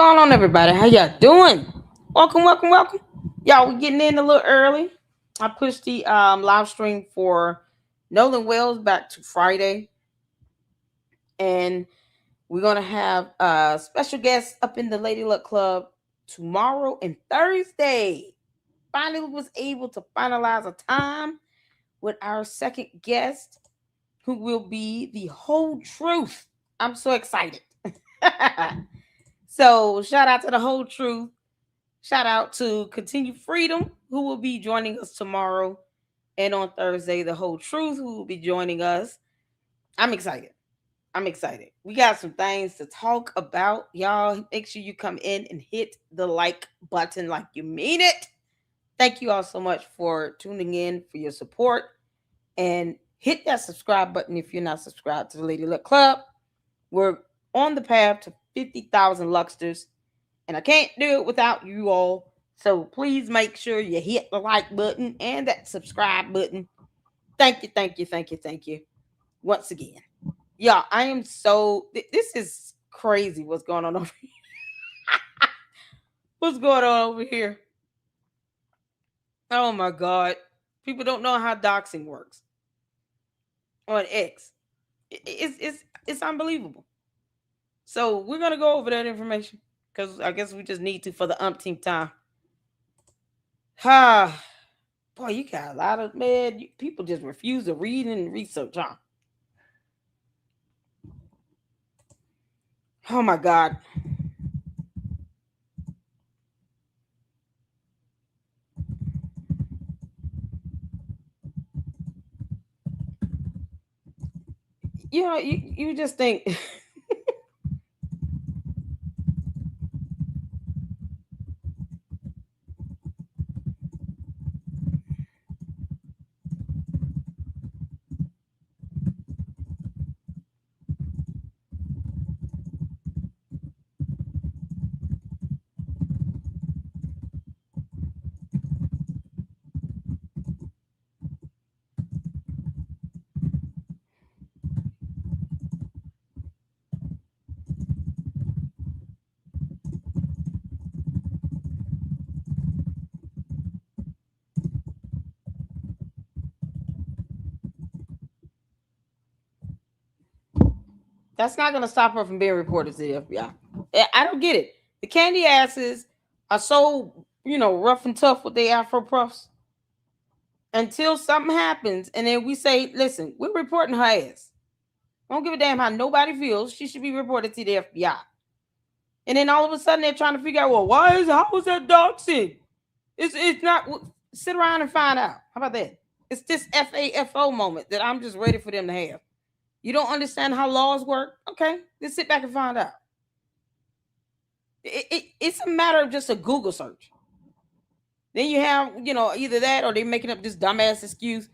going on, everybody? How y'all doing? Welcome, welcome, welcome. Y'all, we're getting in a little early. I pushed the live stream for Nolan Wells back to Friday, and we're gonna have special guests up in the Lady Luck Club tomorrow and Thursday. Finally, was able to finalize a time with our second guest, who will be the whole truth. I'm so excited. So shout out to the whole truth. Shout out to Continue Freedom, who will be joining us tomorrow. And on Thursday, the whole truth, who will be joining us. I'm excited. I'm excited. We got some things to talk about. Y'all, make sure you come in and hit the like button like you mean it. Thank you all so much for tuning in, for your support. And hit that subscribe button if you're not subscribed to the Lady Luck Club. We're on the path to 50,000 Lucksters, and I can't do it without you all. So please make sure you hit the like button and that subscribe button. Thank you, thank you, thank you, thank you. Once again. Yeah, I am so... This is crazy what's going on over here. What's going on over here? Oh my God. People don't know how doxing works on X. It's unbelievable. So we're going to go over that information because I guess we just need to for the umpteenth time. Boy, you got a lot of people just refuse to read and research, huh? Oh my God. You know, you just think that's not going to stop her from being reported to the FBI. I don't get it. The candy asses are so, rough and tough with their Afro puffs until something happens. And then we say, listen, we're reporting her ass. Don't give a damn how nobody feels. She should be reported to the FBI. And then all of a sudden they're trying to figure out, well, how was that doxing? It's not... Sit around and find out. How about that? It's this FAFO moment that I'm just ready for them to have. You don't understand how laws work? Okay, just sit back and find out. It's a matter of just a Google search. Then you have, either that or they're making up this dumbass excuse.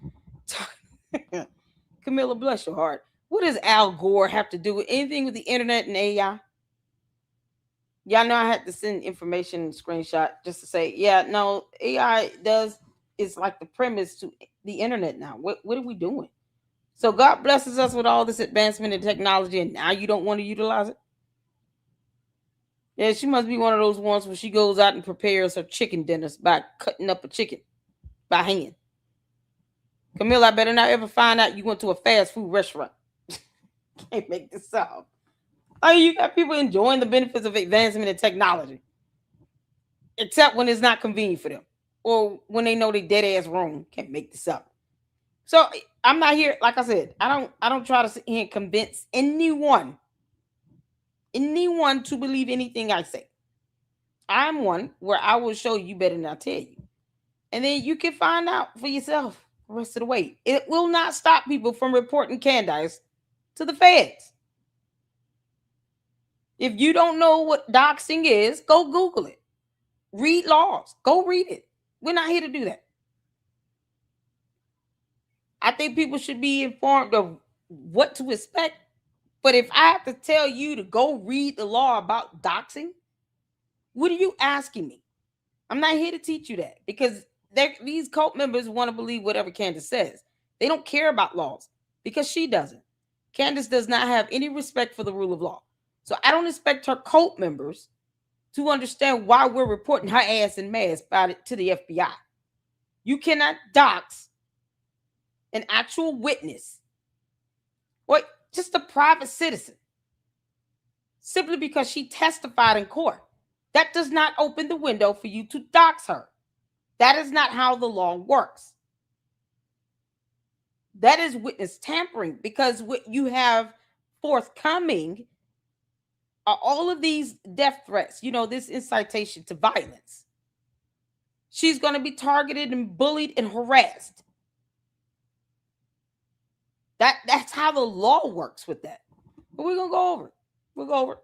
Camilla, bless your heart. What does Al Gore have to do with anything with the internet and AI? Y'all know I had to send information and screenshot just to say, yeah, no, AI is like the premise to the internet now. What are we doing? So God blesses us with all this advancement in technology, and now you don't want to utilize it? Yeah, she must be one of those ones where she goes out and prepares her chicken dinners by cutting up a chicken by hand. Camille, I better not ever find out you went to a fast food restaurant. Can't make this up. I mean, you got people enjoying the benefits of advancement in technology, except when it's not convenient for them or when they know they dead ass wrong. Can't make this up. So I'm not here, like I said, I don't try to sit here and convince anyone to believe anything I say. I'm one where I will show you better than I tell you. And then you can find out for yourself the rest of the way. It will not stop people from reporting Candace to the feds. If you don't know what doxing is, go Google it. Read laws. Go read it. We're not here to do that. I think people should be informed of what to expect. But if I have to tell you to go read the law about doxing, what are you asking me? I'm not here to teach you that because these cult members want to believe whatever Candace says. They don't care about laws because she doesn't. Candace does not have any respect for the rule of law. So I don't expect her cult members to understand why we're reporting her ass in mass about it to the FBI. You cannot dox an actual witness or just a private citizen simply because she testified in court. That does not open the window for you to dox her. That is not how the law works. That is witness tampering, because what you have forthcoming are all of these death threats, this incitation to violence. She's going to be targeted and bullied and harassed. That's how the law works with that. But we're going to go over it. We'll go over it.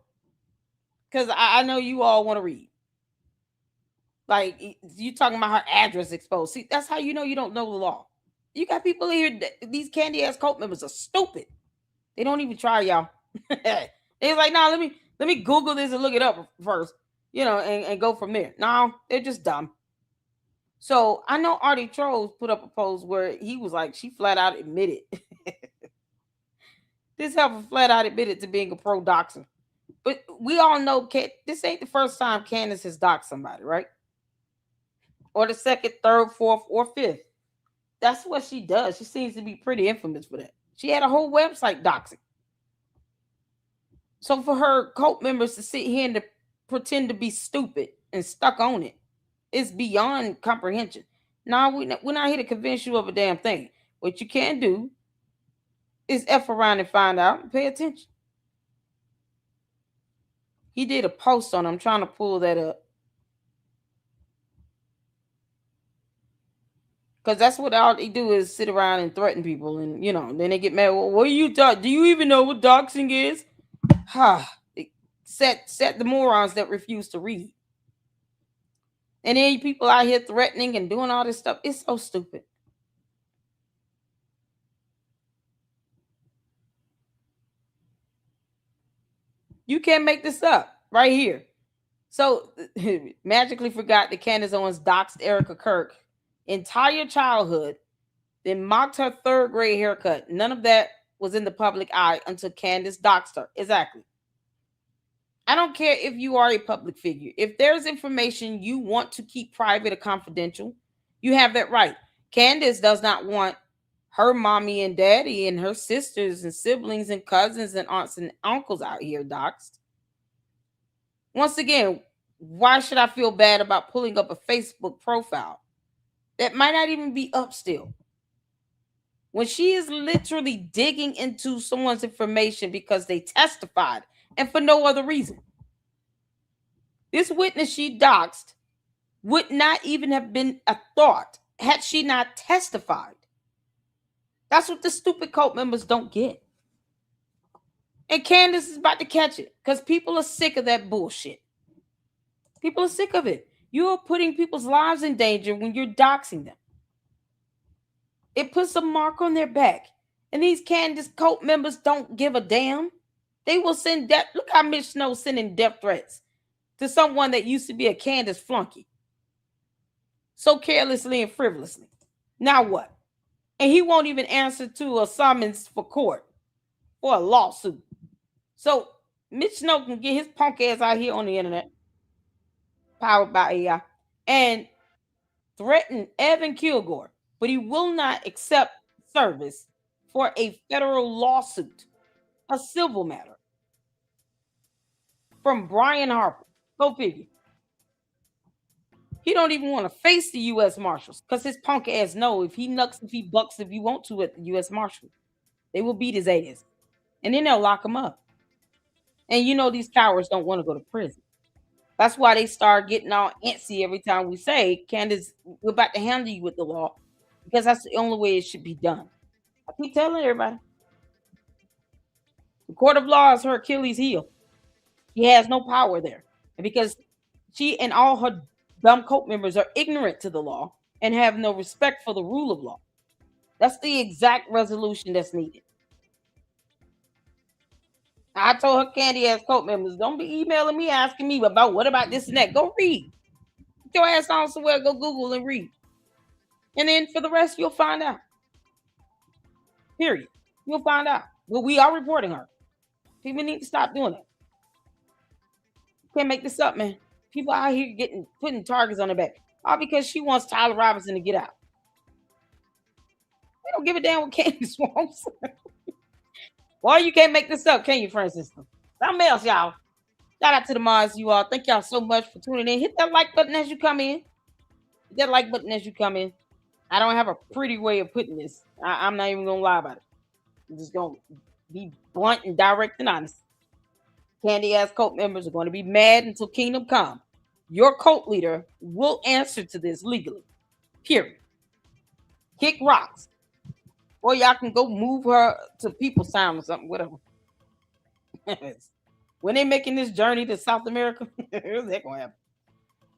Because I know you all want to read. Like, you talking about her address exposed. See, that's how you know you don't know the law. You got people here, these candy-ass cult members are stupid. They don't even try, y'all. They're like, nah, let me Google this and look it up first, and go from there. No, they're just dumb. So I know Artie Trolls put up a post where he was like, she flat out admitted. This heifer flat out admitted to being a pro doxer. But we all know this ain't the first time Candace has doxed somebody, right? Or the second, third, fourth, or fifth. That's what she does. She seems to be pretty infamous for that. She had a whole website doxing. So for her cult members to sit here and to pretend to be stupid and stuck on it is beyond comprehension. Now, we're not here to convince you of a damn thing. What you can do is F around and find out and pay attention. He did a post on it. I'm trying to pull that up. Because that's what all they do is sit around and threaten people. And, then they get mad. Well, what are you talking? Do you even know what doxing is? Set the morons that refuse to read. And then people out here threatening and doing all this stuff. It's so stupid. You can't make this up right here. So, magically forgot that Candace Owens doxed Erica Kirk entire childhood, then mocked her third grade haircut. None of that was in the public eye until Candace doxed her. Exactly. I don't care if you are a public figure. If there's information you want to keep private or confidential, you have that right. Candace does not want her mommy and daddy and her sisters and siblings and cousins and aunts and uncles out here doxed. Once again, why should I feel bad about pulling up a Facebook profile that might not even be up still, when she is literally digging into someone's information because they testified and for no other reason? This witness she doxed would not even have been a thought had she not testified. That's what the stupid cult members don't get. And Candace is about to catch it because people are sick of that bullshit. People are sick of it. You are putting people's lives in danger when you're doxing them. It puts a mark on their back. And these Candace cult members don't give a damn. They will send death. Look how Mitch Snow's sending death threats to someone that used to be a Candace flunky. So carelessly and frivolously. Now what? And he won't even answer to a summons for court or a lawsuit. So Mitch Snow can get his punk ass out here on the internet, powered by AI, and threaten Evan Kilgore, but he will not accept service for a federal lawsuit, a civil matter, from Brian Harper. Go figure. He don't even want to face the U.S. Marshals because his punk ass know if he bucks if he want to at the U.S. Marshal, they will beat his ass, and then they'll lock him up. And these cowards don't want to go to prison. That's why they start getting all antsy every time we say, Candace, we're about to handle you with the law, because that's the only way it should be done. I keep telling everybody. The court of law is her Achilles heel. He has no power there. And because she and all her dumb cult members are ignorant to the law and have no respect for the rule of law. That's the exact resolution that's needed. I told her candy ass cult members, don't be emailing me asking me about what about this and that. Go read. Get your ass on somewhere, go Google and read. And then for the rest, you'll find out. Period. You'll find out. Well, we are reporting her. People need to stop doing it. Can't make this up, man. People out here getting putting targets on their back. All because she wants Tyler Robinson to get out. We don't give a damn what Candace wants. Well, you can't make this up, can you, Francisco? Something else, y'all. Shout out to the mods, you all. Thank y'all so much for tuning in. Hit that like button as you come in. Hit that like button as you come in. I don't have a pretty way of putting this. I'm not even gonna lie about it. I'm just gonna be blunt and direct and honest. Candy ass cult members are going to be mad until kingdom come. Your cult leader will answer to this legally. Period. Kick rocks. Or y'all can go move her to People Sound or something, whatever. When they making this journey to South America, that gonna happen.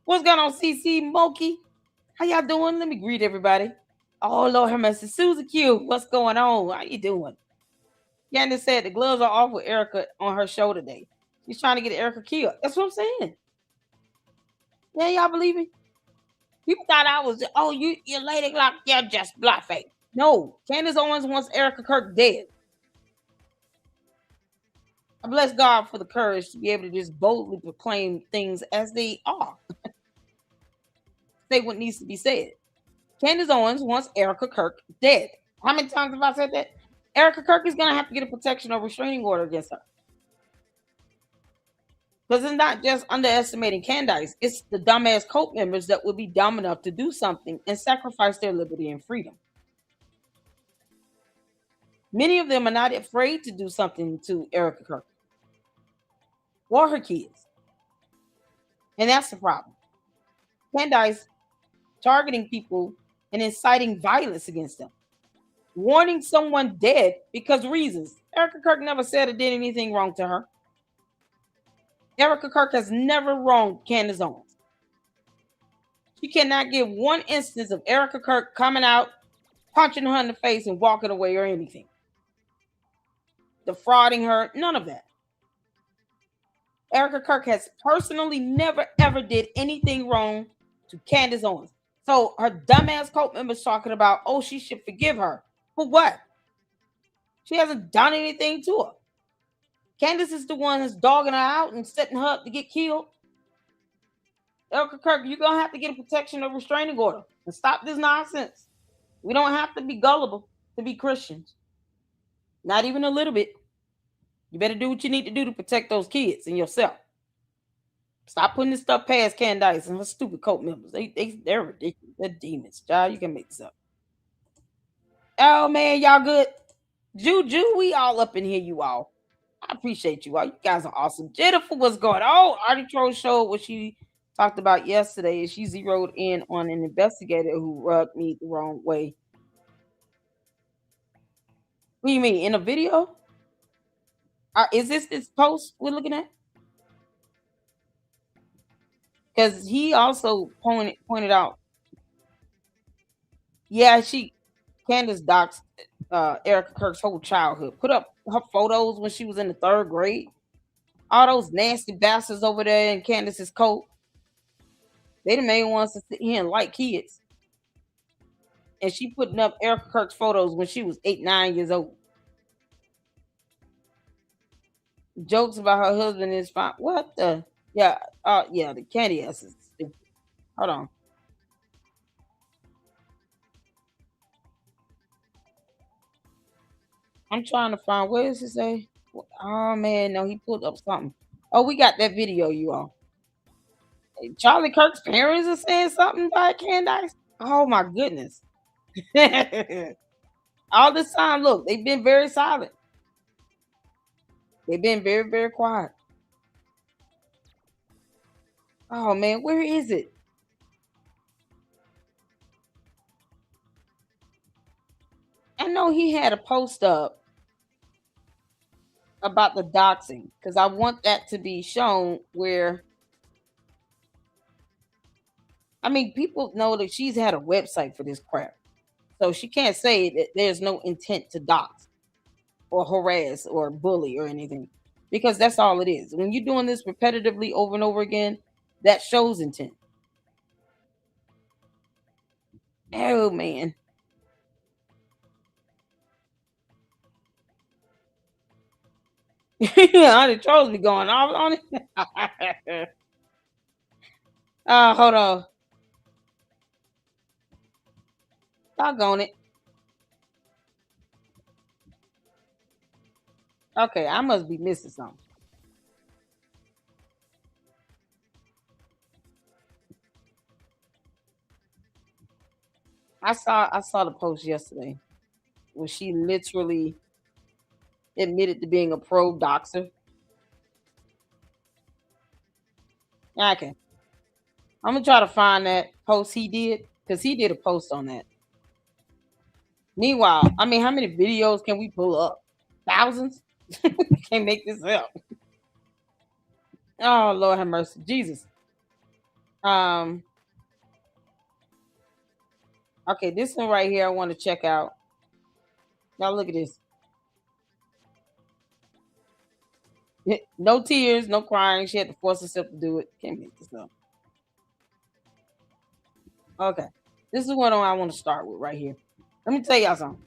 What's going on, CC Moki? How y'all doing? Let me greet everybody. Oh, Lord have mercy. Susan Q, what's going on? How you doing? Candace said the gloves are off with Erica on her show today. She's trying to get Erica killed. That's what I'm saying. Yeah, y'all believe me? People thought I was, oh, you Lady Glock, you're just fake. No, Candace Owens wants Erica Kirk dead. I bless God for the courage to be able to just boldly proclaim things as they are. Say what needs to be said. Candace Owens wants Erica Kirk dead. How many times have I said that? Erica Kirk is going to have to get a protection or restraining order against her. Because it's not just underestimating Candace. It's the dumbass cult members that will be dumb enough to do something and sacrifice their liberty and freedom. Many of them are not afraid to do something to Erica Kirk or her kids. And that's the problem. Candace targeting people and inciting violence against them. Warning someone dead because reasons. Erica Kirk never said or did anything wrong to her. Erica Kirk has never wronged Candace Owens. She cannot give one instance of Erica Kirk coming out, punching her in the face and walking away or anything. Defrauding her, none of that. Erica Kirk has personally never ever did anything wrong to Candace Owens. So her dumbass cult members talking about, oh, she should forgive her. For what? She hasn't done anything to her. Candace is the one that's dogging her out and setting her up to get killed. Erica Kirk, you're going to have to get a protection or restraining order and stop this nonsense. We don't have to be gullible to be Christians. Not even a little bit. You better do what you need to do to protect those kids and yourself. Stop putting this stuff past Candace and her stupid cult members. They're ridiculous. They're demons. Child, you can make this up. Oh, man, y'all good? Juju, we all up in here, you all. I appreciate you all. You guys are awesome. Jennifer, what's going on? Artie Troll showed what she talked about yesterday. And she zeroed in on an investigator who rubbed me the wrong way. What do you mean? In a video? Is this post we're looking at? Because he also pointed out. Yeah, Candace doxed Erica Kirk's whole childhood. Put up her photos when she was in the 3rd grade. All those nasty bastards over there in Candace's coat. They the main ones to sit here and like kids. And she putting up Erica Kirk's photos when she was 8, 9 years old. Jokes about her husband is fine. What the? Yeah, the candy asses. Hold on. I'm trying to find, where does it say? Oh man, no, he pulled up something. Oh, we got that video, you all. Charlie Kirk's parents are saying something about Candace. Oh my goodness. All this time, look, they've been very silent. They've been very, very quiet. Oh man, where is it? I know he had a post up about the doxing because I want that to be shown where, I mean, people know that she's had a website for this crap. So she can't say that there's no intent to dox or harass or bully or anything, because that's all it is. When you're doing this repetitively over and over again, that shows intent. Oh man. The trolls be going off on it. Hold on. Doggone it. Okay, I must be missing something. I saw the post yesterday where she literally admitted to being a pro doxer. Okay. I'm gonna try to find that post he did because he did a post on that. Meanwhile, I mean, how many videos can we pull up? Thousands? Can't make this up. Oh Lord have mercy, Jesus. Um. Okay, this one right here I want to check out. Now look at this. No tears, no crying. She had to force herself to do it. Can't make this up. Okay, this is what I want to start with right here. Let me tell y'all something.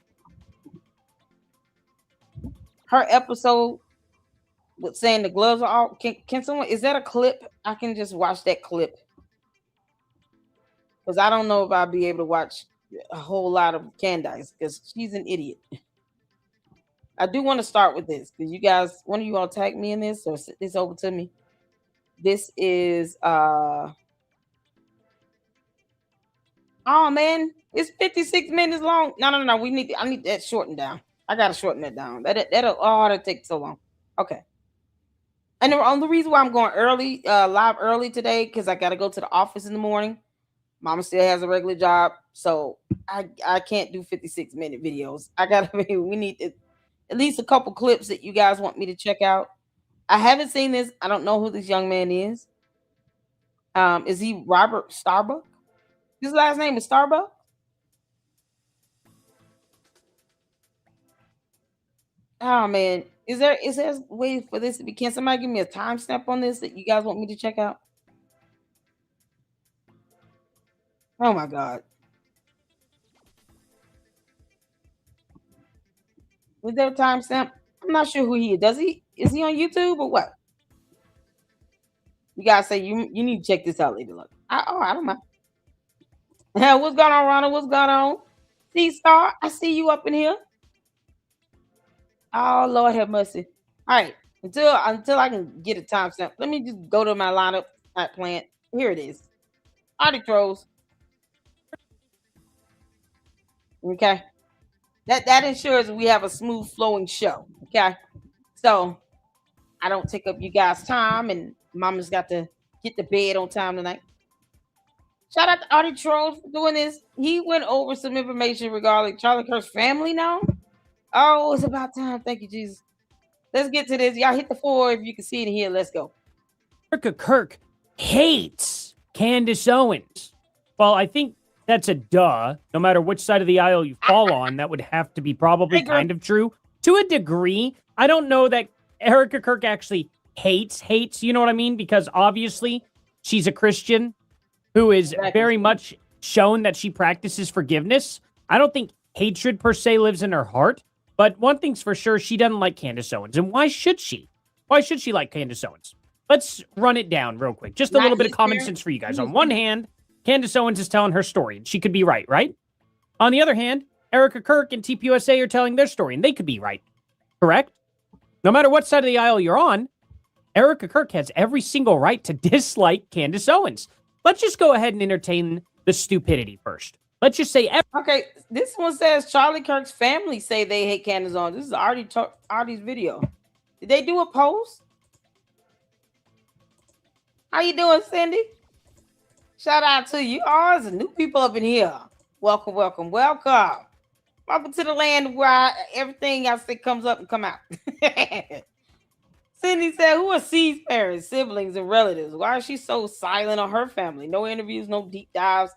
Her episode with saying the gloves are off. Can someone? Is that a clip? I can just watch that clip because I don't know if I'll be able to watch a whole lot of Candace because she's an idiot. I do want to start with this because you guys, one of you all tag me in this or send this over to me. This is oh man, it's 56 minutes long. No. I need that shortened down. I gotta shorten that down. That'll take so long. Okay. And the only reason why I'm going early, live early today, because I gotta go to the office in the morning. Mama still has a regular job, so I can't do 56-minute videos. I gotta we need at least a couple clips that you guys want me to check out. I haven't seen this. I don't know who this young man is. Is he Robert Starbuck? His last name is Starbuck. Oh man, is there a way for this to be? Can somebody give me a timestamp on this that you guys want me to check out? Oh my god, is there a timestamp? I'm not sure who he is. Does he? Is he on YouTube or what? You guys say you need to check this out later. Look, I don't mind. What's going on, Ronald? What's going on? C Star, I see you up in here. Oh Lord have mercy. All right, until I can get a timestamp, let me just go to my lineup at plant. Here it is. Articles. Okay. That ensures we have a smooth flowing show. Okay. So I don't take up you guys' time and mama's got to get to bed on time tonight. Shout out to Artie Trolls for doing this. He went over some information regarding Charlie Kirk's family now. Oh, it's about time. Thank you, Jesus. Let's get to this. Y'all hit the floor if you can see it here. Let's go. Erica Kirk hates Candace Owens. Well, I think that's a duh. No matter which side of the aisle you fall on, that would have to be probably kind of true. To a degree, I don't know that Erica Kirk actually hates, you know what I mean? Because obviously she's a Christian who is very much shown that she practices forgiveness. I don't think hatred per se lives in her heart, but one thing's for sure, she doesn't like Candace Owens. And why should she? Why should she like Candace Owens? Let's run it down real quick. Just a little bit of common sense for you guys. On one hand, Candace Owens is telling her story, and she could be right, right? On the other hand, Erica Kirk and TPUSA are telling their story, and they could be right, correct? No matter what side of the aisle you're on, Erica Kirk has every single right to dislike Candace Owens. Let's just go ahead and entertain the stupidity first. Let's just say... Okay, this one says Charlie Kirk's family say they hate Candace Owens. This is Artie's video. Did they do a post? How you doing, Cindy? Shout out to you. Oh, there's new people up in here. Welcome. Welcome to the land where everything I say comes up and come out. Cindy said, who are C's parents, siblings, and relatives? Why is she so silent on her family? No interviews, no deep dives.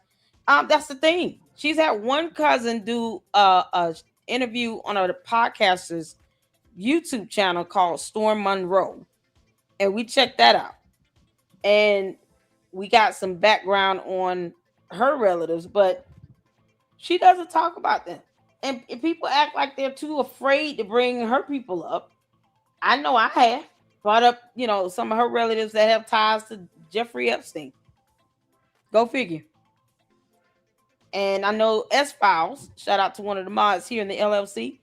That's the thing. She's had one cousin do a interview on a podcaster's YouTube channel called Storm Monroe. And we checked that out. And we got some background on her relatives, but she doesn't talk about them. And if people act like they're too afraid to bring her people up, I know I have brought up, some of her relatives that have ties to Jeffrey Epstein. Go figure. And I know S Files, shout out to one of the mods here in the LLC.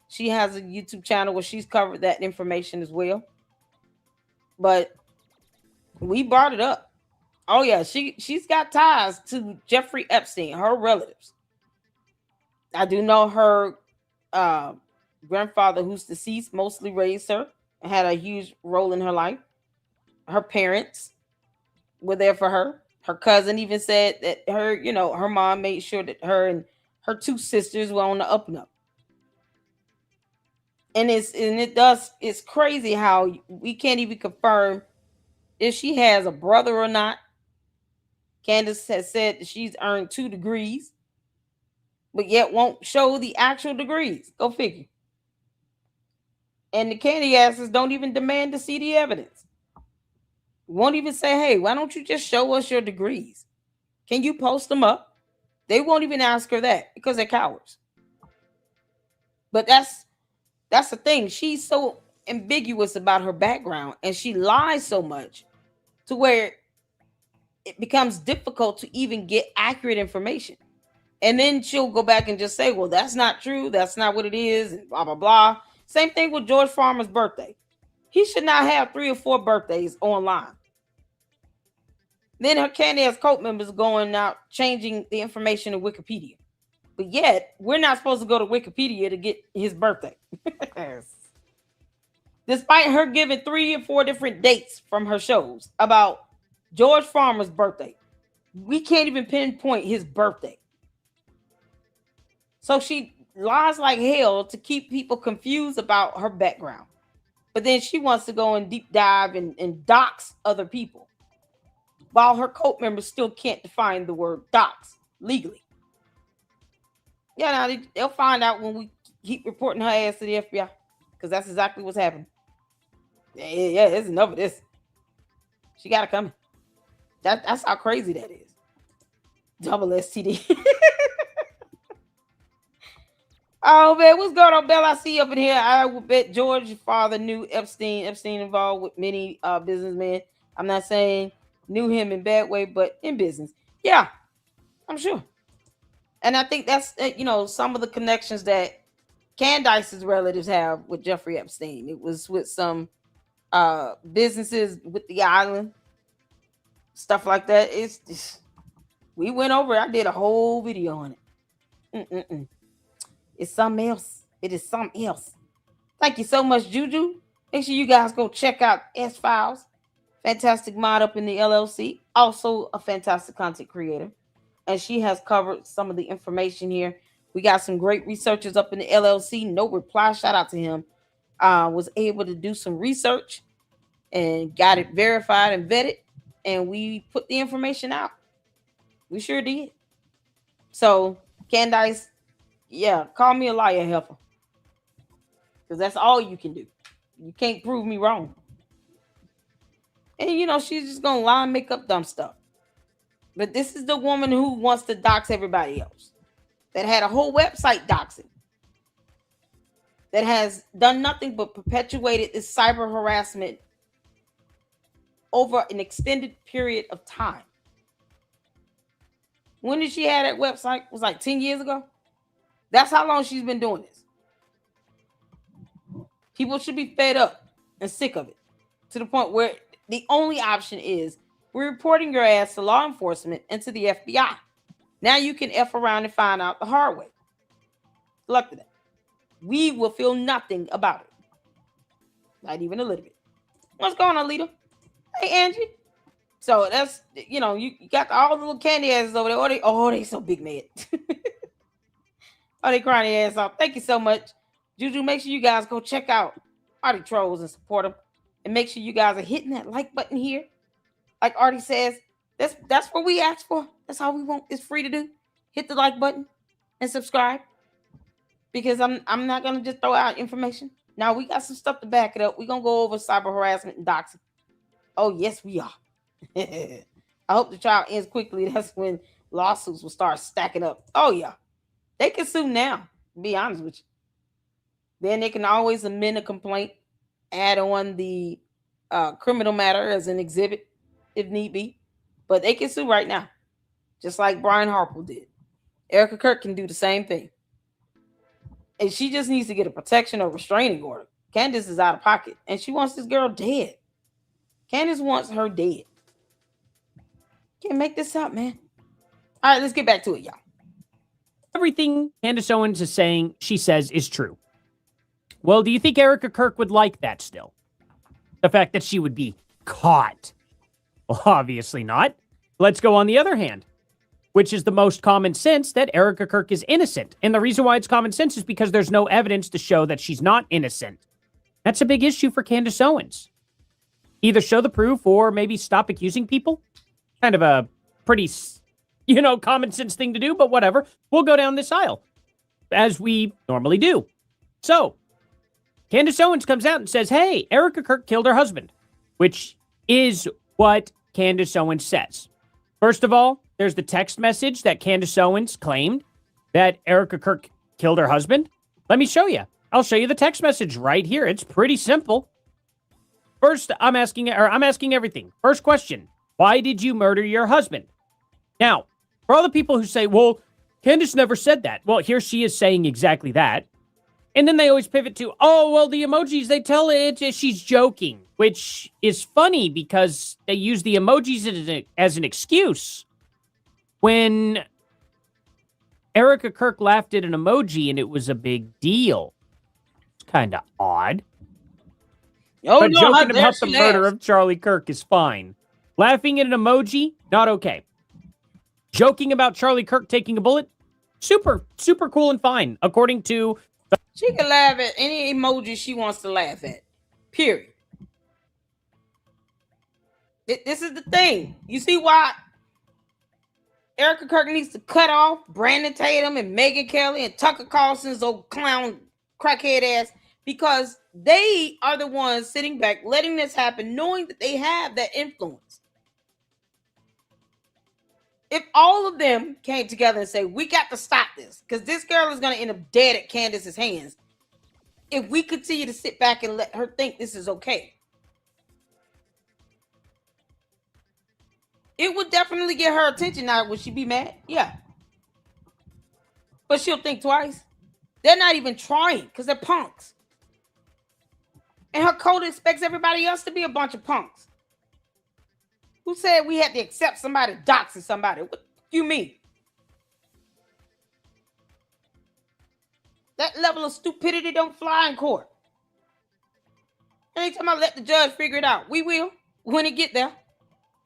She has a YouTube channel where she's covered that information as well. But we brought it up. Oh yeah, she's got ties to Jeffrey Epstein, her relatives. I do know her uh, grandfather, who's deceased, mostly raised her and had a huge role in her life. Her parents were there for her. Her cousin even said that her mom made sure that her and her two sisters were on the up and up. And it's crazy how we can't even confirm if she has a brother or not. Candace has said that she's earned 2 degrees, but yet won't show the actual degrees. Go figure. And the candy asses don't even demand to see the evidence. Won't even say, hey, why don't you just show us your degrees? Can you post them up? They won't even ask her that because they're cowards. But that's the thing. She's so ambiguous about her background and she lies so much to where it becomes difficult to even get accurate information. And then she'll go back and just say, well, that's not true. That's not what it is. And blah, blah, blah. Same thing with George Farmer's birthday. He should not have 3 or 4 birthdays online. Then her Candace cult members going out changing the information in Wikipedia. But yet, we're not supposed to go to Wikipedia to get his birthday. Despite her giving 3 or 4 different dates from her shows about George Farmer's birthday, we can't even pinpoint his birthday. So she lies like hell to keep people confused about her background. But then she wants to go and deep dive and dox other people, while her cult members still can't define the word dox legally. Yeah, now they'll find out when we keep reporting her ass to the FBI, because that's exactly what's happening. Yeah, there's enough of this. She got it coming. That's how crazy that is. Double STD. Oh man, what's going on, Bella? I see you up in here. I will bet George's father knew Epstein. Epstein involved with many businessmen. I'm not saying knew him in bad way, but in business. Yeah, I'm sure. And I think that's some of the connections that Candace's relatives have with Jeffrey Epstein. It was with some businesses with the island, stuff like that. We went over. I did a whole video on it. It's something else. It is something else. Thank you so much, Juju. Make sure you guys go check out S Files. Fantastic mod up in the LLC. Also a fantastic content creator. And she has covered some of the information here. We got some great researchers up in the LLC. No reply. Shout out to him. Was able to do some research and got it verified and vetted. And we put the information out. We sure did. So, Candace, yeah, call me a liar, helper. Because that's all you can do. You can't prove me wrong. And, she's just going to lie and make up dumb stuff. But this is the woman who wants to dox everybody else. That had a whole website doxing. That has done nothing but perpetuated this cyber harassment over an extended period of time. When did she have that website? It was like 10 years ago. That's how long she's been doing this. People should be fed up and sick of it. To the point where the only option is we're reporting your ass to law enforcement and to the FBI. Now you can F around and find out the hard way. Luck to that. We will feel nothing about it. Not even a little bit. What's going on, Lita? Hey, Angie. So that's, you got all the little candy asses over there. They so big mad. Oh, they crying their ass off. Thank you so much. Juju, make sure you guys go check out Artie Trolls and support them. And make sure you guys are hitting that like button here. Like Artie says, that's what we asked for. That's all we want. It's free to do. Hit the like button and subscribe. Because I'm not going to just throw out information. Now, we got some stuff to back it up. We're going to go over cyber harassment and doxing. Oh, yes, we are. I hope the trial ends quickly. That's when lawsuits will start stacking up. Oh, yeah. They can sue now, to be honest with you. Then they can always amend a complaint, add on the criminal matter as an exhibit if need be. But they can sue right now. just like Brian Harper did. Erica Kirk can do the same thing. And she just needs to get a protection or restraining order. Candace is out of pocket, and she wants this girl dead. Candace wants her dead. Can't make this up, man. All right, let's get back to it, y'all. Everything Candace Owens is saying, she says, is true. Well, do you think Erica Kirk would like that still? The fact that she would be caught? Well, obviously not. Let's go on the other hand, which is the most common sense, that Erica Kirk is innocent. And the reason why it's common sense is because there's no evidence to show that she's not innocent. That's a big issue for Candace Owens. Either show the proof or maybe stop accusing people. Kind of a pretty, common sense thing to do, but whatever. We'll go down this aisle, as we normally do. So, Candace Owens comes out and says, hey, Erica Kirk killed her husband, which is what Candace Owens says. First of all, there's the text message that Candace Owens claimed that Erica Kirk killed her husband. Let me show you. I'll show you the text message right here. It's pretty simple. First, I'm asking everything. First question, why did you murder your husband? Now, for all the people who say, well, Candace never said that. Well, here she is saying exactly that. And then they always pivot to, oh, well, the emojis, they tell it she's joking, which is funny because they use the emojis as an excuse. When Erica Kirk laughed at an emoji and it was a big deal. It's kind of odd. Oh, but no, joking about the murder of Charlie Kirk is fine. Laughing at an emoji, not okay. Joking about Charlie Kirk taking a bullet, super, super cool and fine, according to... She can laugh at any emoji she wants to laugh at. Period. This is the thing. You see why Erica Kirk needs to cut off Brandon Tatum and Megyn Kelly and Tucker Carlson's old clown crackhead ass? Because they are the ones sitting back, letting this happen, knowing that they have that influence. If all of them came together and say, we got to stop this, because this girl is going to end up dead at Candace's hands, if we continue to sit back and let her think this is okay, it would definitely get her attention. Now, would she be mad? Yeah. But she'll think twice. They're not even trying because they're punks. And her code expects everybody else to be a bunch of punks. Who said we had to accept somebody doxing somebody? What do you mean? That level of stupidity don't fly in court. Anytime I let the judge figure it out, we will when it get there.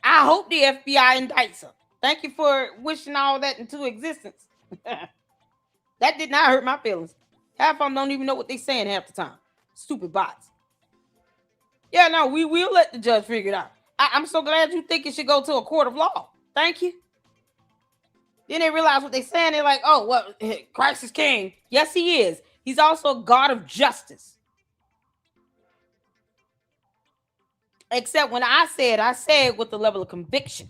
I hope the FBI indicts her. Thank you for wishing all that into existence. That did not hurt my feelings. Half of them don't even know what they're saying half the time. Stupid bots. Yeah, no, we will let the judge figure it out. I'm so glad you think it should go to a court of law. Thank you. Then they realize what they're saying. They're like, oh, well, Christ is king. Yes, he is. He's also a God of justice. Except when I said with the level of conviction.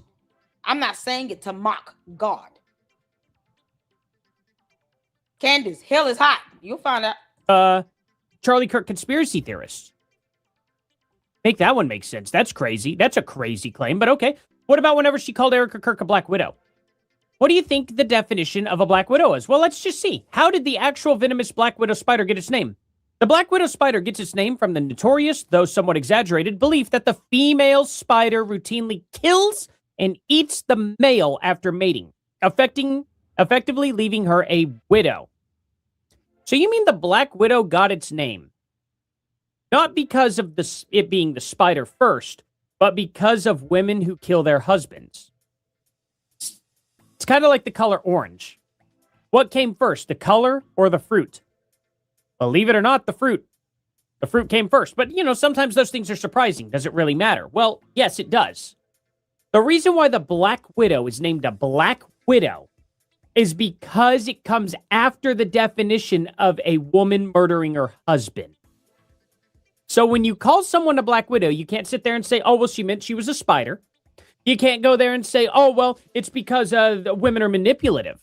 I'm not saying it to mock God. Candace, hell is hot. You'll find out. Charlie Kirk conspiracy theorists. Make that one make sense. That's crazy. That's a crazy claim, but okay. What about whenever she called Erica Kirk a Black Widow? What do you think the definition of a Black Widow is? Well, let's just see. How did the actual venomous Black Widow spider get its name? The Black Widow spider gets its name from the notorious, though somewhat exaggerated, belief that the female spider routinely kills and eats the male after mating, effectively leaving her a widow. So you mean the Black Widow got its name not because of it being the spider first, but because of women who kill their husbands? It's kind of like the color orange. What came first, the color or the fruit? Believe it or not, the fruit. The fruit came first. But, sometimes those things are surprising. Does it really matter? Well, yes, it does. The reason why the Black Widow is named a Black Widow is because it comes after the definition of a woman murdering her husband. So when you call someone a Black Widow, you can't sit there and say, oh, well, she meant she was a spider. You can't go there and say, oh, well, it's because women are manipulative.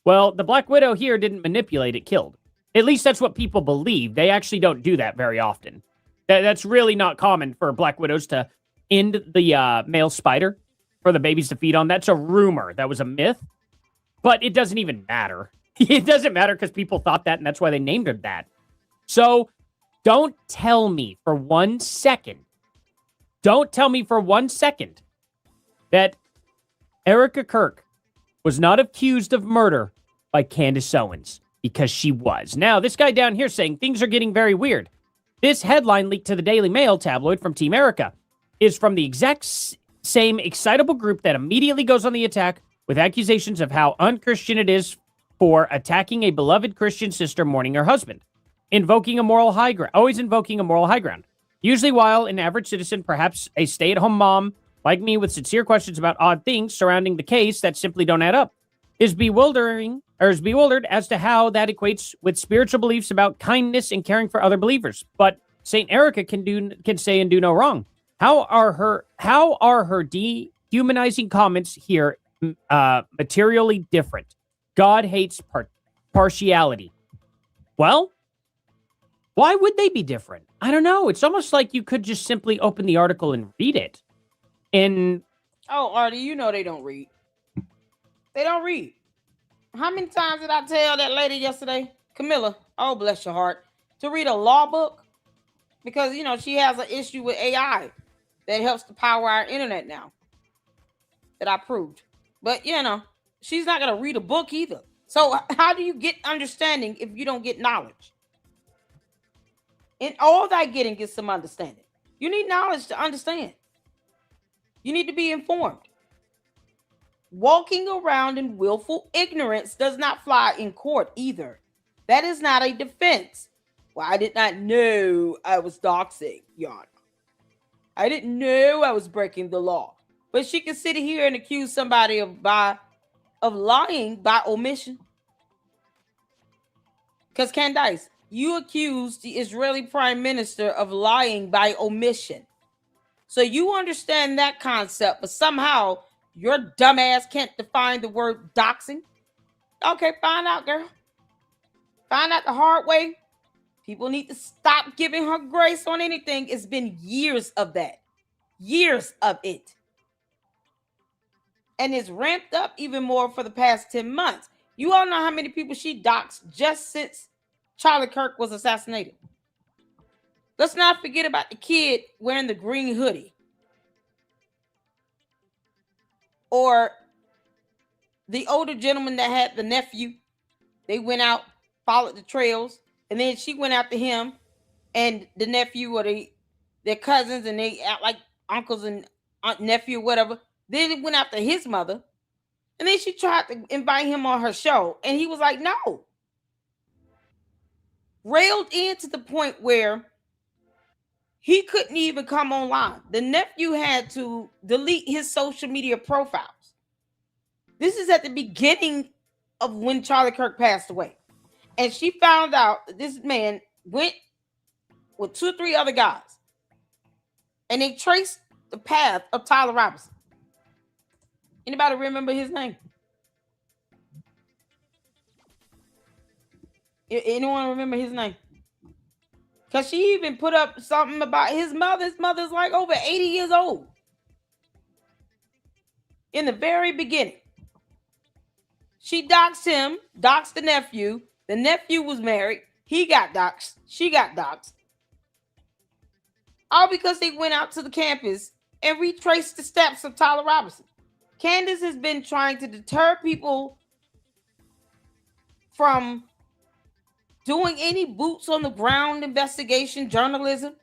Well, the Black Widow here didn't manipulate, it killed. At least that's what people believe. They actually don't do that very often. That's really not common for Black Widows to end the male spider. for the babies to feed on. That's a rumor. That was a myth. But it doesn't even matter. It doesn't matter because people thought that, and that's why they named her that. So don't tell me for 1 second. Don't tell me for 1 second that Erica Kirk was not accused of murder by Candace Owens, because she was. Now, this guy down here saying things are getting very weird. This headline leaked to the Daily Mail tabloid from Team Erica is from the exact same excitable group that immediately goes on the attack with accusations of how unchristian it is for attacking a beloved Christian sister mourning her husband, invoking a moral high ground, always invoking a moral high ground. Usually while an average citizen, perhaps a stay-at-home mom like me with sincere questions about odd things surrounding the case that simply don't add up, is bewildered as to how that equates with spiritual beliefs about kindness and caring for other believers. But Saint Erica can say and do no wrong. How are her dehumanizing comments here materially different? God hates partiality. Well, why would they be different? I don't know. It's almost like you could just simply open the article and read it. And Artie, you know they don't read. They don't read. How many times did I tell that lady yesterday, Camilla, oh bless your heart, to read a law book? Because, she has an issue with AI that helps to power our internet now. That I proved. But, she's not going to read a book either. So how do you get understanding if you don't get knowledge? In all thy getting, get some understanding. You need knowledge to understand. You need to be informed. Walking around in willful ignorance does not fly in court either. That is not a defense. Well, I did not know I was doxing, Your Honor. I didn't know I was breaking the law. But she can sit here and accuse somebody of lying by omission. Because Candace, you accused the Israeli Prime Minister of lying by omission. So you understand that concept, but somehow your dumbass can't define the word doxing. Okay, find out, girl. Find out the hard way. People need to stop giving her grace on anything. It's been years of that. Years of it. And it's ramped up even more for the past 10 months. You all know how many people she doxed just since Charlie Kirk was assassinated. Let's not forget about the kid wearing the green hoodie. Or the older gentleman that had the nephew. They went out, followed the trails, and then she went after him and the nephew, or their cousins, and they act like uncles and nephew or whatever. Then they went after his mother. And then she tried to invite him on her show. And he was like, no. Railed in to the point where he couldn't even come online. The nephew had to delete his social media profiles. This is at the beginning of when Charlie Kirk passed away. And she found out that this man went with 2 or 3 other guys. And they traced the path of Tyler Robinson. Anybody remember his name? Anyone remember his name? Because she even put up something about his mother. His mother's like over 80 years old. In the very beginning. She doxed him, doxed the nephew. The nephew was married. He got doxed. She got doxed. All because they went out to the campus and retraced the steps of Tyler Robinson. Candace has been trying to deter people from doing any boots on the ground investigation journalism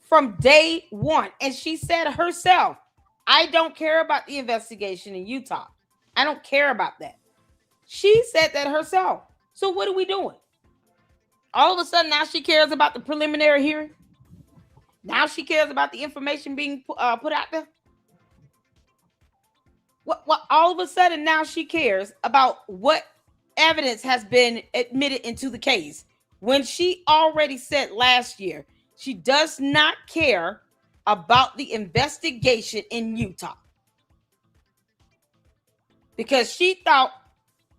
from day one. And she said herself, I don't care about the investigation in Utah. I don't care about that. She said that herself. So what are we doing? All of a sudden now she cares about the preliminary hearing? Now she cares about the information being put out there? What? All of a sudden now she cares about what evidence has been admitted into the case when she already said last year she does not care about the investigation in Utah because she thought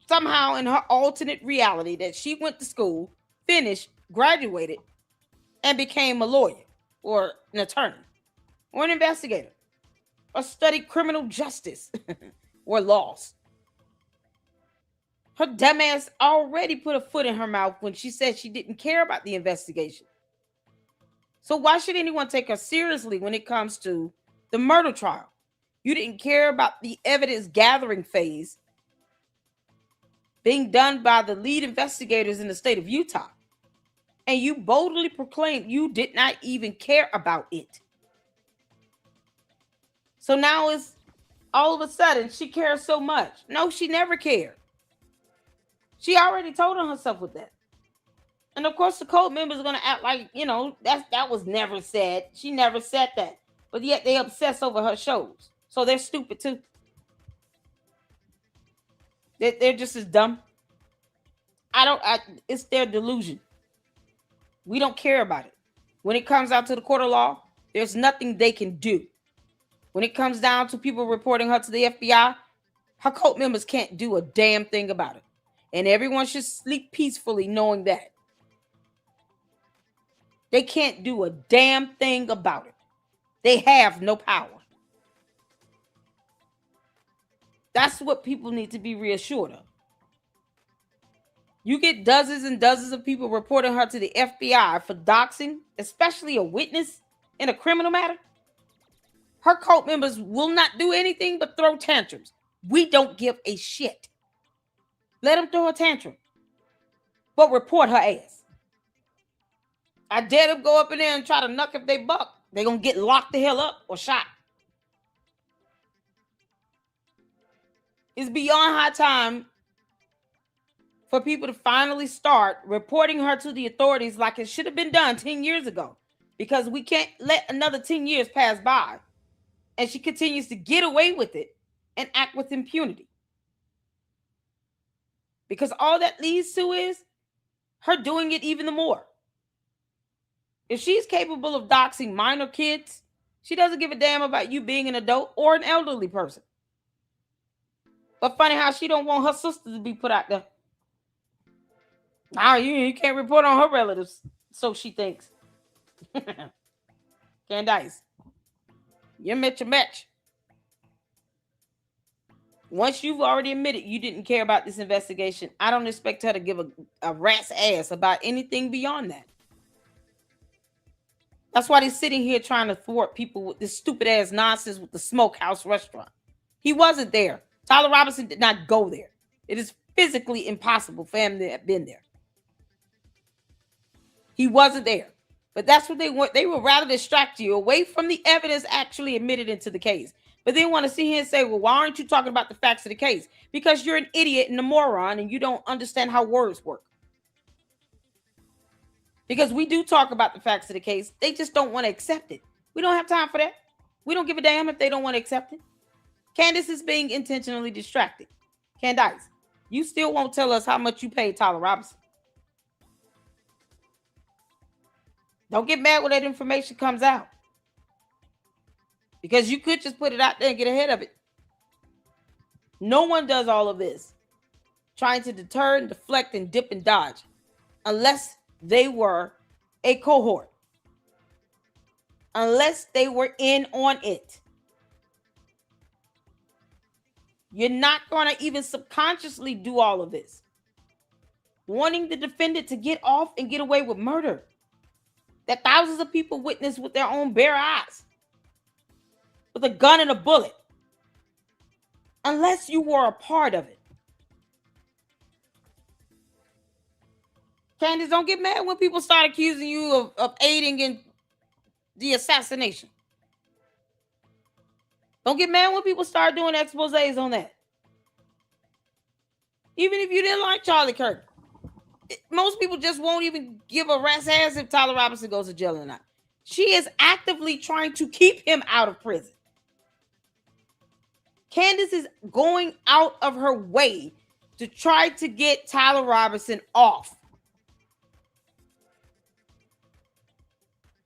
somehow in her alternate reality that she went to school, finished, graduated, and became a lawyer or an attorney or an investigator. or studied criminal justice or laws. Her dumbass already put a foot in her mouth when she said she didn't care about the investigation. So why should anyone take her seriously when it comes to the murder trial? You didn't care about the evidence gathering phase being done by the lead investigators in the state of Utah. And you boldly proclaimed you did not even care about it. So now it's all of a sudden she cares so much. No, she never cared. She already told on herself with that. And of course, the cult members are going to act like, that was never said. She never said that. But yet they obsess over her shows. So they're stupid too. They're just as dumb. It's their delusion. We don't care about it. When it comes out to the court of law, there's nothing they can do. When it comes down to people reporting her to the FBI, her cult members can't do a damn thing about it. And everyone should sleep peacefully knowing that. They can't do a damn thing about it. They have no power. That's what people need to be reassured of. You get dozens and dozens of people reporting her to the FBI for doxing, especially a witness in a criminal matter. Her cult members will not do anything but throw tantrums. We don't give a shit. Let them throw a tantrum. But report her ass. I dare them go up in there and try to knuck if they buck. They're going to get locked the hell up or shot. It's beyond high time for people to finally start reporting her to the authorities like it should have been done 10 years ago. Because we can't let another 10 years pass by and she continues to get away with it and act with impunity. Because all that leads to is her doing it even the more. If she's capable of doxing minor kids, she doesn't give a damn about you being an adult or an elderly person. But funny how she don't want her sister to be put out there. Nah, you can't report on her relatives, so she thinks. Candace, you met your match. Once you've already admitted you didn't care about this investigation, I don't expect her to give a rat's ass about anything beyond that. That's why they're sitting here trying to thwart people with this stupid ass nonsense with the smokehouse restaurant. He wasn't there. Tyler Robinson did not go there. It is physically impossible for him to have been there. He wasn't there. But that's what they want. They would rather distract you away from the evidence actually admitted into the case. But they want to sit here and say, well, why aren't you talking about the facts of the case? Because you're an idiot and a moron and you don't understand how words work. Because we do talk about the facts of the case. They just don't want to accept it. We don't have time for that. We don't give a damn if they don't want to accept it. Candace is being intentionally distracted. Candace, you still won't tell us how much you paid Tyler Robinson. Don't get mad when that information comes out. Because you could just put it out there and get ahead of it. No one does all of this trying to deter and deflect and dip and dodge unless they were a cohort. Unless they were in on it. You're not going to even subconsciously do all of this. Wanting the defendant to get off and get away with murder that thousands of people witnessed with their own bare eyes. With a gun and a bullet. Unless you were a part of it. Candace, don't get mad when people start accusing you of aiding in the assassination. Don't get mad when people start doing exposés on that. Even if you didn't like Charlie Kirk. Most people just won't even give a rat's ass if Tyler Robinson goes to jail or not. She is actively trying to keep him out of prison. Candace is going out of her way to try to get Tyler Robinson off.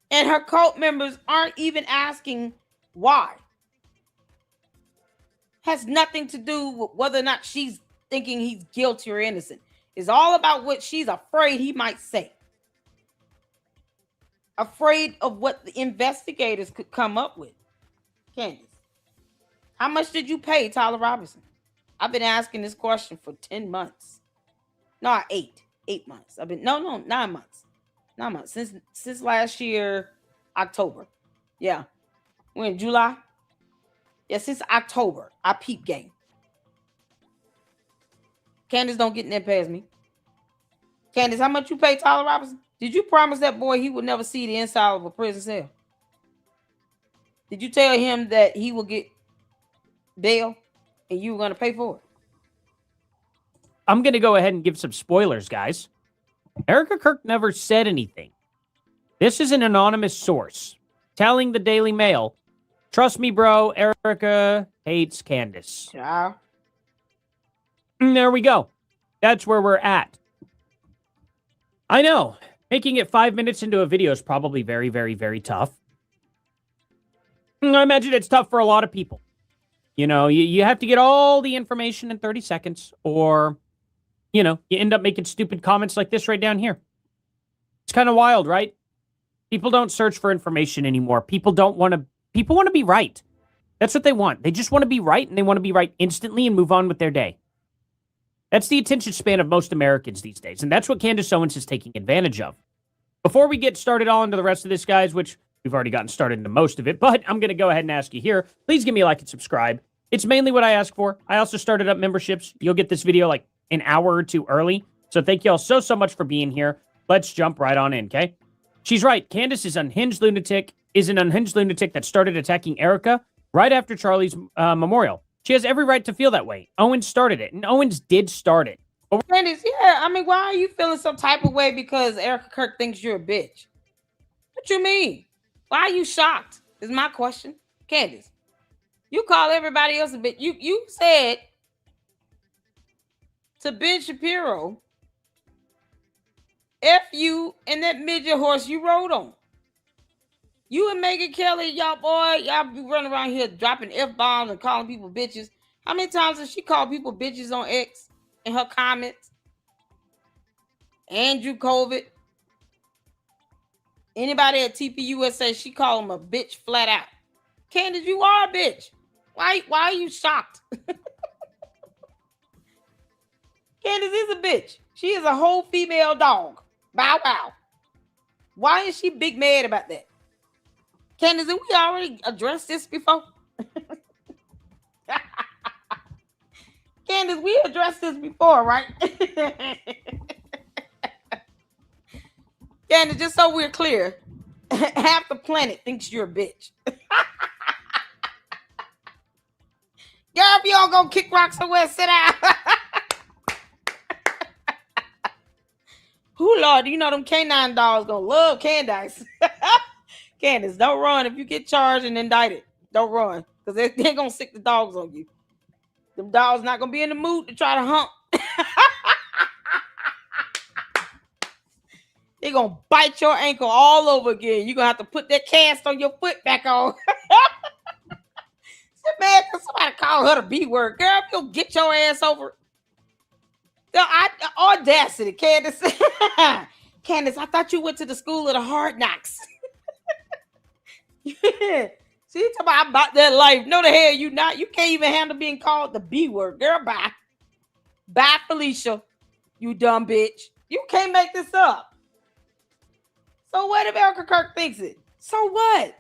And her cult members aren't even asking why. Has nothing to do with whether or not she's thinking he's guilty or innocent. It's all about what she's afraid he might say. Afraid of what the investigators could come up with. Candace, How much did you pay Tyler Robinson? I've been asking this question for 10 months. No, 8. 8 months. I've been 9 months. 9 months. Since last year, October. Yeah. We're in July. Yeah, since October. I peep game. Candace don't get in there past me. Candace, how much you pay Tyler Robinson? Did you promise that boy he would never see the inside of a prison cell? Did you tell him that he will get bail and you were going to pay for it? I'm going to go ahead and give some spoilers, guys. Erica Kirk never said anything. This is an anonymous source telling the Daily Mail, trust me, bro, Erica hates Candace. Yeah. And there we go. That's where we're at. I know. Making it 5 minutes into a video is probably very, very, very tough. I imagine it's tough for a lot of people. You know, you have to get all the information in 30 seconds, or, you know, you end up making stupid comments like this right down here. It's kind of wild, right? People don't search for information anymore. People want to be right. That's what they want. They just want to be right, and they want to be right instantly and move on with their day. That's the attention span of most Americans these days, and that's what Candace Owens is taking advantage of. Before we get started all into the rest of this, guys, which we've already gotten started into most of it, but I'm going to go ahead and ask you here, please give me a like and subscribe. It's mainly what I ask for. I also started up memberships. You'll get this video like an hour or two early, so thank you all so much for being here. Let's jump right on in, okay? She's right. Candace is an unhinged lunatic that started attacking Erica right after Charlie's memorial. She has every right to feel that way. Owens started it, and Owens did start it. Candace, yeah, I mean, why are you feeling some type of way because Erica Kirk thinks you're a bitch? What you mean? Why are you shocked? Is my question. Candace, you call everybody else a bitch. You said to Ben Shapiro, F you and that midget horse you rode on. You and Megan Kelly, y'all be running around here dropping F-bombs and calling people bitches. How many times has she called people bitches on X in her comments? Andrew COVID. Anybody at TPUSA, she called him a bitch flat out. Candace, you are a bitch. Why are you shocked? Candace is a bitch. She is a whole female dog. Bow wow. Why is she big mad about that? Candace, did we already addressed this before? Candace, we addressed this before, right? Candace, just so we're clear, half the planet thinks you're a bitch. Girl, if y'all gonna kick rocks somewhere, sit down. Who, Lord, you know them canine dogs gonna love Candace. Candace, don't run if you get charged and indicted. Don't run, because they're gonna sick the dogs on you. Them dogs not gonna be in the mood to try to hump. They're gonna bite your ankle all over again. You're gonna have to put that cast on your foot back on. Man, somebody call her the B word. Girl, if you'll get your ass over. The audacity, Candace. Candace, I thought you went to the school of the hard knocks. Yeah. See, you talking about that life. No, the hell you not. You can't even handle being called the B word. Girl, bye. Bye, Felicia. You dumb bitch. You can't make this up. So what if Erica Kirk thinks it? So what?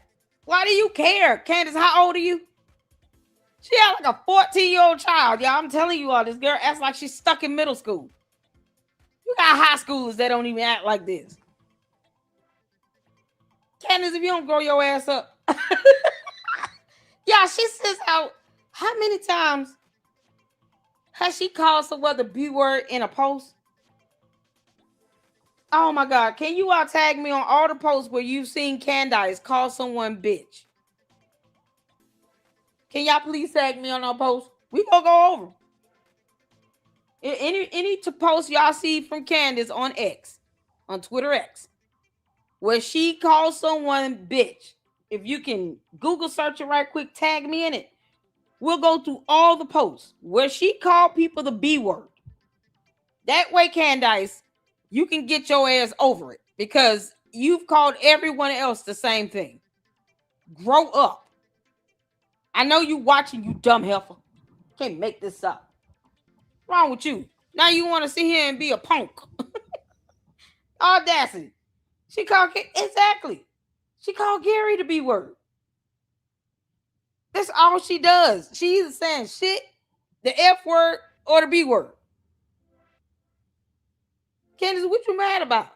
Why do you care? Candace, how old are you? She had like a 14-year-old child. Y'all, I'm telling you all, this girl acts like she's stuck in middle school. You got high schoolers that don't even act like this. Candace, if you don't grow your ass up. Yeah, she says how many times has she called someone the B word in a post? Oh my God. Can you all tag me on all the posts where you've seen Candace call someone bitch? Can y'all please tag me on our post? We gonna go over. Any to post y'all see from Candace on X, on Twitter X, where she calls someone bitch. If you can Google search it right quick, tag me in it. We'll go through all the posts where she called people the B word. That way, Candace, you can get your ass over it because you've called everyone else the same thing. Grow up. I know you watching, you dumb heifer. Can't make this up. What's wrong with you? Now you want to sit here and be a punk. Audacity. She called exactly. She called Gary the B word. That's all she does. She either saying shit, the F word, or the B word. Candace, what you mad about?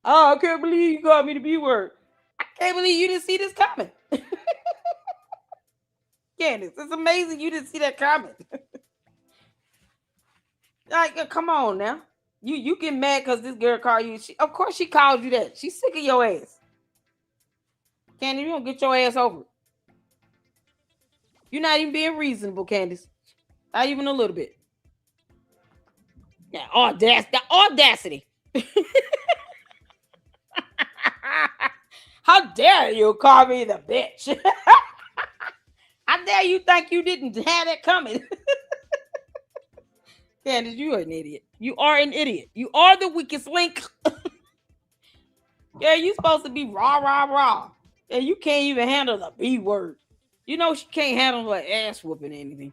Oh, I can't believe you called me the B word. I can't believe you didn't see this coming. Candace, it's amazing you didn't see that coming. Like, come on now. You get mad because this girl called you. Of course she called you that. She's sick of your ass. Candace, you don't get your ass over it. You're not even being reasonable, Candace. Not even a little bit. Yeah, the audacity. How dare you call me the bitch? How dare you think you didn't have that coming? Candace, you are an idiot. You are an idiot. You are the weakest link. Yeah, you supposed to be rah, rah, rah. And you can't even handle the B word. You know she can't handle her ass whooping anything.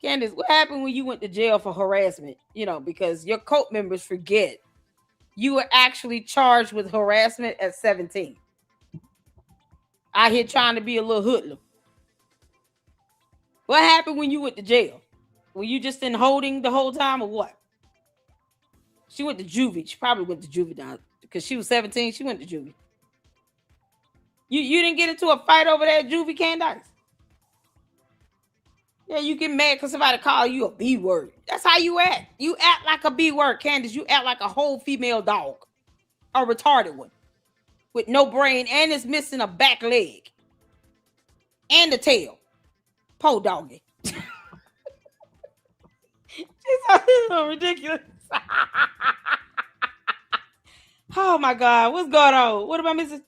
Candace, what happened when you went to jail for harassment? You know, because your cult members forget you were actually charged with harassment at 17. Out here trying to be a little hoodlum. What happened when you went to jail? Were you just in holding the whole time or what? She went to juvie. She probably went to juvie now because she was 17. She went to juvie. You didn't get into a fight over that juvie, Candace? Yeah, you get mad because somebody called you a B word. That's how you act. You act like a B word, Candace. You act like a whole female dog. A retarded one. With no brain and is missing a back leg. And a tail. Po doggy. It's so ridiculous. Oh my God. What's going on? What am I missing?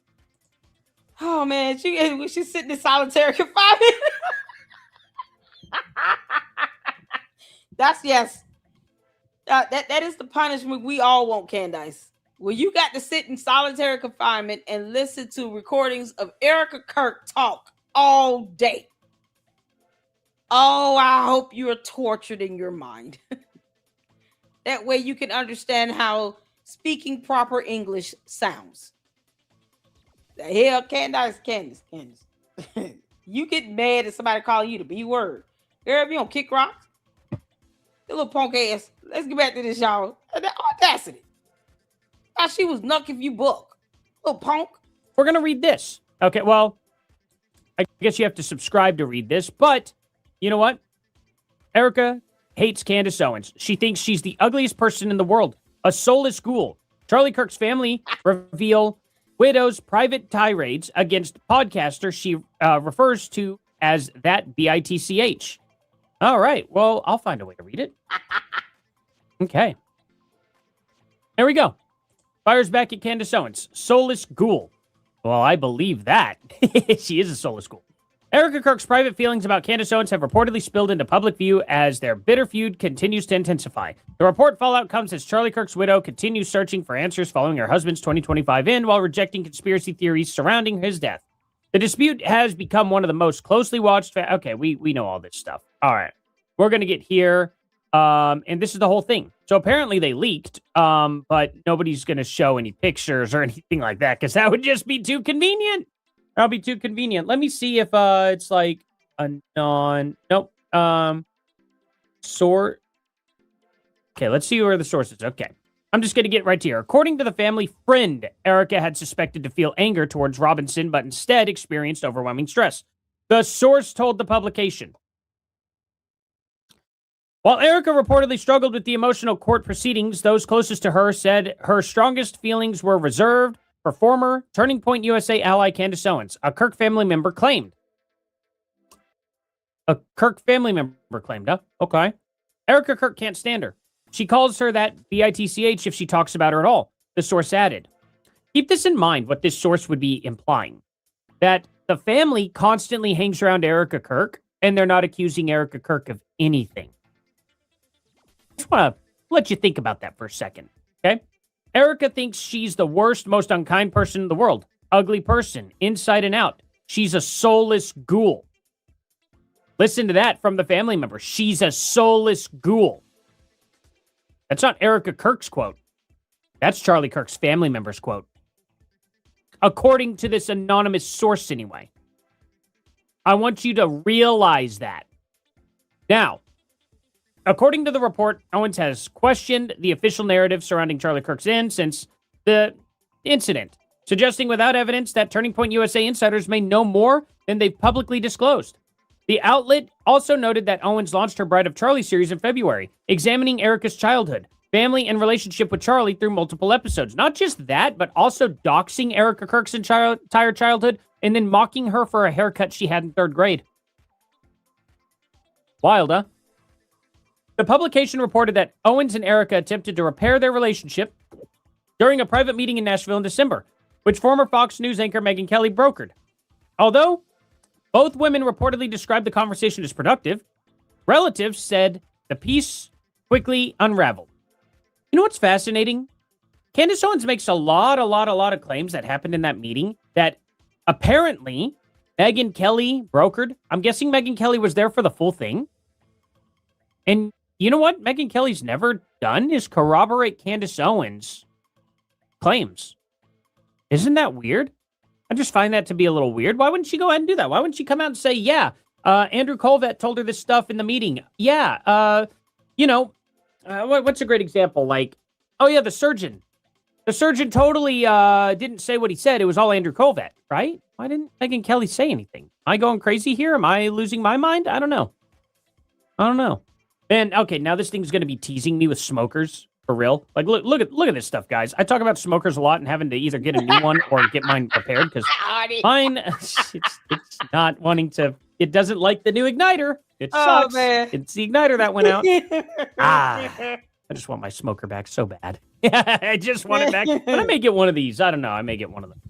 Oh man, she's sitting in solitary confinement. That's yes. That is the punishment we all want, Candace. Well, you got to sit in solitary confinement and listen to recordings of Erica Kirk talk all day. Oh, I hope you are tortured in your mind. That way you can understand how speaking proper English sounds. The hell, Candace. You get mad at somebody calling you the B word. Girl, if you don't kick rocks. The little punk ass. Let's get back to this, y'all. The audacity. Now she was knucking you book. Little punk. We're going to read this. Okay, well, I guess you have to subscribe to read this, but you know what? Erica hates Candace Owens. She thinks she's the ugliest person in the world. A soulless ghoul. Charlie Kirk's family reveal widow's private tirades against podcaster she refers to as that bitch. All right, well, I'll find a way to read it. Okay. There we go. Fires back at Candace Owens. Soulless ghoul. Well, I believe that. She is a soulless ghoul. Erica Kirk's private feelings about Candace Owens have reportedly spilled into public view as their bitter feud continues to intensify. The report fallout comes as Charlie Kirk's widow continues searching for answers following her husband's 2025 end while rejecting conspiracy theories surrounding his death. The dispute has become one of the most closely watched... Okay, we know all this stuff. All right. We're going to get here. And this is the whole thing. So apparently they leaked, but nobody's going to show any pictures or anything like that because that would just be too convenient. That'll be too convenient. Let me see if it's like a nope. Sort. Okay, let's see where the source is. Okay. I'm just going to get right to here. According to the family friend, Erica had suspected to feel anger towards Robinson, but instead experienced overwhelming stress. The source told the publication. While Erica reportedly struggled with the emotional court proceedings, those closest to her said her strongest feelings were reserved for former Turning Point USA ally Candace Owens, a Kirk family member claimed. A Kirk family member claimed, huh? Okay. Erica Kirk can't stand her. She calls her that bitch if she talks about her at all, the source added. Keep this in mind, what this source would be implying. That the family constantly hangs around Erica Kirk, and they're not accusing Erica Kirk of anything. I just want to let you think about that for a second, okay? Erica thinks she's the worst, most unkind person in the world. Ugly person, inside and out. She's a soulless ghoul. Listen to that from the family member. She's a soulless ghoul. That's not Erica Kirk's quote. That's Charlie Kirk's family member's quote. According to this anonymous source, anyway. I want you to realize that. Now, according to the report, Owens has questioned the official narrative surrounding Charlie Kirk's end since the incident, suggesting without evidence that Turning Point USA insiders may know more than they've publicly disclosed. The outlet also noted that Owens launched her Bride of Charlie series in February, examining Erica's childhood, family, and relationship with Charlie through multiple episodes. Not just that, but also doxing Erica Kirk's entire childhood and then mocking her for a haircut she had in 3rd grade. Wild, huh? The publication reported that Owens and Erica attempted to repair their relationship during a private meeting in Nashville in December, which former Fox News anchor Megyn Kelly brokered. Although both women reportedly described the conversation as productive, relatives said the peace quickly unraveled. You know what's fascinating? Candace Owens makes a lot of claims that happened in that meeting that apparently Megyn Kelly brokered. I'm guessing Megyn Kelly was there for the full thing. And you know what Megyn Kelly's never done is corroborate Candace Owens' claims. Isn't that weird? I just find that to be a little weird. Why wouldn't she go ahead and do that? Why wouldn't she come out and say, yeah, Andrew Colvett told her this stuff in the meeting. Yeah, what's a great example? Like, oh yeah, the surgeon. The surgeon totally didn't say what he said. It was all Andrew Colvett, right? Why didn't Megyn Kelly say anything? Am I going crazy here? Am I losing my mind? I don't know. And okay, now this thing's going to be teasing me with smokers for real. Like, look at this stuff, guys. I talk about smokers a lot and having to either get a new one or get mine repaired because mine, it's not wanting to. It doesn't like the new igniter. It sucks. Man. It's the igniter that went out. I just want my smoker back so bad. I just want it back. But I may get one of these. I don't know. I may get one of them.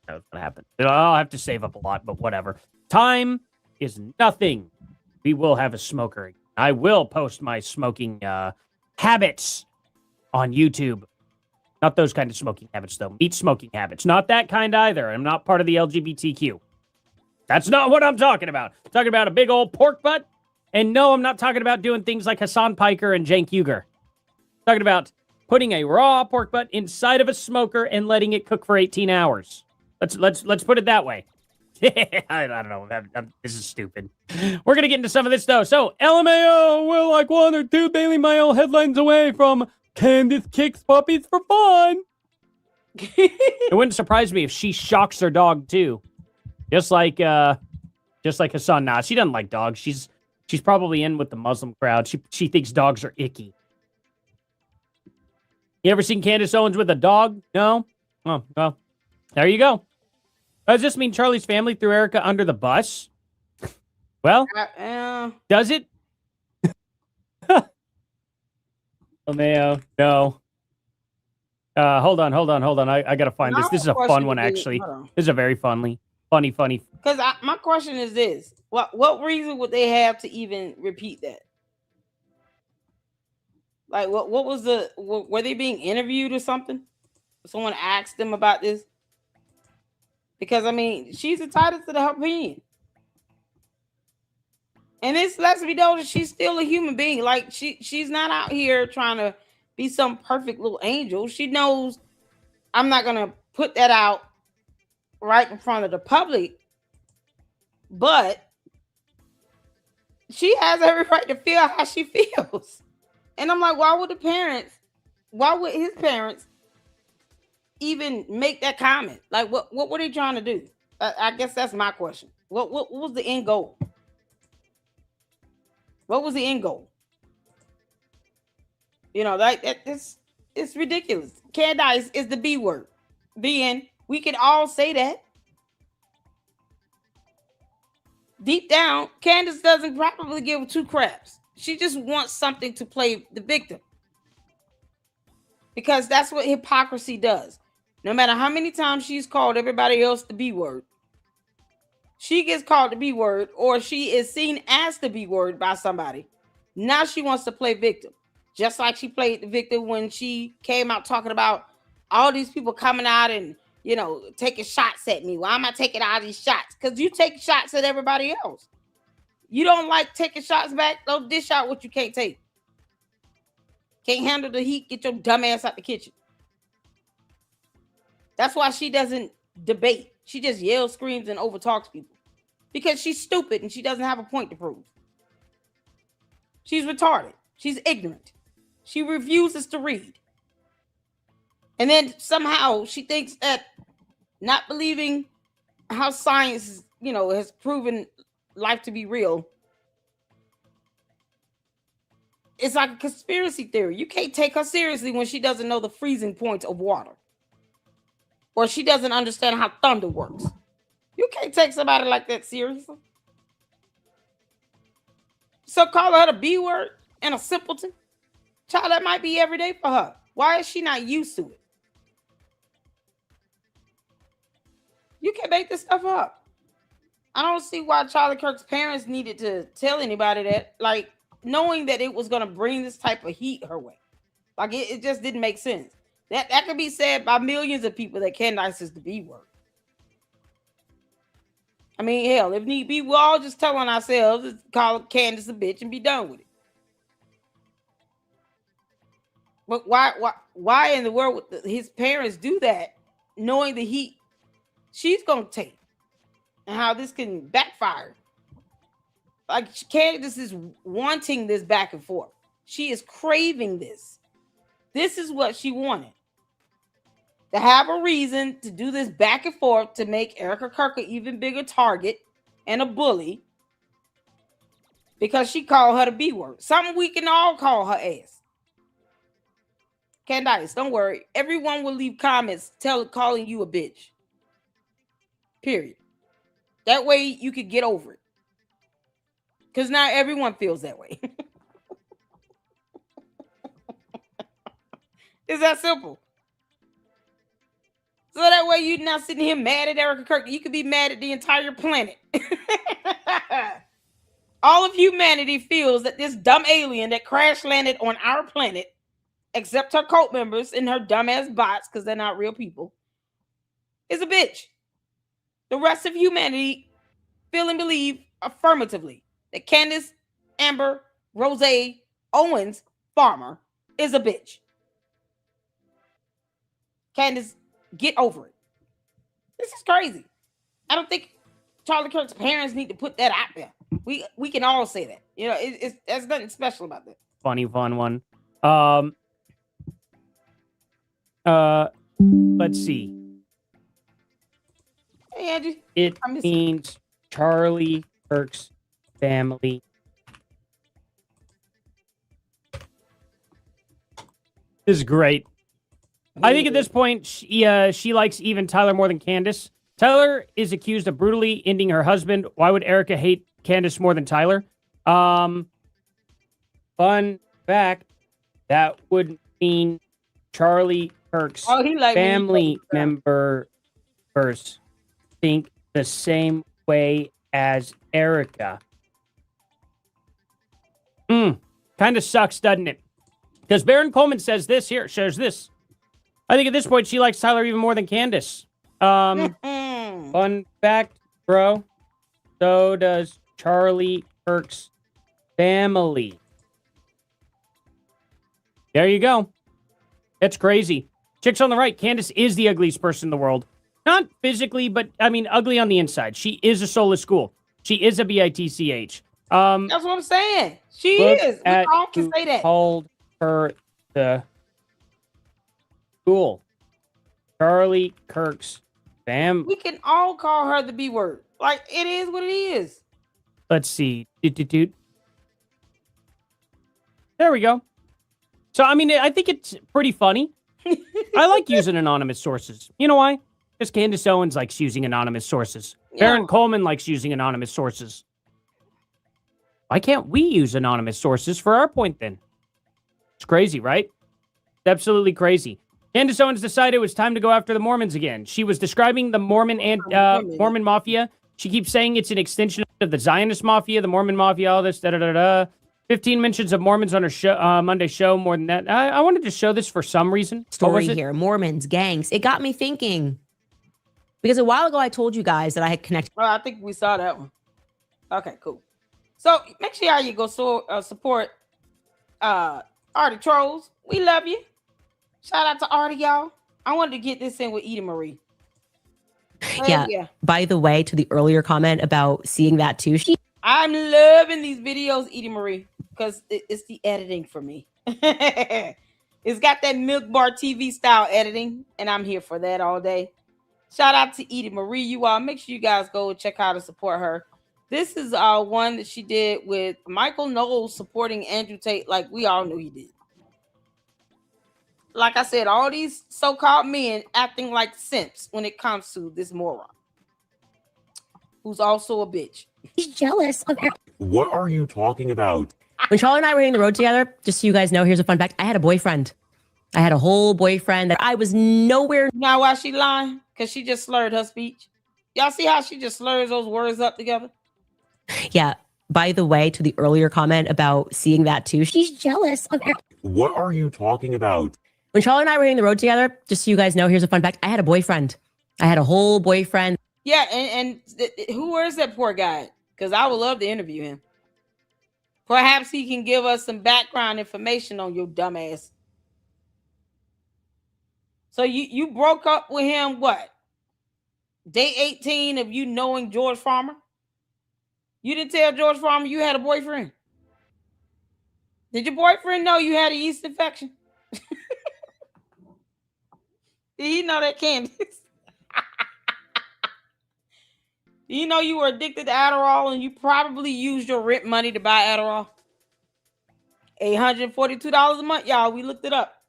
That's what happened. I'll have to save up a lot, but whatever. Time is nothing. We will have a smoker. I will post my smoking habits on YouTube. Not those kind of smoking habits, though. Meat smoking habits. Not that kind either. I'm not part of the LGBTQ. That's not what I'm talking about. I'm talking about a big old pork butt. And no, I'm not talking about doing things like Hassan Piker and Cenk Uygur. I'm talking about putting a raw pork butt inside of a smoker and letting it cook for 18 hours. Let's put it that way. I don't know. This is stupid. We're going to get into some of this, though. So, LMAO, we're like 1 or 2 Daily Mail headlines away from Candace kicks puppies for fun. It wouldn't surprise me if she shocks her dog, too. Just like Hassan. Nah, she doesn't like dogs. She's probably in with the Muslim crowd. She thinks dogs are icky. You ever seen Candace Owens with a dog? No? Oh, well, there you go. Does this mean Charlie's family threw Erica under the bus? Well, does it? Oh, man, no. Hold on. I got to find this. This is a fun one, actually. This is a very funny. Because my question is this. What reason would they have to even repeat that? Like, what was were they being interviewed or something? Someone asked them about this? Because, I mean, she's entitled to her opinion. And this lets me know that she's still a human being. Like, she's not out here trying to be some perfect little angel. She knows I'm not going to put that out right in front of the public. But she has every right to feel how she feels. And I'm like, why would his parents even make that comment? Like, what were they trying to do? I guess that's my question. What was the end goal? What was the end goal? You know, it's ridiculous. Candace is the B word. The end. We can all say that. Deep down, Candace doesn't probably give 2 craps. She just wants something to play the victim. Because that's what hypocrisy does. No matter how many times she's called everybody else the B word, she gets called the B word, or she is seen as the B word by somebody. Now she wants to play victim. Just like she played the victim when she came out talking about all these people coming out and taking shots at me. Why am I taking all these shots? Because you take shots at everybody else. You don't like taking shots back? Don't dish out what you can't take. Can't handle the heat? Get your dumb ass out the kitchen. That's why she doesn't debate. She just yells, screams, and overtalks people. Because she's stupid and she doesn't have a point to prove. She's retarded. She's ignorant. She refuses to read. And then somehow she thinks that not believing how science, has proven life to be real, it's like a conspiracy theory. You can't take her seriously when she doesn't know the freezing point of water. Or she doesn't understand how thunder works. You can't take somebody like that seriously. So call her the B word and a simpleton? Child, that might be every day for her. Why is she not used to it? You can make this stuff up. I don't see why Charlie Kirk's parents needed to tell anybody that. Like, knowing that it was going to bring this type of heat her way. Like, it just didn't make sense. That could be said by millions of people that Candace is the B word. I mean, hell, if need be, we'll all just tell on ourselves, call Candace a bitch and be done with it. But why in the world would his parents do that, knowing the heat she's going to take and how this can backfire? Like, Candace is wanting this back and forth. She is craving this. This is what she wanted. To have a reason to do this back and forth to make Erica Kirk an even bigger target and a bully because she called her the B word. Something we can all call her ass. Candace, don't worry. Everyone will leave comments calling you a bitch. Period. That way you could get over it. Because now everyone feels that way. It's that simple. So that way you're not sitting here mad at Erica Kirk. You could be mad at the entire planet. All of humanity feels that this dumb alien that crash landed on our planet, except her cult members and her dumbass bots, because they're not real people, is a bitch. The rest of humanity feel and believe affirmatively that Candace, Amber, Rose, Owens, Farmer is a bitch. Candace, get over it. This is crazy. I don't think Charlie Kirk's parents need to put that out there. We can all say that. It's there's nothing special about that. Funny, fun one. Let's see. Hey, Andrew. It means Charlie Kirk's family. This is great. I think at this point, she likes even Tyler more than Candace. Tyler is accused of brutally ending her husband. Why would Erica hate Candace more than Tyler? Fun fact, that would mean Charlie Kirk's family members think the same way as Erica. Kind of sucks, doesn't it? Because Baron Coleman says this here, shares this. I think at this point, she likes Tyler even more than Candace. Fun fact, bro. So does Charlie Kirk's family. There you go. That's crazy. Chicks on the right. Candace is the ugliest person in the world. Not physically, but, I mean, ugly on the inside. She is a soulless ghoul. She is a bitch. That's what I'm saying. She is. We all can say that. Called her the ghoul. Charlie Kirk's family. We can all call her the B word. Like, it is what it is. Let's see. There we go. So, I mean, I think it's pretty funny. I like using anonymous sources. You know why? Because Candace Owens likes using anonymous sources. Yeah. Baron Coleman likes using anonymous sources. Why can't we use anonymous sources for our point then? It's crazy, right? It's absolutely crazy. Candace Owens decided it was time to go after the Mormons again. She was describing the Mormon Mafia. She keeps saying it's an extension of the Zionist Mafia, the Mormon Mafia, all this, 15 mentions of Mormons on her show, Monday show, more than that. I wanted to show this for some reason. Story here, Mormons, gangs. It got me thinking. Because a while ago, I told you guys that I had connected. Oh, I think we saw that one. Okay, cool. So make sure you go support Artie Trolls. We love you. Shout out to Artie, y'all. I wanted to get this in with Edie Marie. Yeah. By the way, to the earlier comment about seeing that too. I'm loving these videos, Edie Marie, because it's the editing for me. It's got that Milk Bar TV style editing, and I'm here for that all day. Shout out to Edie Marie, you all. Make sure you guys go check out and support her. This is one that she did with Michael Knowles supporting Andrew Tate, like we all knew he did. Like I said, all these so-called men acting like simps when it comes to this moron, who's also a bitch. He's jealous of her. What are you talking about? When Charlie and I were hitting the road together, just so you guys know, here's a fun fact. I had a boyfriend. I had a whole boyfriend that I was nowhere. You know why she lying? Because she just slurred her speech. Y'all see how she just slurs those words up together? Yeah. By the way, to the earlier comment about seeing that too. She's jealous of her. What are you talking about? When Charlie and I were hitting the road together, just so you guys know, here's a fun fact. I had a boyfriend. I had a whole boyfriend. Yeah, and who is that poor guy? Because I would love to interview him. Perhaps he can give us some background information on your dumb ass. So you broke up with him, what? Day 18 of you knowing George Farmer? You didn't tell George Farmer you had a boyfriend? Did your boyfriend know you had a yeast infection? Did he know that, Candace? You know you were addicted to Adderall and you probably used your rent money to buy Adderall. $842 a month, y'all. We looked it up.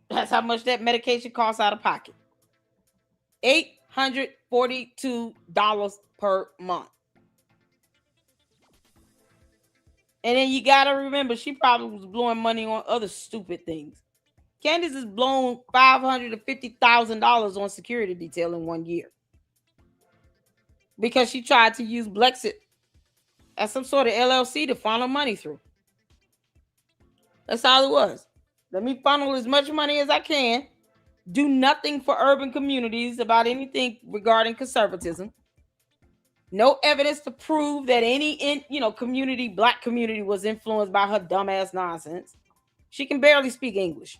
That's how much that medication costs out of pocket. $842 per month. And then you got to remember, she probably was blowing money on other stupid things. Candace has blown $550,000 on security detail in 1 year. Because she tried to use Blexit as some sort of LLC to funnel money through. That's all it was. Let me funnel as much money as I can. Do nothing for urban communities about anything regarding conservatism. No evidence to prove that any community, black community, was influenced by her dumbass nonsense. She can barely speak English.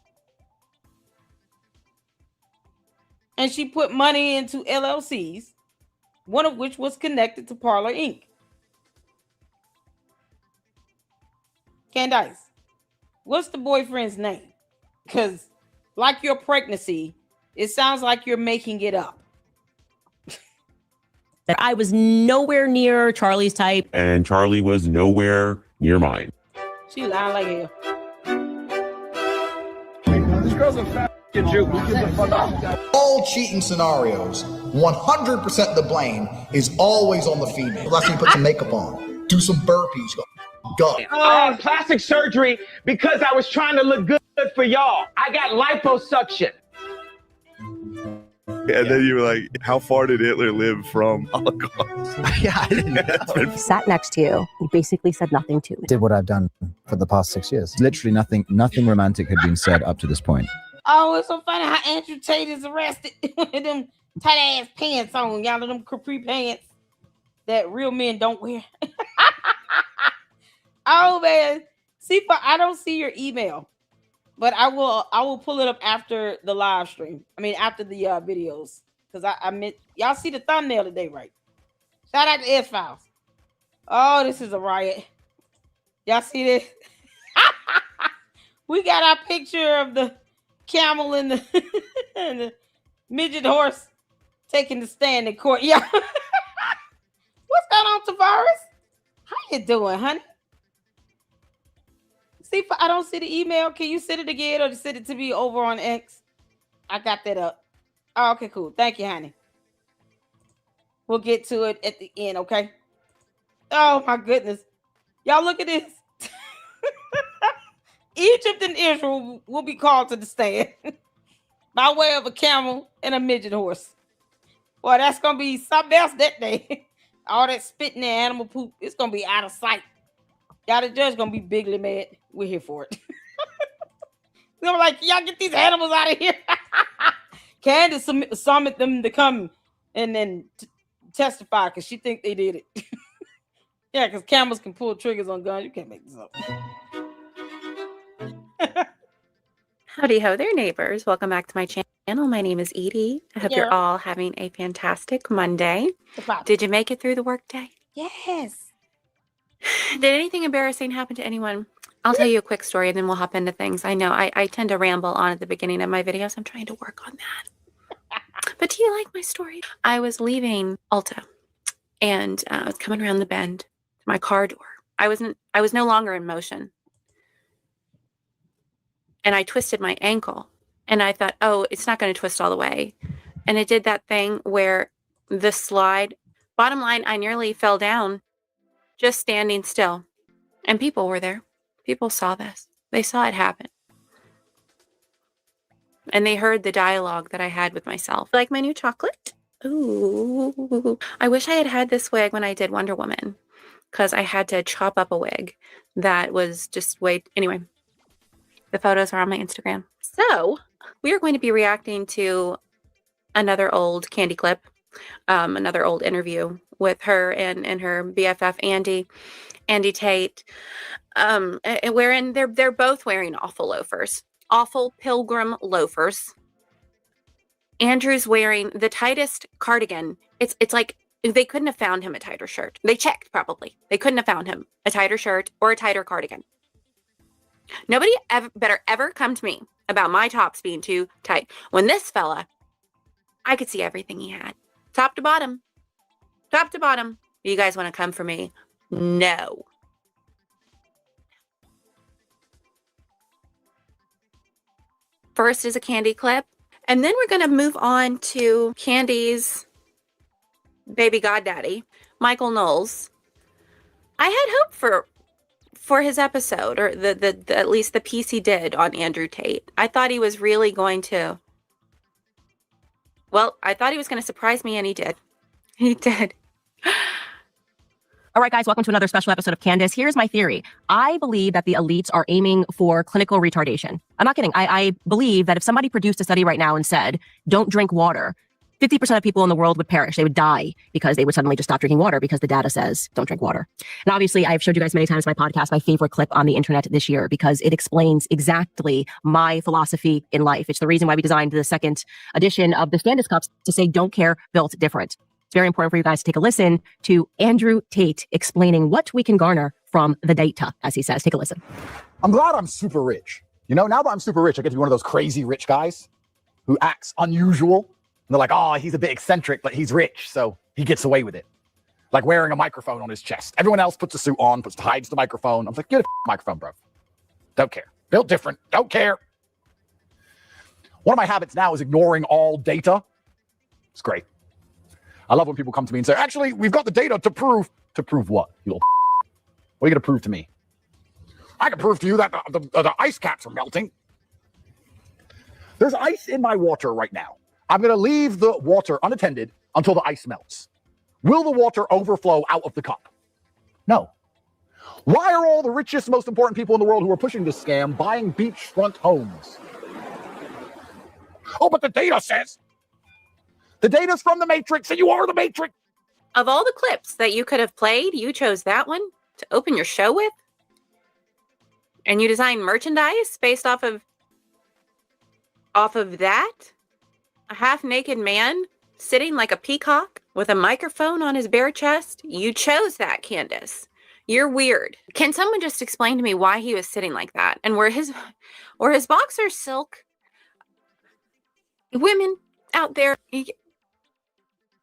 And she put money into LLCs, one of which was connected to Parlor Inc. Candace, what's the boyfriend's name? Because like your pregnancy, it sounds like you're making it up. That I was nowhere near Charlie's type. And Charlie was nowhere near mine. She lying like hell. This girl's a fat Jew. Who gives a fuck? All cheating scenarios, 100% the blame is always on the female. Let's say put some makeup on, do some burpees, go. I had plastic surgery because I was trying to look good for y'all. I got liposuction. And then you were like, how far did Hitler live from Holocaust? Yeah, I didn't know. Sat next to you. He basically said nothing to me. Did what I've done for the past 6 years. Literally nothing romantic had been said up to this point. Oh, it's so funny how Andrew Tate is arrested with them tight ass pants on, y'all, them capri pants that real men don't wear. Oh man, see, but I don't see your email, but I will pull it up after the live stream. I mean, after the videos, because I meant y'all see the thumbnail today, right? Shout out to S-Files. Oh, this is a riot. Y'all see this? We got our picture of the camel and the, and the midget horse taking the stand in court. Yeah. What's going on, Tavares? How you doing, honey? See, I don't see the email. Can you send it again or send it to me over on X? I got that up. Oh, okay, cool. Thank you, honey. We'll get to it at the end, okay? Oh, my goodness. Y'all look at this. Egypt and Israel will be called to the stand by way of a camel and a midget horse. Boy, that's going to be something else that day. All that spitting and animal poop, it's going to be out of sight. Y'all, the judge going to be bigly mad. We're here for it. They're like, y'all get these animals out of here. Candace summoned them to come and then testify because she think they did it. Yeah, because cameras can pull triggers on guns. You can't make this up. Howdy ho there, neighbors. Welcome back to my channel. My name is Edie. I hope you're all having a fantastic Monday. Did you make it through the workday? Yes. Did anything embarrassing happen to anyone? I'll tell you a quick story and then we'll hop into things. I know I tend to ramble on at the beginning of my videos. I'm trying to work on that. But do you like my story? I was leaving Ulta and I was coming around the bend to my car door. I was no longer in motion. And I twisted my ankle and I thought, oh, it's not going to twist all the way. And it did that thing where the slide, bottom line, I nearly fell down just standing still. And people were there. People saw this. They saw it happen. And they heard the dialogue that I had with myself. Like my new chocolate? Ooh. I wish I had had this wig when I did Wonder Woman because I had to chop up a wig that was just anyway. The photos are on my Instagram. So we are going to be reacting to another old Candy clip, another old interview with her and her BFF Andy Tate, wherein they're both wearing awful loafers, awful pilgrim loafers. Andrew's wearing the tightest cardigan. It's like they couldn't have found him a tighter shirt. They checked probably. They couldn't have found him a tighter shirt or a tighter cardigan. Nobody better ever come to me about my tops being too tight. When this fella, I could see everything he had. Top to bottom. Top to bottom. You guys want to come for me? No. First is a Candy clip. And then we're going to move on to Candy's baby goddaddy, Michael Knowles. I had hope for his episode, or the at least the piece he did on Andrew Tate. I thought he was really going to, well, I thought he was going to surprise me, and he did. He did. All right, guys, welcome to another special episode of Candace. Here's my theory. I believe that the elites are aiming for clinical retardation. I'm not kidding. I believe that if somebody produced a study right now and said, don't drink water, 50% of people in the world would perish. They would die because they would suddenly just stop drinking water because the data says don't drink water. And obviously, I've showed you guys many times in my podcast, my favorite clip on the internet this year, because it explains exactly my philosophy in life. It's the reason why we designed the second edition of the Candace Cups to say, don't care, built different. It's very important for you guys to take a listen to Andrew Tate explaining what we can garner from the data, as he says. Take a listen. I'm glad I'm super rich. You know, now that I'm super rich, I get to be one of those crazy rich guys who acts unusual. And they're like, oh, he's a bit eccentric, but he's rich, so he gets away with it. Like wearing a microphone on his chest. Everyone else puts a suit on, hides the microphone. I'm like, get a microphone, bro. Don't care. Built different. Don't care. One of my habits now is ignoring all data. It's great. I love when people come to me and say, actually, we've got the data to prove. To prove what? You little what are you going to prove to me? I can prove to you that the ice caps are melting. There's ice in my water right now. I'm going to leave the water unattended until the ice melts. Will the water overflow out of the cup? No. Why are all the richest, most important people in the world who are pushing this scam buying beachfront homes? Oh, but the data says. The data's from the Matrix, and you are the Matrix. Of all the clips that you could have played, you chose that one to open your show with? And you designed merchandise based off of that? A half-naked man sitting like a peacock with a microphone on his bare chest? You chose that, Candace. You're weird. Can someone just explain to me why he was sitting like that? And were his boxers silk? Women out there,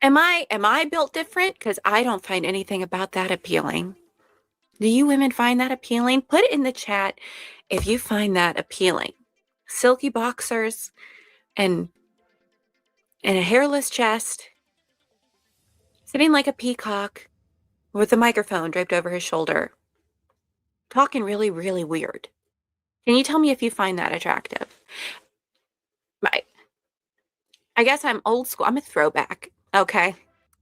am I built different? Because I don't find anything about that appealing. Do you women find that appealing? Put it in the chat if you find that appealing. Silky boxers and a hairless chest, sitting like a peacock with a microphone draped over his shoulder, talking really, really weird. Can you tell me if you find that attractive? I guess I'm old school. I'm a throwback, okay?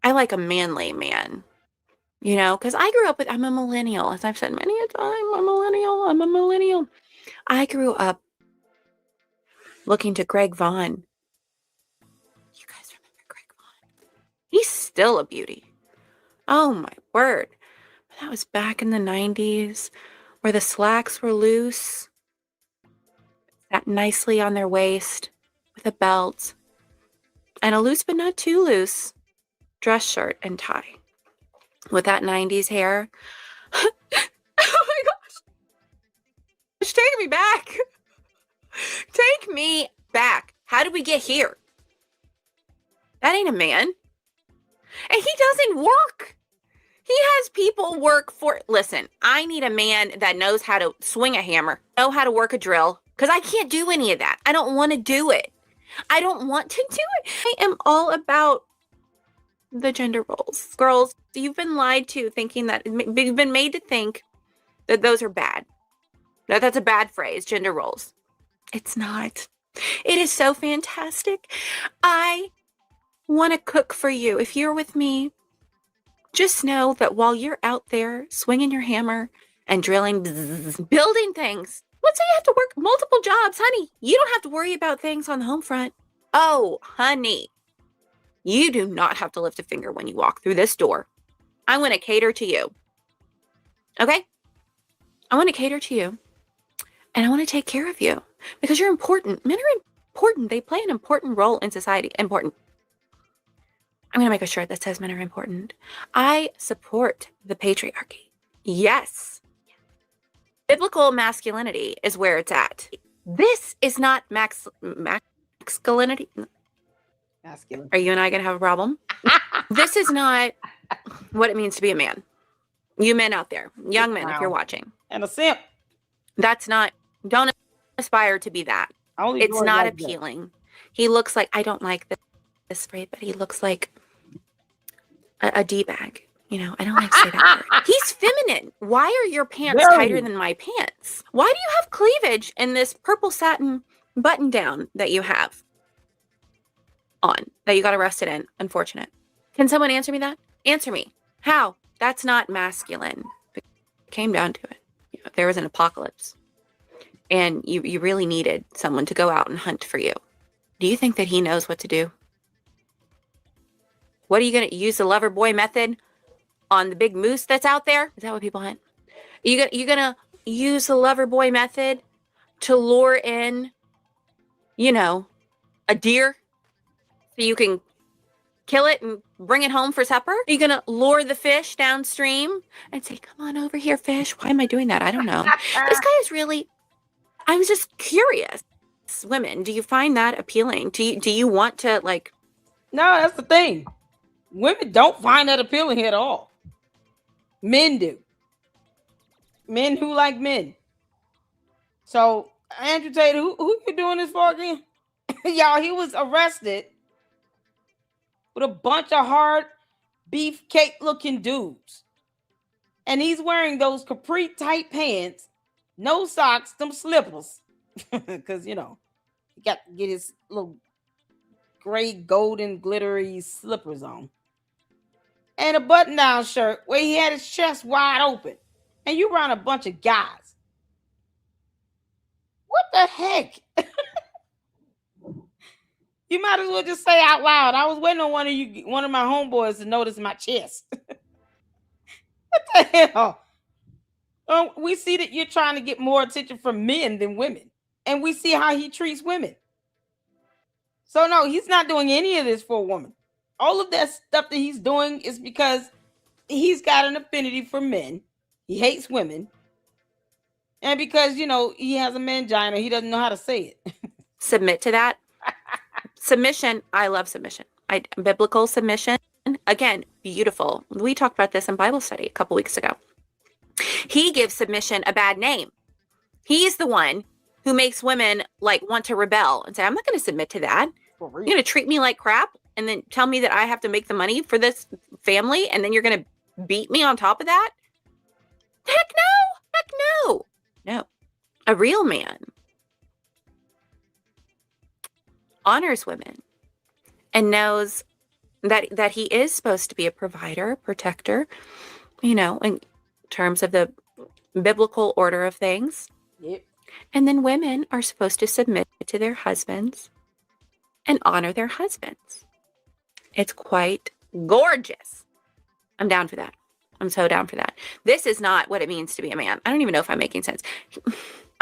I like a manly man, you know, because I grew up with, I'm a millennial, as I've said many a time, I'm a millennial. I grew up looking to Greg Vaughn. You guys remember Greg Vaughn? still a beauty. Oh my word. That was back in the 90s where the slacks were loose, sat nicely on their waist with a belt and a loose but not too loose dress shirt and tie with that 90s hair. Oh my gosh. Take me back. Take me back. How did we get here? That ain't a man. And he doesn't work. He has people work for. Listen, I need a man that knows how to swing a hammer, know how to work a drill, because I can't do any of that. I don't want to do it. I don't want to do it. I am all about the gender roles. Girls, you've been lied to thinking that, you've been made to think that those are bad. That's a bad phrase, gender roles. It's not. It is so fantastic. I want to cook for you. If you're with me, just know that while you're out there swinging your hammer and drilling, building things, let's say you have to work multiple jobs, honey, you don't have to worry about things on the home front. Oh, honey, you do not have to lift a finger when you walk through this door. I want to cater to you. Okay? I want to cater to you. And I want to take care of you because you're important. Men are important. They play an important role in society. Important. I'm going to make a shirt that says men are important. I support the patriarchy. Yes. Biblical masculinity is where it's at. This is not masculinity. Masculine. Are you and I going to have a problem? This is not what it means to be a man. You men out there, young men, if you're watching. And a simp. That's not, don't aspire to be that. It's not appealing. He looks like, I don't like this phrase, but he looks like a D-bag. You know, I don't like to say that word. He's feminine. Why are your pants tighter than my pants? Why do you have cleavage in this purple satin button down that you have on, that you got arrested in? Unfortunate. Can someone answer me that? Answer me. How? That's not masculine. It came down to it. You know, there was an apocalypse and you really needed someone to go out and hunt for you. Do you think that he knows what to do? What are you going to use the lover boy method on the big moose that's out there? Is that what people hunt? You're going to use the lover boy method to lure in, you know, a deer so you can kill it and bring it home for supper? Are you going to lure the fish downstream and say, come on over here, fish? Why am I doing that? I don't know. This guy is really, I was just curious. Women, do you find that appealing? Do you want to, like... No, that's the thing. Women don't find that appealing at all. Men do. Men who like men. So, Andrew Tate, who you doing this for again? Y'all, he was arrested with a bunch of hard beefcake looking dudes. And he's wearing those capri tight pants, no socks, them slippers. Because, you know, he got to get his little gray, golden, glittery slippers on. And a button-down shirt where he had his chest wide open. And you around a bunch of guys. What the heck? You might as well just say out loud, I was waiting on one of my homeboys to notice my chest. What the hell? We see that you're trying to get more attention from men than women. And we see how he treats women. So no, he's not doing any of this for a woman. All of that stuff that he's doing is because he's got an affinity for men. He hates women. And because, you know, he has a mangina, he doesn't know how to say it. Submit to that. Submission. I love submission. Biblical submission. Again, beautiful. We talked about this in Bible study a couple weeks ago. He gives submission a bad name. He's the one who makes women like want to rebel and say, I'm not going to submit to that. You're going to treat me like crap and then tell me that I have to make the money for this family and then you're going to beat me on top of that? Heck no. Heck no. No. A real man honors women and knows that he is supposed to be a provider, protector, you know, in terms of the biblical order of things. Yep. And then women are supposed to submit to their husbands and honor their husbands. It's quite gorgeous. I'm down for that. I'm so down for that. This is not what it means to be a man. I don't even know if I'm making sense.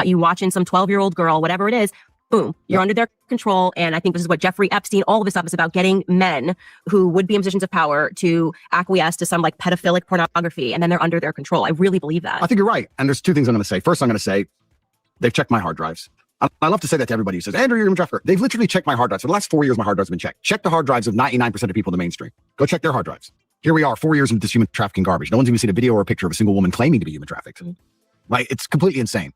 You watching some 12-year-old girl, whatever it is, boom, you're under their control. And I think this is what Jeffrey Epstein, all of this stuff is about, getting men who would be in positions of power to acquiesce to some like pedophilic pornography, and then they're under their control. I really believe that. I think you're right. And there's two things I'm going to say. First, I'm going to say they've checked my hard drives. I love to say that to everybody who says, Andrew, you're a human trafficker. They've literally checked my hard drives. For the last 4 years, my hard drives have been checked. Check the hard drives of 99% of people in the mainstream. Go check their hard drives. Here we are, 4 years into this human trafficking garbage. No one's even seen a video or a picture of a single woman claiming to be human trafficked. Like, it's completely insane.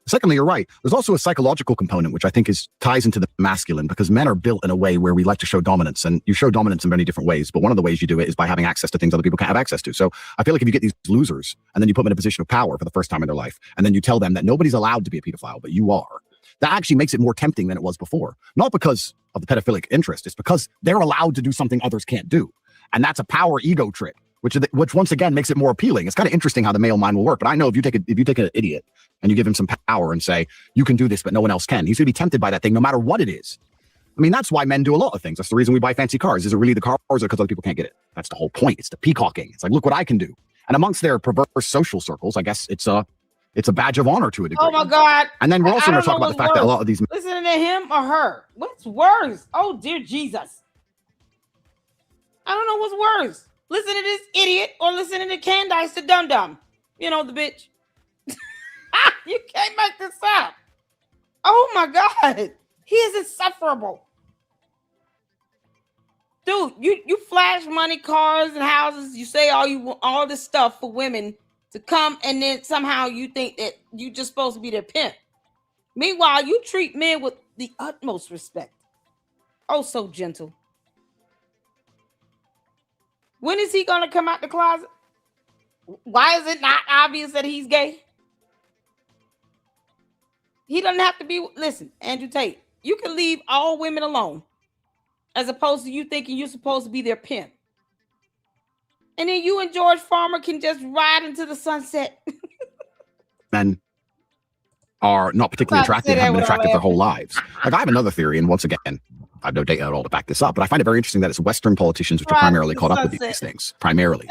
Secondly, you're right. There's also a psychological component, which I think ties into the masculine, because men are built in a way where we like to show dominance, and you show dominance in many different ways. But one of the ways you do it is by having access to things other people can't have access to. So I feel like if you get these losers and then you put them in a position of power for the first time in their life, and then you tell them that nobody's allowed to be a pedophile, but you are, that actually makes it more tempting than it was before. Not because of the pedophilic interest. It's because they're allowed to do something others can't do. And that's a power ego trip, which once again makes it more appealing. It's kind of interesting how the male mind will work. But I know if you take an idiot and you give him some power and say, you can do this, but no one else can, he's going to be tempted by that thing no matter what it is. I mean, that's why men do a lot of things. That's the reason we buy fancy cars. Is it really the car, or is it because other people can't get it? That's the whole point. It's the peacocking. It's like, look what I can do. And amongst their perverse social circles, I guess it's a badge of honor to a degree. Oh my God. And then we're also going to talk about the fact that a lot of these... Listening to him or her. What's worse? Oh, dear Jesus. I don't know what's worse. Listen to this idiot or listening to Candace, the dum-dum. You know, the bitch. You can't make this up. Oh my God. He is insufferable. Dude, you flash money, cars, and houses. You say all this stuff for women to come, and then somehow you think that you're just supposed to be their pimp. Meanwhile, you treat men with the utmost respect. Oh, so gentle. When is he going to come out the closet? Why is it not obvious that he's gay? He doesn't have to be. Listen, Andrew Tate, you can leave all women alone, as opposed to you thinking you're supposed to be their pimp. And then you and George Farmer can just ride into the sunset. Men are not particularly attractive, haven't been attractive their whole lives. Like, I have another theory, and once again, I have no data at all to back this up, but I find it very interesting that it's Western politicians which are primarily caught up with these things. Primarily.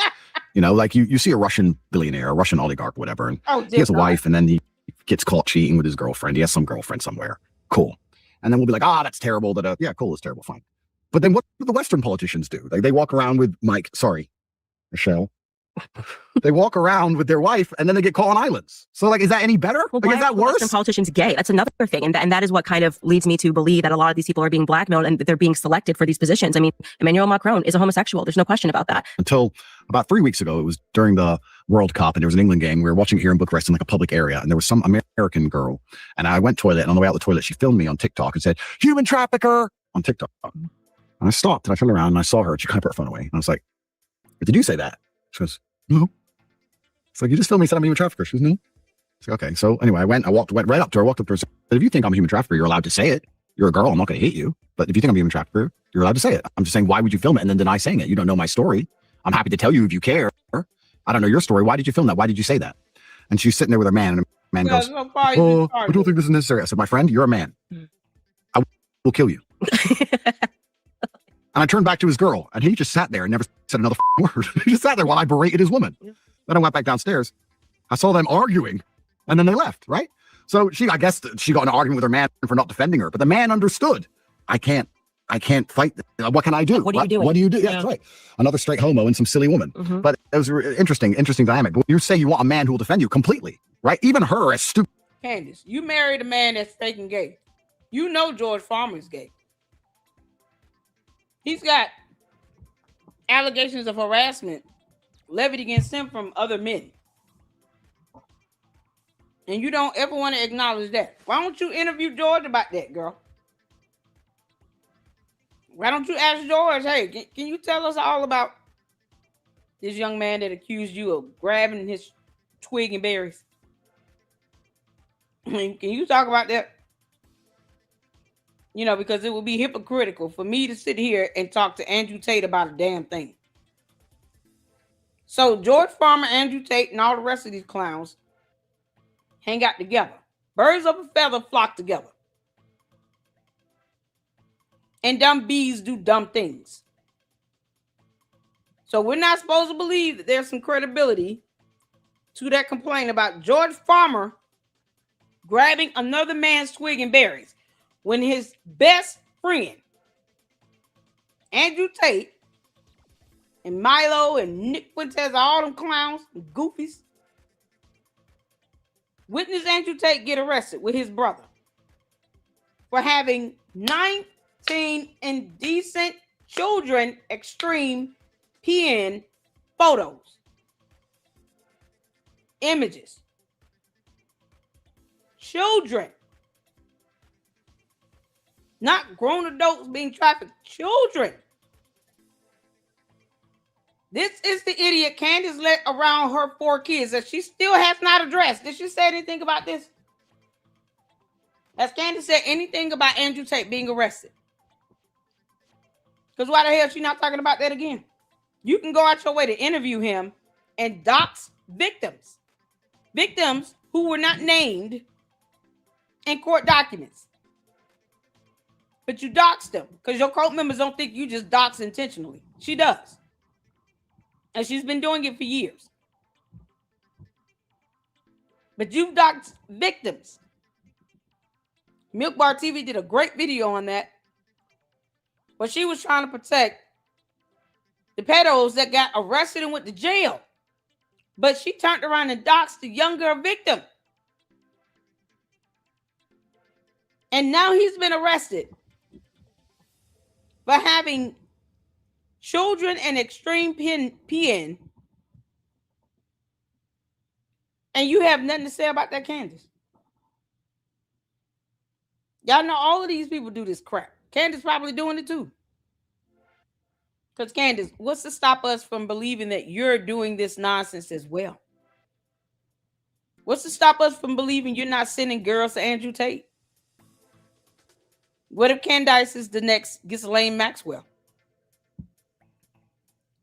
You know, like you see a Russian billionaire, a Russian oligarch, whatever, and he has a wife, and then he gets caught cheating with his girlfriend. He has some girlfriend somewhere. Cool. And then we'll be like, that's terrible. Yeah, cool, it's terrible, fine. But then what do the Western politicians do? Like, they walk around with Michelle. They walk around with their wife, and then they get caught on islands. So, like, is that any better? Well, like, is that worse? Western politicians gay. That's another thing, and that is what kind of leads me to believe that a lot of these people are being blackmailed and that they're being selected for these positions. I mean, Emmanuel Macron is a homosexual. There's no question about that. Until about 3 weeks ago, it was during the World Cup, and there was an England game. We were watching here in Bucharest in like a public area, and there was some American girl, and I went toilet, and on the way out the toilet, she filmed me on TikTok and said, "Human trafficker," on TikTok. And I stopped, and I turned around, and I saw her, and she kind of put her phone away. And I was like, "Did you say that?" She goes, "No." It's like, "You just filmed me, said I'm a human trafficker." She goes, "No." It's like, okay. So anyway, I went right up to her, walked up to her, said, "If you think I'm a human trafficker, you're allowed to say it. You're a girl, I'm not going to hate you. But if you think I'm a human trafficker, you're allowed to say it. I'm just saying, why would you film it and then deny saying it? You don't know my story. I'm happy to tell you if you care. I don't know your story. Why did you film that? Why did you say that?" And she's sitting there with her man, and the man goes, "Oh, I don't think this is necessary." I said, "My friend, you're a man. I will kill you." And I turned back to his girl, and he just sat there and never said another word. He just sat there while I berated his woman. Yeah. Then I went back downstairs. I saw them arguing, and then they left, right? So I guess she got in an argument with her man for not defending her, but the man understood. I can't fight. What can I do? What do you do? What do you do? Yeah, that's right. Another straight homo and some silly woman. Mm-hmm. But it was an interesting dynamic. But you say you want a man who will defend you completely, right? Even her as stupid. Candace, you married a man that's faking gay. You know George Farmer's gay. He's got allegations of harassment levied against him from other men. And you don't ever want to acknowledge that. Why don't you interview George about that, girl? Why don't you ask George, hey, can you tell us all about this young man that accused you of grabbing his twig and berries? Can you talk about that? You know, because it would be hypocritical for me to sit here and talk to Andrew Tate about a damn thing. So George Farmer, Andrew Tate, and all the rest of these clowns hang out together. Birds of a feather flock together. And dumb bees do dumb things. So we're not supposed to believe that there's some credibility to that complaint about George Farmer grabbing another man's twig and berries when his best friend, Andrew Tate, and Milo and Nick Fuentes, all them clowns and goofies, witnessed Andrew Tate get arrested with his brother for having 19 indecent children extreme peeing photos, images. Children. Not grown adults being trafficked. Children. This is the idiot Candace let around her 4 kids that she still has not addressed. Did she say anything about this? Has Candace said anything about Andrew Tate being arrested? Because why the hell is she not talking about that again? You can go out your way to interview him and dox victims. Victims who were not named in court documents. But you doxed them because your cult members don't think you just dox intentionally. She does. And she's been doing it for years. But you've doxed victims. Milk Bar TV did a great video on that. But she was trying to protect the pedos that got arrested and went to jail. But she turned around and doxed the younger victim. And now he's been arrested for having children and extreme peeing. And you have nothing to say about that, Candace. Y'all know all of these people do this crap. Candace probably doing it too. Because Candace, what's to stop us from believing that you're doing this nonsense as well? What's to stop us from believing you're not sending girls to Andrew Tate? What if Candace is the next Ghislaine Maxwell?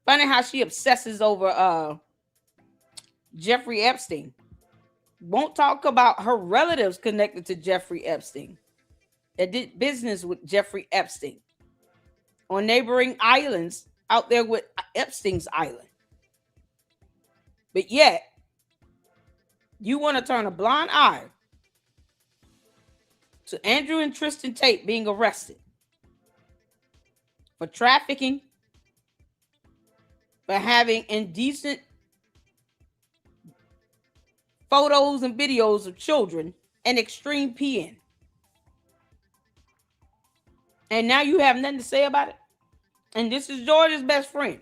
Funny how she obsesses over Jeffrey Epstein. Won't talk about her relatives connected to Jeffrey Epstein that did business with Jeffrey Epstein on neighboring islands out there with Epstein's Island. But yet, you want to turn a blind eye to Andrew and Tristan Tate being arrested for trafficking, for having indecent photos and videos of children and extreme peeing. And now you have nothing to say about it. And this is George's best friend.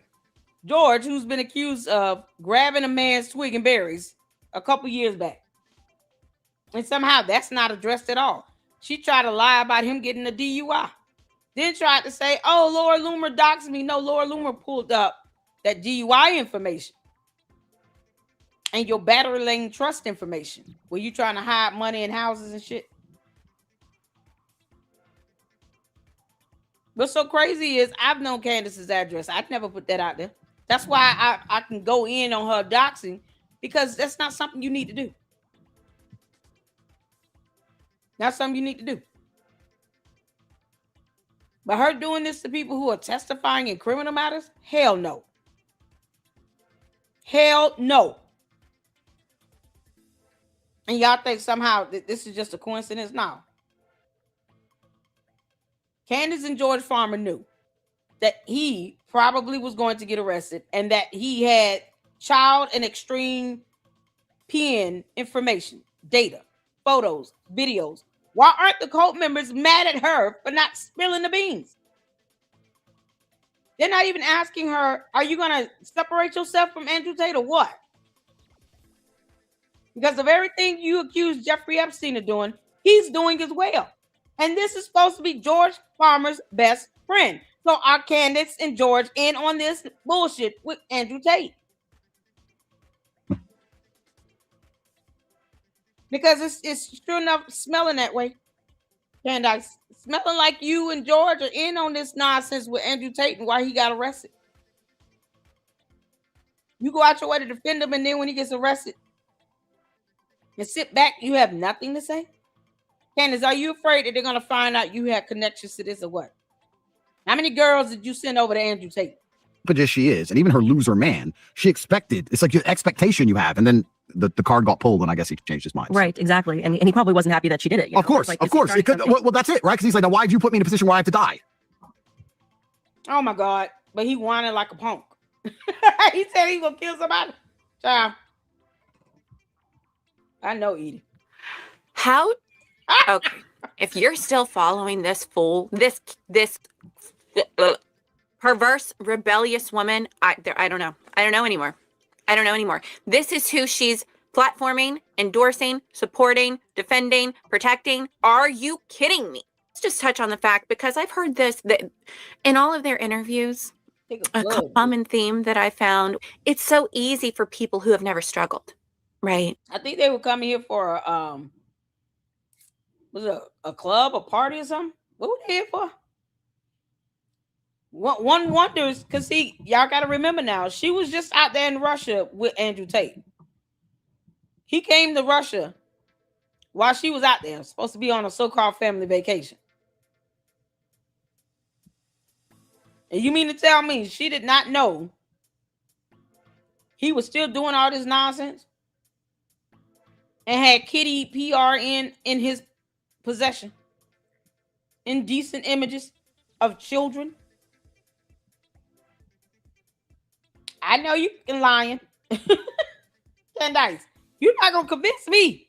George, who's been accused of grabbing a man's twig and berries a couple years back. And somehow that's not addressed at all. She tried to lie about him getting a DUI. Then tried to say, oh, Laura Loomer doxed me. No, Laura Loomer pulled up that DUI information and your battery lane trust information where you trying to hide money in houses and shit. What's so crazy is I've known Candace's address. I'd never put that out there. That's why I can go in on her doxing, because that's not something you need to do. That's something you need to do. But her doing this to people who are testifying in criminal matters? Hell no. Hell no. And y'all think somehow that this is just a coincidence? No. Candace and George Farmer knew that he probably was going to get arrested and that he had child and extreme peeing information, data, photos, videos. Why aren't the cult members mad at her for not spilling the beans? They're not even asking her, are you going to separate yourself from Andrew Tate or what? Because of everything you accuse Jeffrey Epstein of doing, he's doing as well. And this is supposed to be George Farmer's best friend. So are Candace and George in on this bullshit with Andrew Tate? Because it's sure enough smelling that way. Candace, smelling like you and George are in on this nonsense with Andrew Tate and why he got arrested. You go out your way to defend him, and then when he gets arrested and sit back, you have nothing to say? Candace, are you afraid that they're going to find out you had connections to this or what? How many girls did you send over to Andrew Tate? as she is, and even her loser man, she expected, it's like the expectation you have, and then the card got pulled, and I guess he changed his mind. Right, exactly. And he probably wasn't happy that she did it. Of course. It could, well, that's it, right? Because he's like, now why'd you put me in a position where I have to die? Oh my God. But he whining like a punk. He said he gonna kill somebody. Child. I know, Edie. How? Okay. If you're still following this fool, this perverse, rebellious woman, I don't know. I don't know anymore. I don't know anymore. This is who she's platforming, endorsing, supporting, defending, protecting. Are you kidding me? Let's just touch on the fact, because I've heard this that in all of their interviews, a common theme that I found, it's so easy for people who have never struggled, right? I think they were coming here for was it a club, a party or something? What were they here for? One wonders, because see, y'all got to remember now, she was just out there in Russia with Andrew Tate. He came to Russia while she was out there, supposed to be on a so-called family vacation. And you mean to tell me she did not know he was still doing all this nonsense and had Kitty PR in his possession? Indecent images of children? I know you can lying. Candace, you're not going to convince me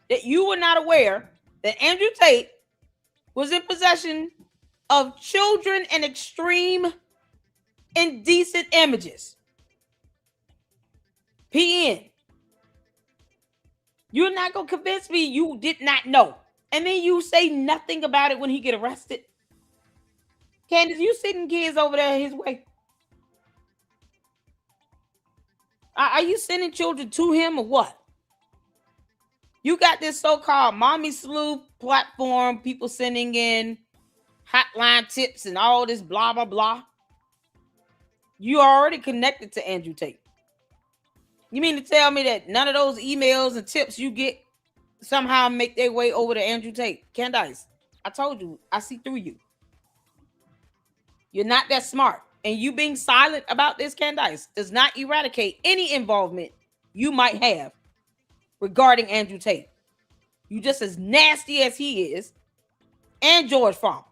that you were not aware that Andrew Tate was in possession of children and extreme indecent images. PN. You're not going to convince me you did not know. And then you say nothing about it when he get arrested. Candace, you sending kids over there his way? Are you sending children to him or what? You got this so-called mommy sleuth platform, people sending in hotline tips and all this blah, blah, blah. You are already connected to Andrew Tate. You mean to tell me that none of those emails and tips you get somehow make their way over to Andrew Tate? Candace, I told you, I see through you. You're not that smart. And you being silent about this, Candace, does not eradicate any involvement you might have regarding Andrew Tate. You just as nasty as he is, and George Farmer.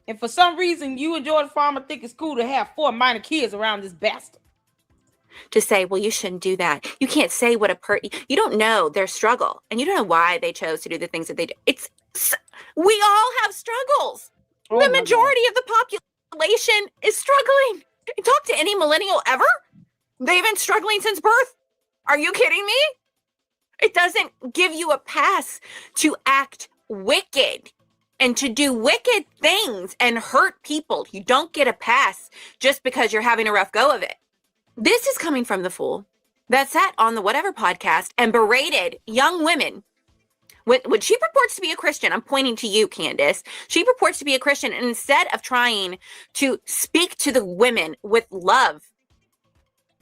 And for some reason, you and George Farmer think it's cool to have 4 minor kids around this bastard. To say, well, you shouldn't do that. You can't say what you don't know their struggle, and you don't know why they chose to do the things that they do. We all have struggles. The majority of the population is struggling. Talk to any millennial ever. They've been struggling since birth. Are you kidding me? It doesn't give you a pass to act wicked and to do wicked things and hurt people. You don't get a pass just because you're having a rough go of it. This is coming from the fool that sat on the whatever podcast and berated young women. When she purports to be a Christian, I'm pointing to you, Candace. She purports to be a Christian, and instead of trying to speak to the women with love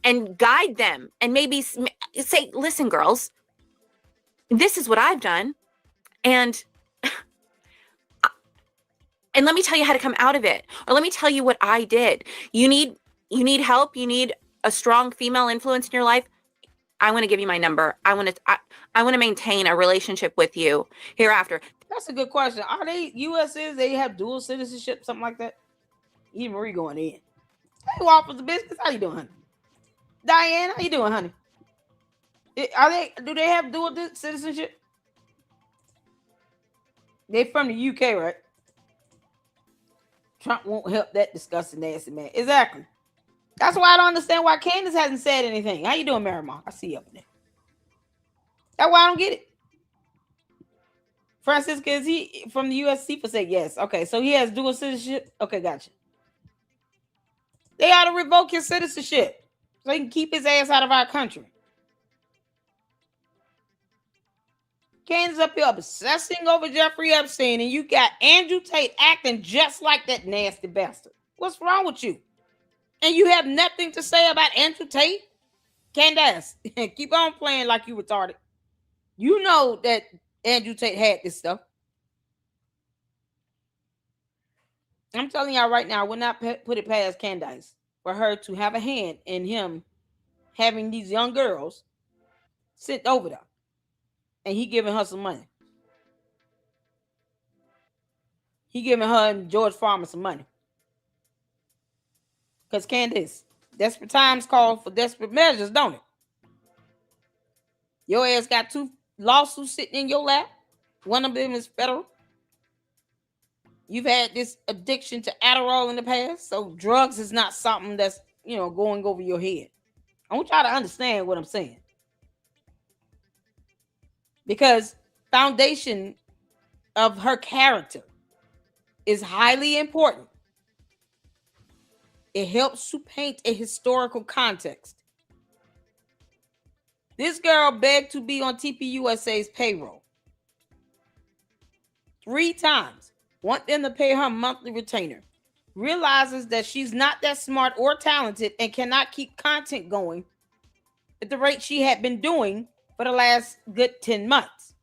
and guide them and maybe say, listen, girls, this is what I've done. And let me tell you how to come out of it. Or let me tell you what I did. You need help. You need a strong female influence in your life. I want to give you my number. I want to maintain a relationship with you hereafter. That's a good question. Are they USs? They have dual citizenship, something like that? Eva Marie going in. Hey, Waffles the business. How you doing, honey? Diane, how you doing, honey? Do they have dual citizenship? They from the UK, right? Trump won't help that disgusting nasty man. Exactly. That's why I don't understand why Candace hasn't said anything. How you doing, Marimar? I see you up there. That's why I don't get it. Francisca, is he from the US? Sifa said yes. Okay, so he has dual citizenship. Okay, gotcha. They ought to revoke his citizenship so he can keep his ass out of our country. Candace up here obsessing over Jeffrey Epstein, and you got Andrew Tate acting just like that nasty bastard. What's wrong with you? And you have nothing to say about Andrew Tate? Candace, keep on playing like you retarded. You know that Andrew Tate had this stuff. I'm telling y'all right now, I would not put it past Candace for her to have a hand in him having these young girls sent over there, and he giving her some money. He giving her and George Farmer some money. Because Candace, desperate times call for desperate measures, don't it? Your ass got 2 lawsuits sitting in your lap. One of them is federal. You've had this addiction to Adderall in the past, so drugs is not something that's, going over your head. I want y'all to understand what I'm saying. Because foundation of her character is highly important. It helps to paint a historical context. This girl begged to be on TPUSA's payroll 3 times. Want them to pay her monthly retainer. Realizes that she's not that smart or talented and cannot keep content going at the rate she had been doing for the last good 10 months.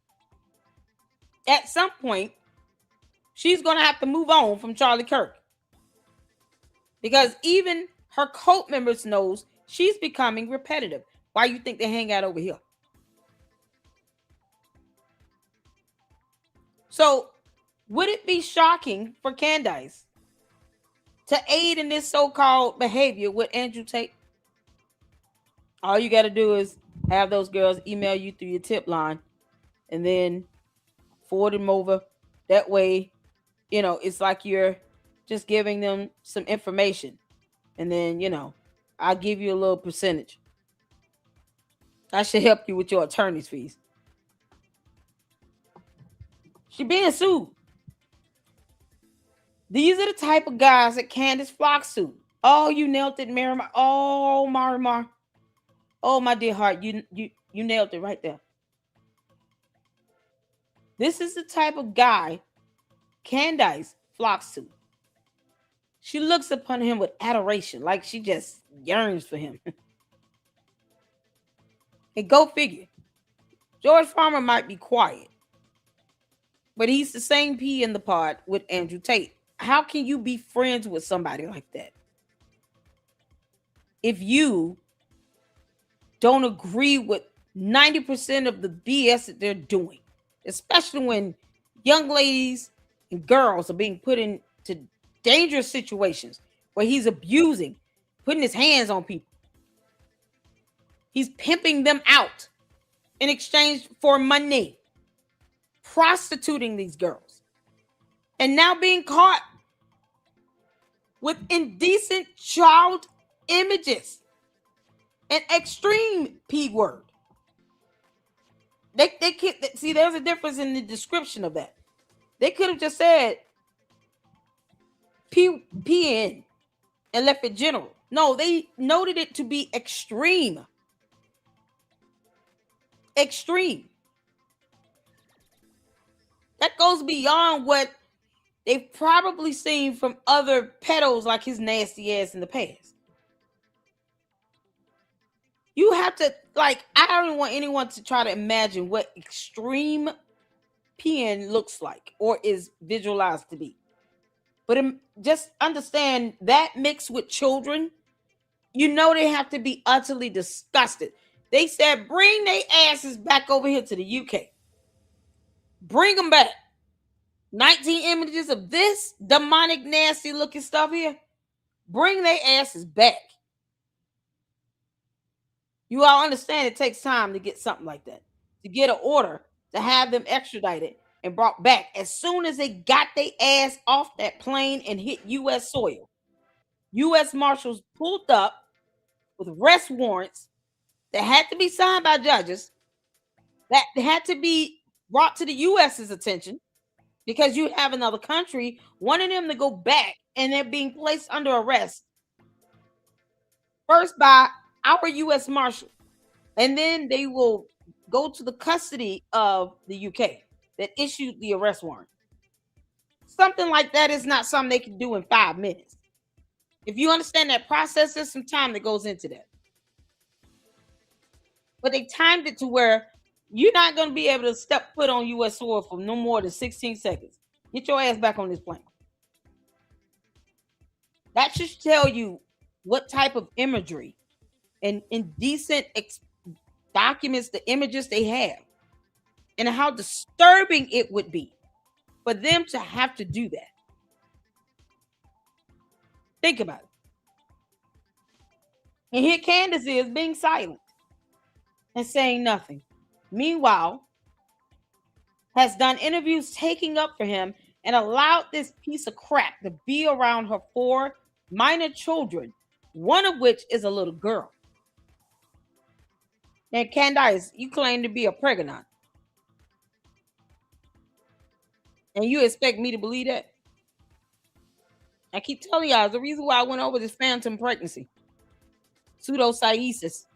At some point, she's going to have to move on from Charlie Kirk. Because even her cult members knows she's becoming repetitive. Why you think they hang out over here? So, would it be shocking for Candace to aid in this so-called behavior with Andrew Tate? All you got to do is have those girls email you through your tip line and then forward them over. That way, it's like you're just giving them some information. And then, I'll give you a little percentage. I should help you with your attorney's fees. She being sued. These are the type of guys that Candace flocks to. Oh, you nailed it, Marimar. Oh, Marimar. Oh, my dear heart, you nailed it right there. This is the type of guy Candace flocks to. She looks upon him with adoration, like she just yearns for him. And go figure. George Farmer might be quiet, but he's the same pea in the pod with Andrew Tate. How can you be friends with somebody like that if you don't agree with 90% of the BS that they're doing, especially when young ladies and girls are being put into dangerous situations where he's abusing, putting his hands on people. He's pimping them out in exchange for money, prostituting these girls, and now being caught with indecent child images, an extreme P word. They could see there's a difference in the description of that. They could have just said PN and left it general. No, they noted it to be extreme. Extreme. That goes beyond what they've probably seen from other pedos like his nasty ass in the past. You have to, I don't even want anyone to try to imagine what extreme PN looks like or is visualized to be. But just understand that mixed with children, they have to be utterly disgusted. They said, bring their asses back over here to the UK. Bring them back. 19 images of this demonic, nasty looking stuff here. Bring their asses back. You all understand it takes time to get something like that. To get an order to have them extradited and brought back as soon as they got their ass off that plane and hit U.S. soil. U.S. Marshals pulled up with arrest warrants that had to be signed by judges, that had to be brought to the U.S.'s attention because you have another country wanting them to go back and they're being placed under arrest. First by our U.S. Marshal, and then they will go to the custody of the UK that issued the arrest warrant. Something like that is not something they can do in 5 minutes. If you understand that process, there's some time that goes into that. But they timed it to where you're not going to be able to step foot on U.S. soil for no more than 16 seconds. Get your ass back on this plane. That should tell you what type of imagery and indecent documents, the images they have, and how disturbing it would be for them to have to do that. Think about it. And here Candace is being silent and saying nothing. Meanwhile, has done interviews taking up for him and allowed this piece of crap to be around her 4 minor children, one of which is a little girl. And Candace, you claim to be a pregnant. And you expect me to believe that? I keep telling y'all, the reason why I went over this phantom pregnancy. Pseudocyesis.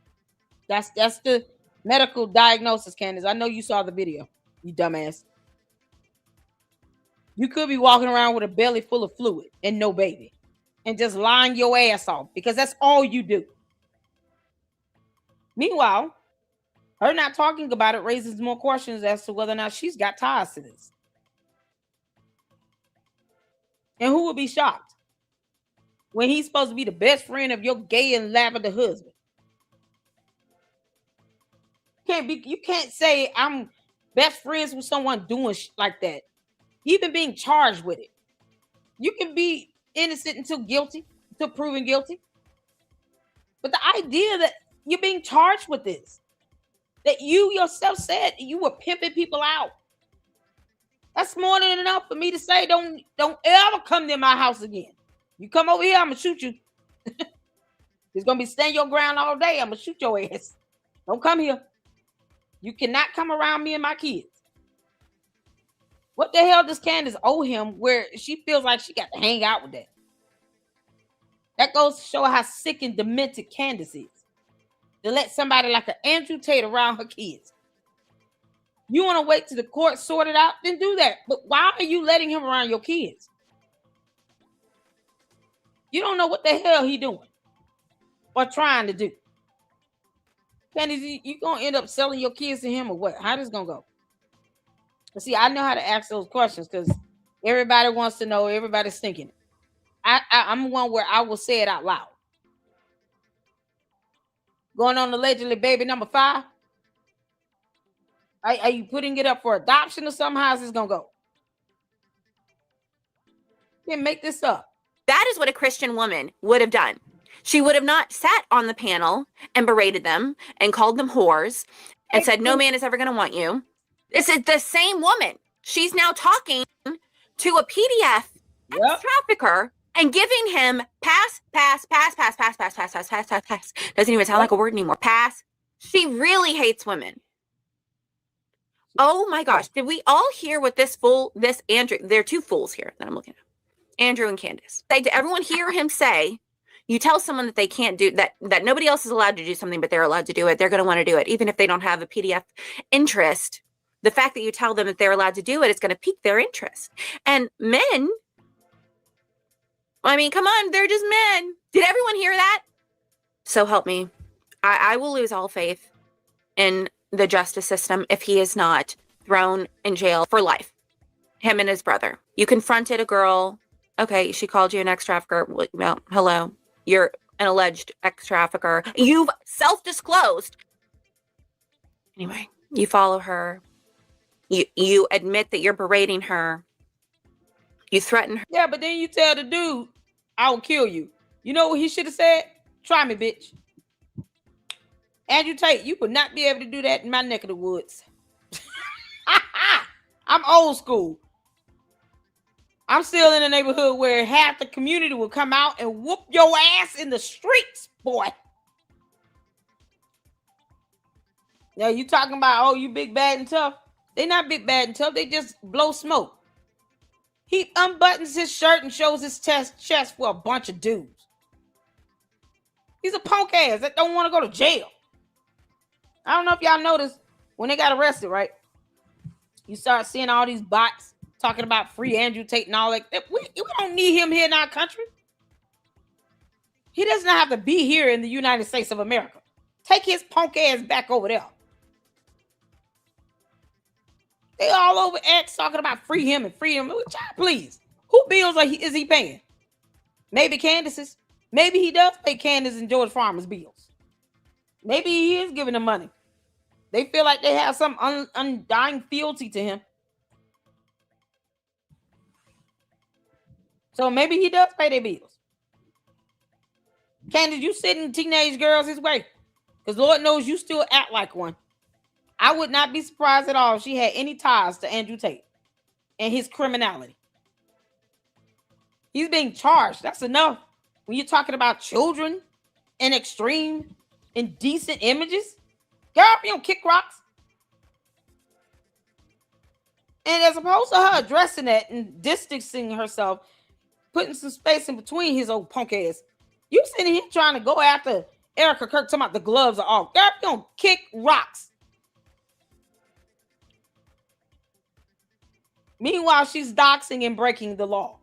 That's the medical diagnosis, Candace. I know you saw the video, you dumbass. You could be walking around with a belly full of fluid and no baby and just lying your ass off because that's all you do. Meanwhile, her not talking about it raises more questions as to whether or not she's got ties to this. And who would be shocked when he's supposed to be the best friend of your gay and lavender husband? You can't say I'm best friends with someone doing like that, even being charged with it. You can be innocent until proven guilty. But the idea that you're being charged with this, that you yourself said you were pimping people out, that's more than enough for me to say don't ever come near my house again. You come over here, I'm gonna shoot you. It's gonna be stand your ground all day. I'm gonna shoot your ass. Don't come here. You cannot come around me and my kids. What the hell does Candace owe him where she feels like she got to hang out with that? That goes to show how sick and demented Candace is. To let somebody like an Andrew Tate around her kids. You want to wait till the court sort it out? Then do that. But why are you letting him around your kids? You don't know what the hell he doing or trying to do. Candace, you going to end up selling your kids to him or what? How this going to go? See, I know how to ask those questions because everybody wants to know. Everybody's thinking it. I'm one where I will say it out loud. Going on allegedly baby number 5. Are you putting it up for adoption or something? How's this going to go? Then make this up. That is what a Christian woman would have done. She would have not sat on the panel and berated them and called them whores and said, no man is ever going to want you. This is the same woman. She's now talking to a PDF ex-trafficker and giving him pass. Doesn't even sound like a word anymore. Pass. She really hates women. Oh my gosh. Did we all hear what this Andrew, there are 2 fools here that I'm looking at. Andrew and Candace. Did everyone hear him say, you tell someone that they can't do that nobody else is allowed to do something, but they're allowed to do it. They're going to want to do it. Even if they don't have a PDF interest, the fact that you tell them that they're allowed to do it is going to pique their interest. And men, I mean, come on, they're just men. Did everyone hear that? So help me. I will lose all faith in the justice system if he is not thrown in jail for life. Him and his brother. You confronted a girl. Okay, she called you an ex-trafficker. Well, hello. You're an alleged ex-trafficker. You've self-disclosed. Anyway, you follow her. You admit that you're berating her. You threaten her. Yeah, but then you tell the dude, I will kill you. You know what he should have said? Try me, bitch. Andrew Tate, you would not be able to do that in my neck of the woods. I'm old school. I'm still in a neighborhood where half the community will come out and whoop your ass in the streets, boy. Now you talking about, oh, you big, bad, and tough. They not big, bad, and tough. They just blow smoke. He unbuttons his shirt and shows his chest for a bunch of dudes. He's a punk ass that don't want to go to jail. I don't know if y'all noticed when they got arrested, right? You start seeing all these bots talking about free Andrew Tate and all that. We don't need him here in our country. He doesn't have to be here in the United States of America. Take his punk ass back over there. They all over X talking about free him and free him. Child, please. Who bills is he paying? Maybe Candace's. Maybe he does pay Candace and George Farmer's bills. Maybe he is giving them money. They feel like they have some undying fealty to him. So maybe he does pay their bills. Candace, you sending teenage girls his way. Because Lord knows you still act like one. I would not be surprised at all if she had any ties to Andrew Tate and his criminality. He's being charged. That's enough. When you're talking about children and extreme, indecent images, girl, you don't kick rocks. And as opposed to her addressing that and distancing herself, putting some space in between his old punk ass, you sitting here trying to go after Erica Kirk, talking about the gloves are off. Girl, you don't kick rocks. Meanwhile, she's doxing and breaking the law.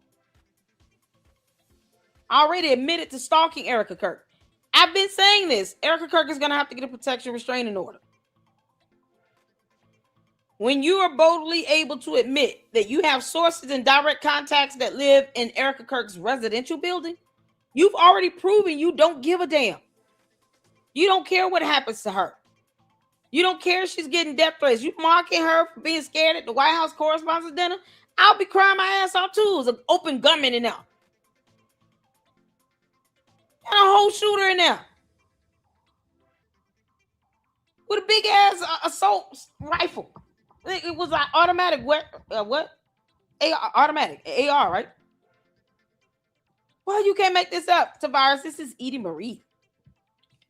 Already admitted to stalking Erica Kirk. I've been saying this. Erica Kirk is going to have to get a protection restraining order. When you are boldly able to admit that you have sources and direct contacts that live in Erica Kirk's residential building, you've already proven you don't give a damn. You don't care what happens to her. You don't care if she's getting death threats. You mocking her for being scared at the White House Correspondents' Dinner. I'll be crying my ass off too. It's an open gunman in there. And a whole shooter in there. With a big ass assault rifle. It was like automatic. What? Automatic. AR, right? Well, you can't make this up, Tavares. This is Edie Marie.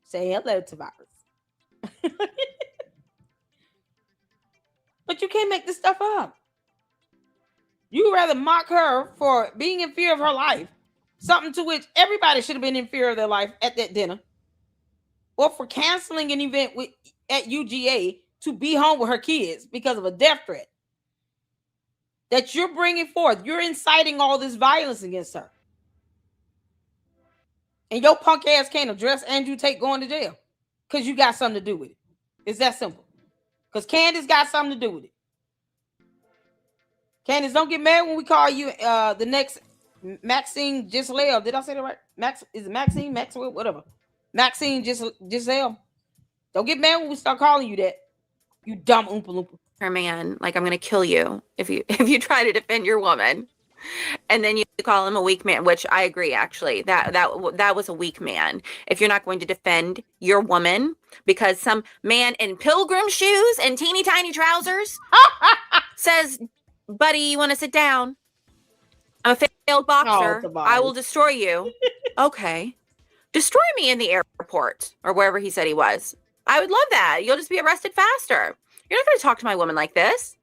Say hello, Tavares. But you can't make this stuff up. You rather mock her for being in fear of her life, something to which everybody should have been in fear of their life at that dinner, or for canceling an event at UGA to be home with her kids because of a death threat that you're bringing forth. You're inciting all this violence against her. And your punk ass can't address Andrew Tate going to jail because you got something to do with it. It's that simple. Because Candace got something to do with it. Candace, don't get mad when we call you the next Maxine Giselle. Did I say that right? Is it Maxine? Maxwell? Whatever. Maxine Giselle. Don't get mad when we start calling you that. You dumb Oompa Loompa. Her man, like, I'm going to kill you if you try to defend your woman. And then you call him a weak man, which I agree, actually. That was a weak man. If you're not going to defend your woman because some man in pilgrim shoes and teeny tiny trousers says, buddy, you want to sit down? I'm a failed boxer. Oh, I will destroy you. Okay. Destroy me in the airport or wherever he said he was. I would love that. You'll just be arrested faster. You're not going to talk to my woman like this.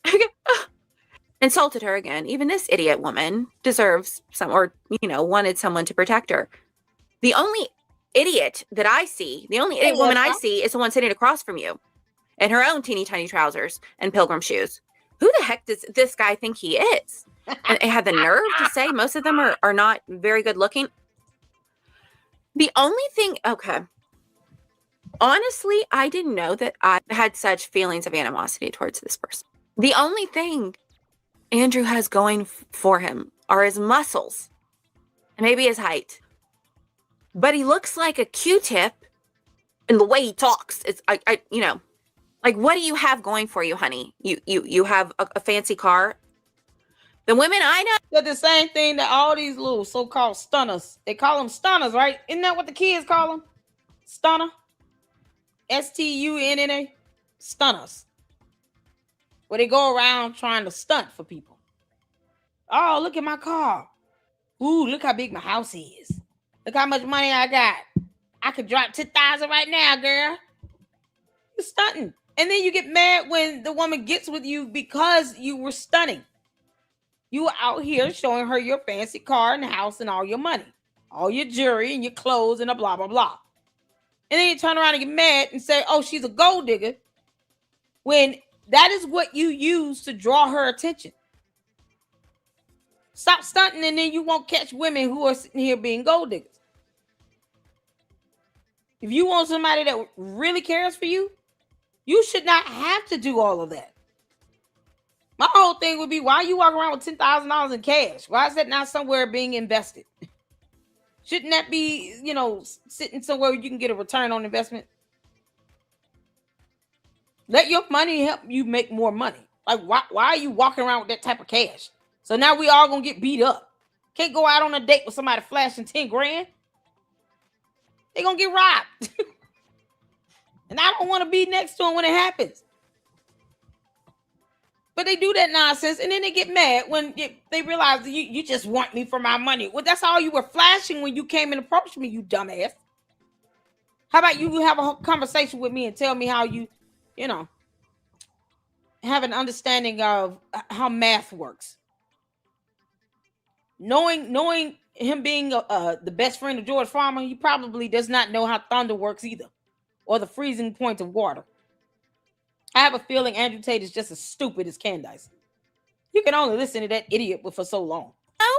Insulted her again. Even this idiot woman deserves wanted someone to protect her. The only idiot that I see, the only idiot woman I see is the one sitting across from you in her own teeny tiny trousers and pilgrim shoes. Who the heck does this guy think he is? And they have the nerve to say most of them are not very good looking. The only thing, okay. Honestly, I didn't know that I had such feelings of animosity towards this person. The only thing Andrew has going for him are his muscles and maybe his height. But he looks like a Q-tip in the way he talks. It's like, what do you have going for you, honey? You have a fancy car. The women I know, they're the same thing that all these little so-called stunners. They call them stunners, right? Isn't that what the kids call them? Stunner. STUNNA. Stunners. Where they go around trying to stunt for people. Oh, look at my car. Ooh, look how big my house is. Look how much money I got. I could drop 10,000 right now, girl. You're stunting. And then you get mad when the woman gets with you because you were stunning. You were out here showing her your fancy car and house and all your money. All your jewelry and your clothes and a blah, blah, blah. And then you turn around and get mad and say, oh, she's a gold digger. When that is what you use to draw her attention. Stop stunting and then you won't catch women who are sitting here being gold diggers. If you want somebody that really cares for you, you should not have to do all of that. My whole thing would be, why you walk around with $10,000 in cash? Why is that not somewhere being invested? Shouldn't that be, sitting somewhere where you can get a return on investment? Let your money help you make more money. Like, why are you walking around with that type of cash? So now we all gonna get beat up. Can't go out on a date with somebody flashing 10 grand. They gonna get robbed. And I don't want to be next to them when it happens. But they do that nonsense, and then they get mad when they realize you just want me for my money. Well, that's all you were flashing when you came and approached me, you dumbass. How about you have a whole conversation with me and tell me how you have an understanding of how math works. Knowing him being the best friend of George Farmer, he probably does not know how thunder works either, or the freezing point of water. I have a feeling Andrew Tate is just as stupid as Candace. You can only listen to that idiot for so long. No.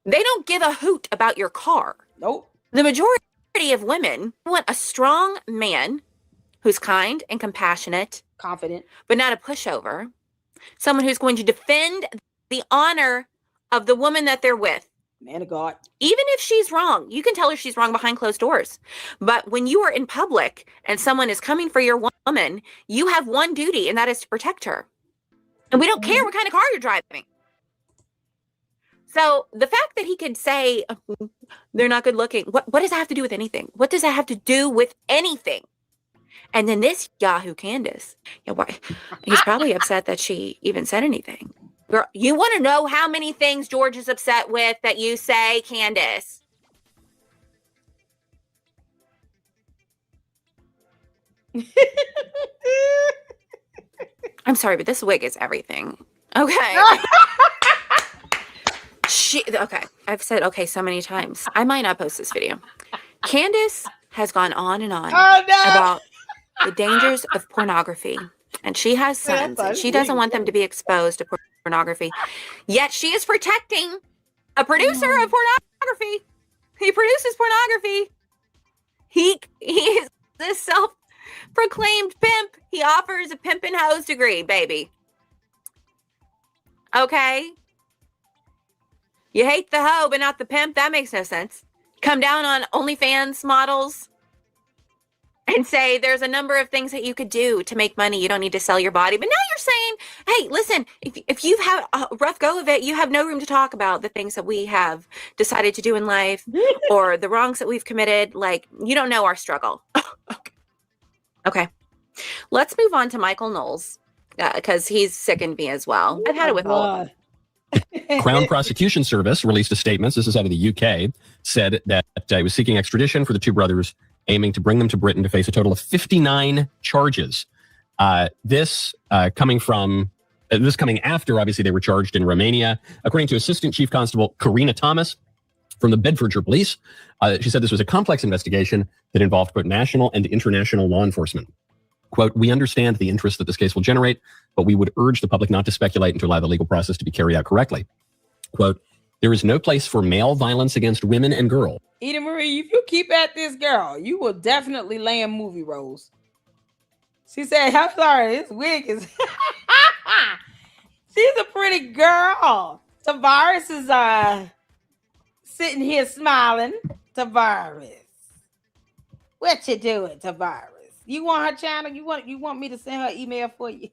They don't give a hoot about your car. Nope. The majority of women want a strong man who's kind and compassionate, confident, but not a pushover. Someone who's going to defend the honor of the woman that they're with. Man of God. Even if she's wrong, you can tell her she's wrong behind closed doors. But when you are in public and someone is coming for your woman, you have one duty, and that is to protect her. And we don't care what kind of car you're driving. So the fact that he could say they're not good looking, what does that have to do with anything? What does that have to do with anything? And then this Yahoo Candace, he's probably upset that she even said anything. Girl, you want to know how many things George is upset with that you say, Candace? I'm sorry, but this wig is everything. Okay. Okay. I've said okay so many times. I might not post this video. Candace has gone on and on about the dangers of pornography. And she has sons, and she doesn't want them to be exposed to pornography. Yet she is protecting a producer of pornography. He produces pornography. He is this self-proclaimed pimp. He offers a pimp and hose degree, baby. Okay? You hate the hoe, but not the pimp? That makes no sense. Come down on OnlyFans models and say there's a number of things that you could do to make money. You don't need to sell your body. But now you're saying, hey, listen, if you've had a rough go of it, you have no room to talk about the things that we have decided to do in life or the wrongs that we've committed. Like, you don't know our struggle. Okay. Let's move on to Michael Knowles because he's sickened me as well. I've had it with all of them. Crown Prosecution Service released a statement, this is out of the UK, said that it was seeking extradition for the two brothers, aiming to bring them to Britain to face a total of 59 charges. This coming after, obviously, they were charged in Romania. According to Assistant Chief Constable Karina Thomas from the Bedfordshire Police, she said this was a complex investigation that involved both national and international law enforcement. Quote, we understand the interest that this case will generate, but we would urge the public not to speculate and to allow the legal process to be carried out correctly. Quote, there is no place for male violence against women and girls. Eda Marie, if you keep at this girl, you will definitely land movie roles. She said, I'm sorry, this wig is... She's a pretty girl. Tavares is sitting here smiling. Tavares. What you doing, Tavares? You want her channel? You want me to send her email for you?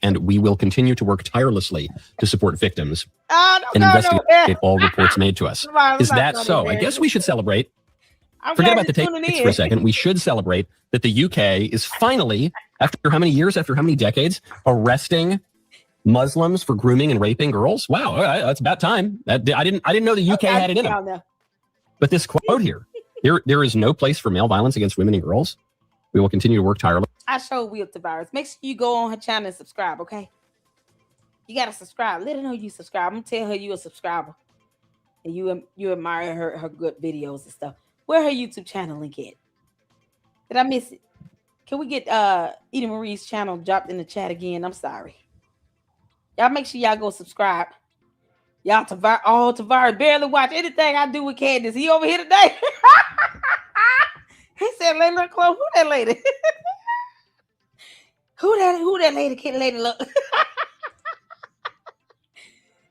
And we will continue to work tirelessly to support victims and investigate all reports made to us. Is that so? I guess we should celebrate. Forget about the takes for a second. We should celebrate that the UK is finally, after how many years, after how many decades, arresting Muslims for grooming and raping girls. Wow, that's about time. I didn't know the UK had it in them. But this quote here. There is no place for male violence against women and girls. We will continue to work tirelessly. I show Will Tavares. Make sure you go on her channel and subscribe, okay? You gotta subscribe. Let her know you subscribe. I'm gonna tell her you a subscriber. And you admire her good videos and stuff. Where her YouTube channel link at? Did I miss it? Can we get Eda Marie's channel dropped in the chat again? I'm sorry. Y'all make sure y'all go subscribe. Y'all Tavares barely watch anything I do with Candace. He over here today. He said, "Lady, look close." Who that lady? Who that lady? Can lady look?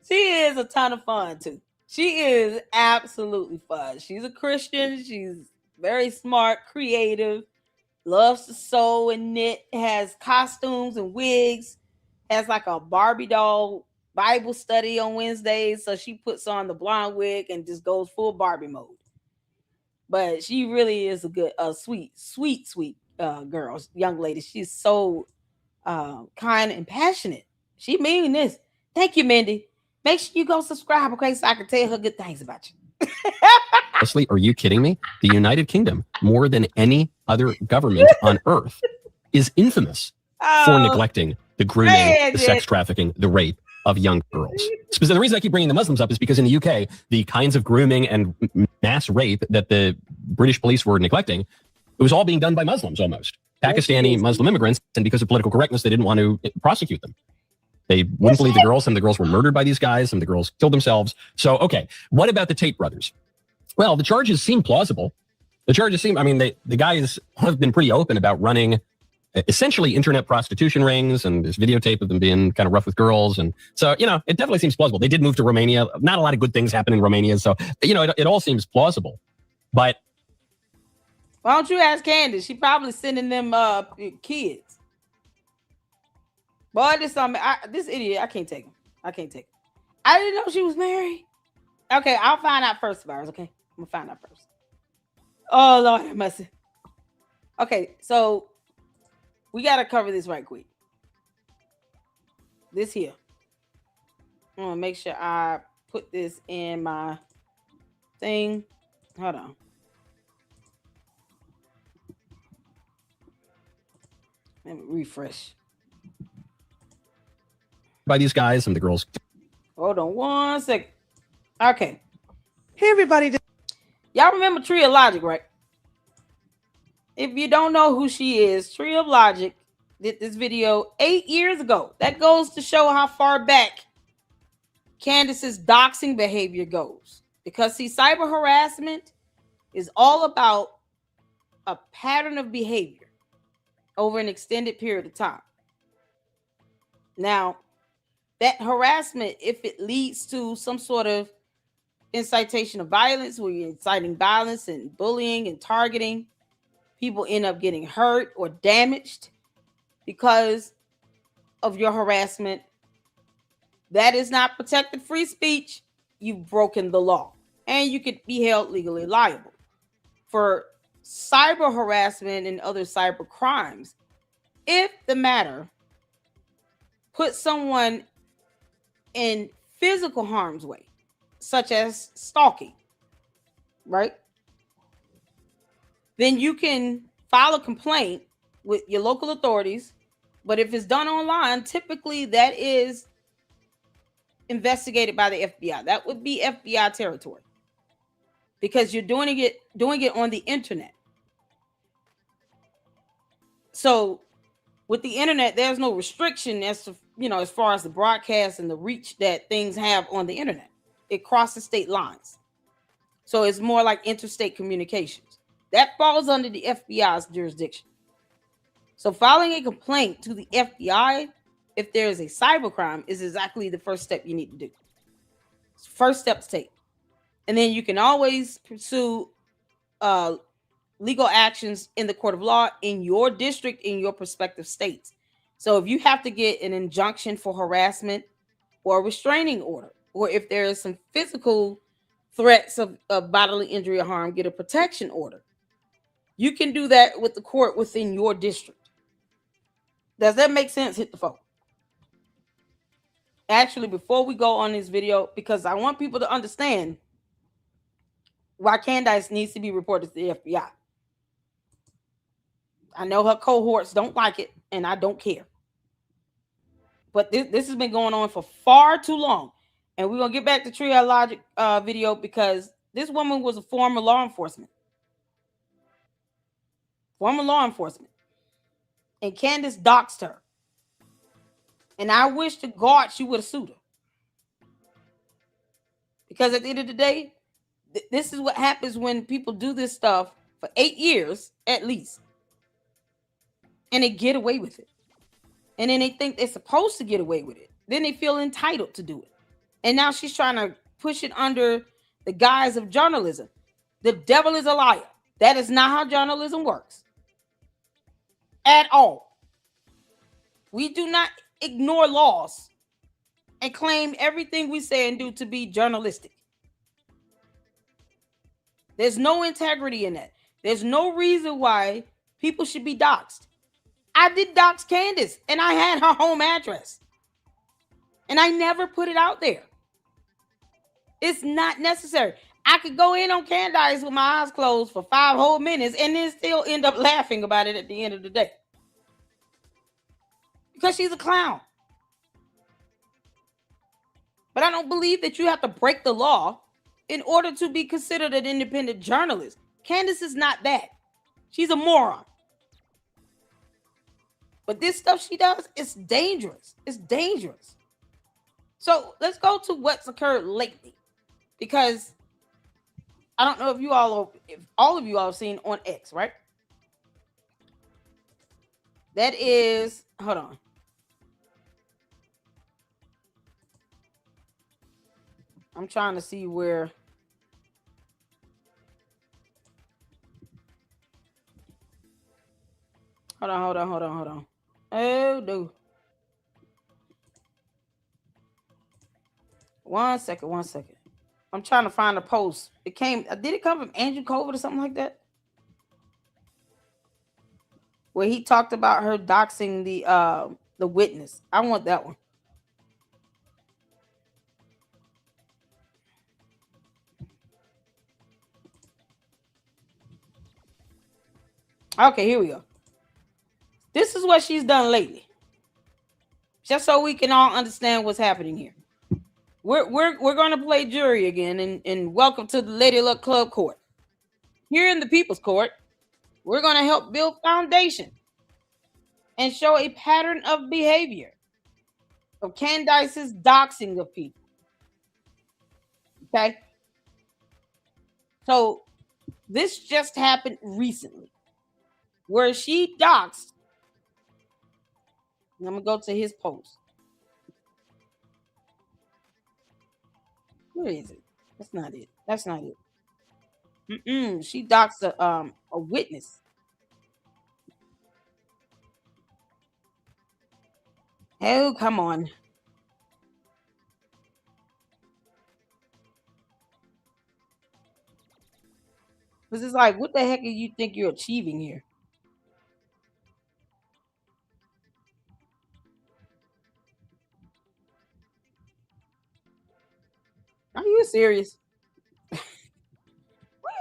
She is a ton of fun too. She is absolutely fun. She's a Christian. She's very smart, creative, loves to sew and knit, has costumes and wigs, has like a Barbie doll Bible study on Wednesdays. So she puts on the blonde wig and just goes full Barbie mode. But she really is a good, sweet girl, young lady. She's so kind and passionate. She mean this. Thank you, Mindy. Make sure you go subscribe, okay, so I can tell her good things about you. Honestly, are you kidding me? The United Kingdom, more than any other government on earth, is infamous for neglecting the grooming, the sex trafficking, the rape of young girls. So the reason I keep bringing the Muslims up is because in the UK, the kinds of grooming and mass rape that the British police were neglecting, it was all being done by Muslims almost. Pakistani Muslim immigrants, and because of political correctness, they didn't want to prosecute them. They wouldn't believe the girls. Some of the girls were murdered by these guys. Some of the girls killed themselves. So, okay, what about the Tate brothers? Well, the charges seem plausible. I mean, the guys have been pretty open about running essentially internet prostitution rings, and this videotape of them being kind of rough with girls. And so, it definitely seems plausible. They did move to Romania. Not a lot of good things happen in Romania. So, it all seems plausible. But why don't you ask Candace? She probably sending them kids. Boy, this idiot, I can't take him. I didn't know she was married. Okay, I'll find out first of ours, okay? I'm gonna find out first. Oh, Lord have mercy. Okay, so we got to cover this right quick. This here. I'm going to make sure I put this in my thing. Hold on. Let me refresh. By these guys and the girls. Hold on 1 second. Okay. Hey, everybody. Y'all remember Tree of Logic, right? If you don't know who she is, Tree of Logic did this video 8 years ago. That goes to show how far back Candace's doxing behavior goes. Because, see, cyber harassment is all about a pattern of behavior over an extended period of time. Now, that harassment, if it leads to some sort of incitation of violence, where you're inciting violence and bullying and targeting, people end up getting hurt or damaged because of your harassment. That is not protected free speech. You've broken the law, and you could be held legally liable. For cyber harassment and other cyber crimes, if the matter puts someone in physical harm's way, such as stalking, right? Then you can file a complaint with your local authorities. But if it's done online, typically that is investigated by the FBI. That would be FBI territory, because you're doing it on the internet. So with the internet, there's no restriction as to, as far as the broadcast and the reach that things have on the internet. It crosses state lines. So it's more like interstate communications. That falls under the FBI's jurisdiction. So filing a complaint to the FBI, if there is a cybercrime, is exactly the first step you need to do. First step to take. And then you can always pursue legal actions in the court of law in your district, in your prospective states. So if you have to get an injunction for harassment or a restraining order, or if there is some physical threats of bodily injury or harm, get a protection order. You can do that with the court within your district. Does that make sense? Hit the phone. Actually, before we go on this video, because I want people to understand why Candace needs to be reported to the FBI. I know her cohorts don't like it, and I don't care. But this has been going on for far too long. And we're going to get back to Tree of Logic video, because this woman was a former law enforcement. And Candace doxed her. And I wish to God she would have sued her. Because at the end of the day, this is what happens when people do this stuff for 8 years at least. And they get away with it. And then they think they're supposed to get away with it. Then they feel entitled to do it. And now she's trying to push it under the guise of journalism. The devil is a liar. That is not how journalism works at all. We do not ignore laws and claim everything we say and do to be journalistic. There's no integrity in that. There's no reason why people should be doxxed. I did dox Candace, and I had her home address. And I never put it out there. It's not necessary. I could go in on Candace with my eyes closed for 5 whole minutes and then still end up laughing about it at the end of the day. Because she's a clown. But I don't believe that you have to break the law in order to be considered an independent journalist. Candace is not that. She's a moron. But this stuff she does is dangerous. It's dangerous. So let's go to what's occurred lately. Because I don't know if all of you all have seen on X, right? That is, hold on. I'm trying to see where. Hold on. Oh, no. One second. I'm trying to find a post. Did it come from Andrew Covert or something like that? Where he talked about her doxing the witness. I want that one. Okay, here we go. This is what she's done lately. Just so we can all understand what's happening here. We're going to play jury again, and welcome to the Lady Luck Club Court. Here in the People's Court, we're going to help build foundation and show a pattern of behavior of Candace's doxing of people. Okay? So this just happened recently, where she doxed. I'm going to go to his post. Where is it? That's not it. She doxed a witness. Oh, come on. This is like, what the heck do you think you're achieving here? Are you serious?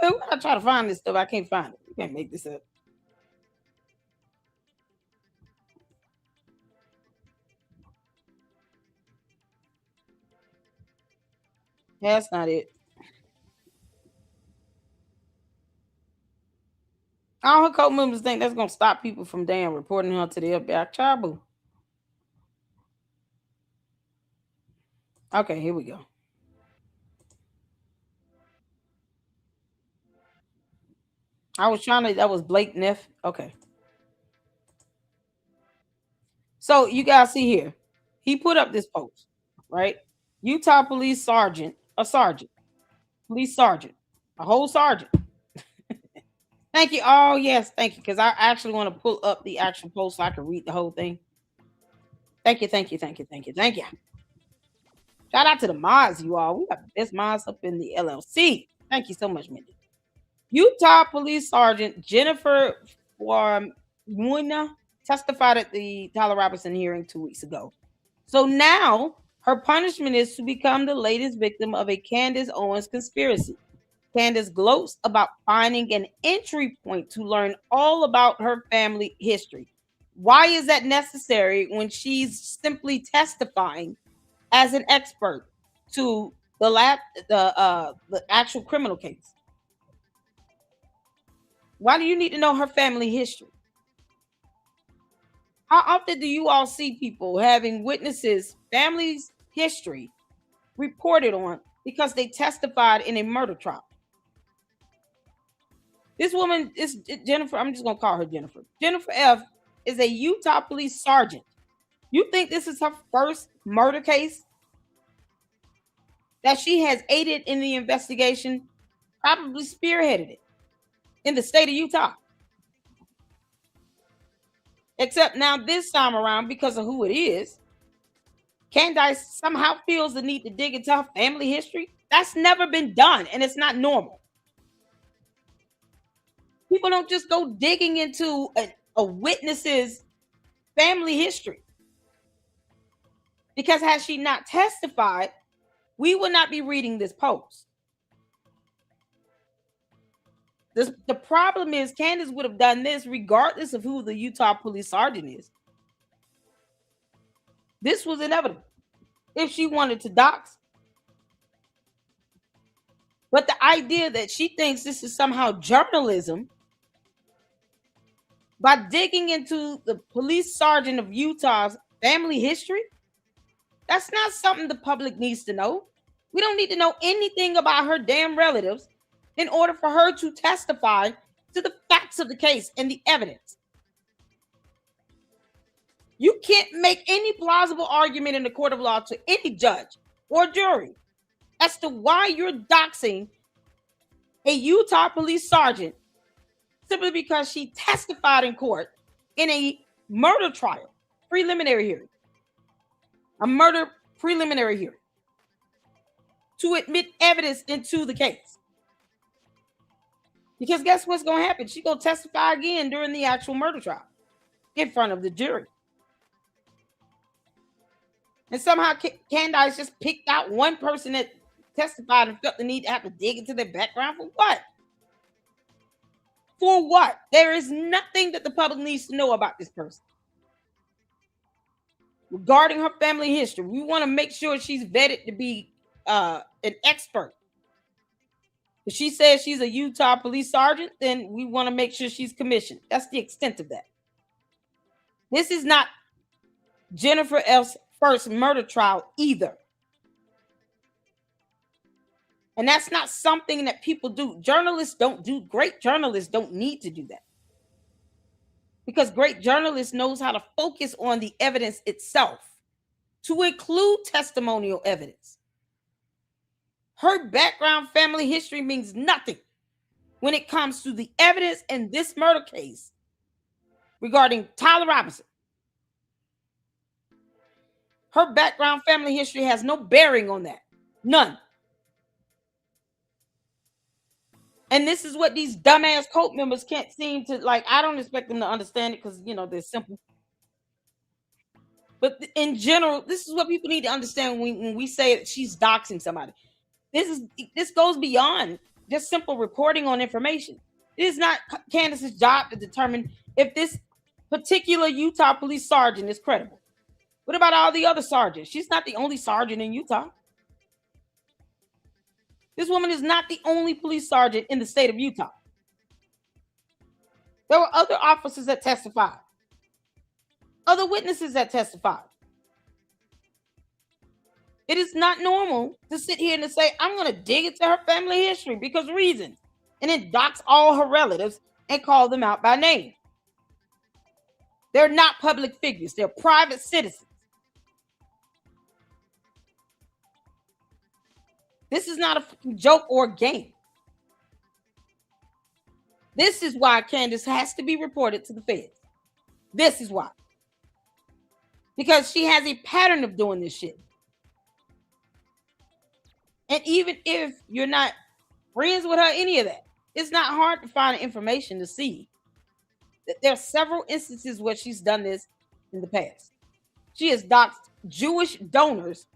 Well, I try to find this stuff. I can't find it. You can't make this up. That's not it. All her cult members think that's going to stop people from damn reporting her to the FBI. Chabu. Okay, here we go. That was Blake Neff. Okay. So you guys see here, he put up this post, right? Utah police sergeant, a whole sergeant. Thank you. Oh, yes, thank you. Because I actually want to pull up the actual post so I can read the whole thing. Thank you. Shout out to the mods, you all. We got the best mods up in the LLC. Thank you so much, Mindy. Utah Police Sergeant Jennifer Warmuna testified at the Tyler Robinson hearing 2 weeks ago. So now her punishment is to become the latest victim of a Candace Owens conspiracy. Candace gloats about finding an entry point to learn all about her family history. Why is that necessary when she's simply testifying as an expert to the actual criminal case? Why do you need to know her family history? How often do you all see people having witnesses' families' history reported on because they testified in a murder trial? This woman is Jennifer. I'm just going to call her Jennifer. Jennifer F. is a Utah police sergeant. You think this is her first murder case? that she has aided in the investigation, probably spearheaded it in the state of Utah. Except now this time around, because of who it is, Candace somehow feels the need to dig into her family history. That's never been done, and it's not normal. People don't just go digging into a witness's family history. Because had she not testified, we would not be reading this post. The problem is Candace would have done this regardless of who the Utah police sergeant is. This was inevitable if she wanted to dox. But the idea that she thinks this is somehow journalism by digging into the police sergeant of Utah's family history, that's not something the public needs to know. We don't need to know anything about her damn relatives in order for her to testify to the facts of the case and the evidence. You can't make any plausible argument in the court of law to any judge or jury as to why you're doxing a Utah police sergeant simply because she testified in court in a murder trial, preliminary hearing. A murder preliminary hearing to admit evidence into the case. Because guess what's going to happen? She's going to testify again during the actual murder trial in front of the jury. And somehow Candace just picked out one person that testified and felt the need to have to dig into their background. For what? For what? There is nothing that the public needs to know about this person. Regarding her family history, we want to make sure she's vetted to be an expert. If she says she's a Utah police sergeant, then we want to make sure she's commissioned. That's the extent of that. This is not Jennifer F's first murder trial either. And that's not something that people do. Great journalists don't need to do that. Because great journalists knows how to focus on the evidence itself to include testimonial evidence. Her background family history means nothing when it comes to the evidence in this murder case regarding Tyler Robinson. Her background family history has no bearing on that. None. And this is what these dumbass cult members can't seem to, like, I don't expect them to understand it because, they're simple. But in general, this is what people need to understand when we say that she's doxing somebody. This goes beyond just simple reporting on information. It is not Candace's job to determine if this particular Utah police sergeant is credible. What about all the other sergeants? She's not the only sergeant in Utah. This woman is not the only police sergeant in the state of Utah. There were other officers that testified, other witnesses that testified. It is not normal to sit here and to say, I'm going to dig into her family history because reasons, and then dox all her relatives and call them out by name. They're not public figures. They're private citizens. This is not a joke or a game. This is why Candace has to be reported to the feds. This is why. Because she has a pattern of doing this shit. And even if you're not friends with her, any of that, it's not hard to find information to see that there are several instances where she's done this in the past. She has doxed Jewish donors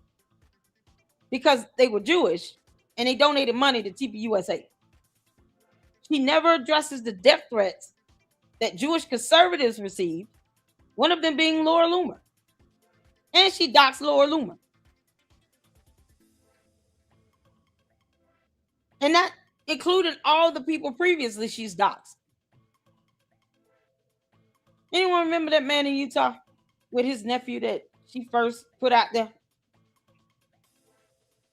because they were Jewish and they donated money to TPUSA. She never addresses the death threats that Jewish conservatives received, one of them being Laura Loomer. And she doxed Laura Loomer. And that included all the people previously she's doxed. Anyone remember that man in Utah with his nephew that she first put out there?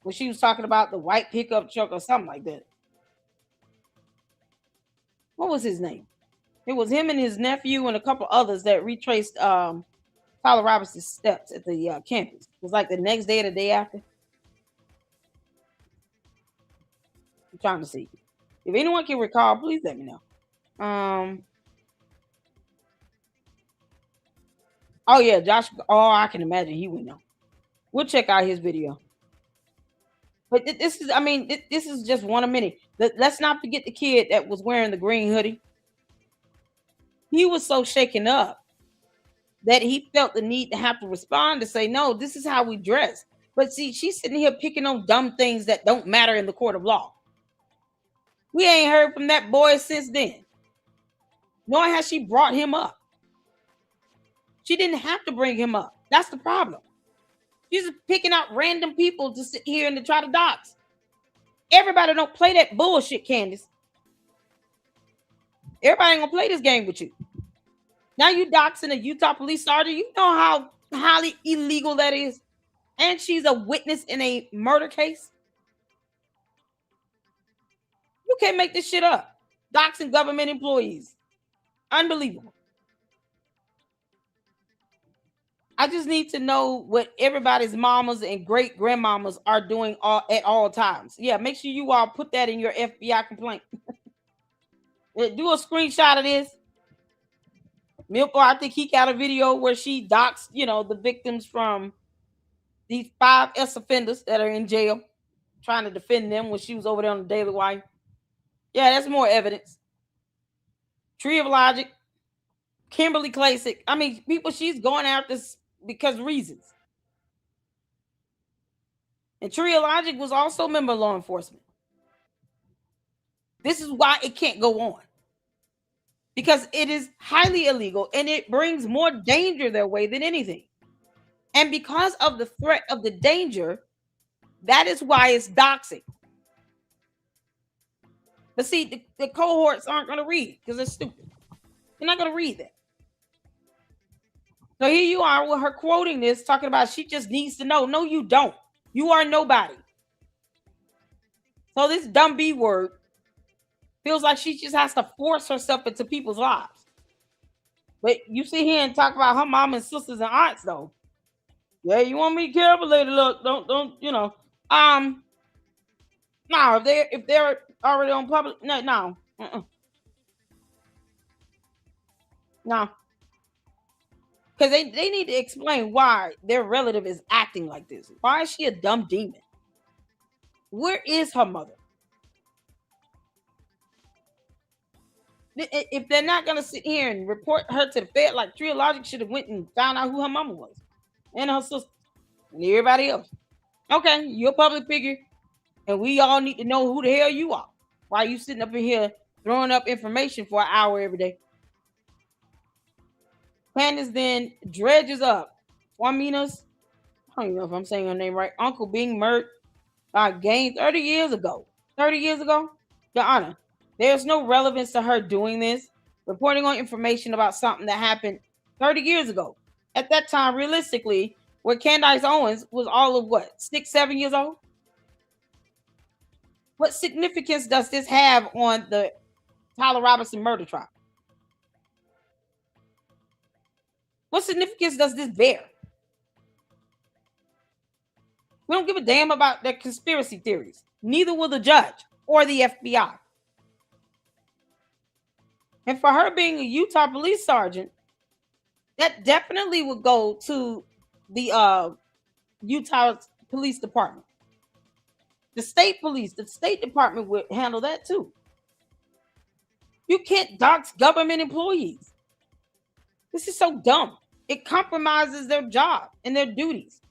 When she was talking about the white pickup truck or something like that. What was his name? It was him and his nephew and a couple others that retraced Tyler Robinson's steps at the campus. It was like the next day or the day after. I'm trying to see. If anyone can recall, please let me know. Oh yeah, Josh. Oh, I can imagine he would know. We'll check out his video. But this is, I mean, this is just one a minute. Let's not forget the kid that was wearing the green hoodie. He was so shaken up that he felt the need to have to respond to say, no, this is how we dress. But see, she's sitting here picking on dumb things that don't matter in the court of law. We ain't heard from that boy since then. Nor has she brought him up. She didn't have to bring him up. That's the problem. She's just picking out random people to sit here and to try to dox. Everybody don't play that bullshit, Candace. Everybody ain't gonna play this game with you. Now you doxing a Utah police sergeant. You know how highly illegal that is. And she's a witness in a murder case. You can't make this shit up. Doxing government employees. Unbelievable. I just need to know what everybody's mamas and great grandmamas are doing at all times. Yeah, make sure you all put that in your FBI complaint. Do a screenshot of this. Milpo, I think he got a video where she doxed, the victims from these 5 ex-offenders that are in jail, trying to defend them when she was over there on the Daily Wire. Yeah, that's more evidence. Tree of Logic, Kimberly Classic. I mean, people she's going after because reasons. And Tree of Logic was also a member of law enforcement. This is why it can't go on. Because it is highly illegal and it brings more danger their way than anything. And because of the threat of the danger, that is why it's doxing. But see, the cohorts aren't going to read because they're stupid. They're not going to read that. So here you are with her quoting this, talking about she just needs to know. No, you don't. You are nobody. So this dumb B word feels like she just has to force herself into people's lives. But you sit here and talk about her mom and sisters and aunts, though. Yeah, you want me to be careful, lady. Look, don't, no, if they're already on public, no. Because they need to explain why their relative is acting like this. Why is she a dumb demon? Where is her mother? If they're not going to sit here and report her to the Fed, like Tree of Logic should have went and found out who her mama was. And her sister. And everybody else. Okay, you're a public figure. And we all need to know who the hell you are. Why are you sitting up in here throwing up information for an hour every day? Candace then dredges up Juamina's, I don't even know if I'm saying her name right, uncle being murdered by a gang 30 years ago. 30 years ago? Your Honor, there's no relevance to her doing this, reporting on information about something that happened 30 years ago. At that time, realistically, where Candace Owens was all of what, 6, 7 years old? What significance does this have on the Tyler Robinson murder trial? What significance does this bear? We don't give a damn about their conspiracy theories. Neither will the judge or the FBI. And for her being a Utah police sergeant, that definitely would go to the Utah Police Department. The state police, the State Department would handle that too. You can't dox government employees. This is so dumb. It compromises their job and their duties.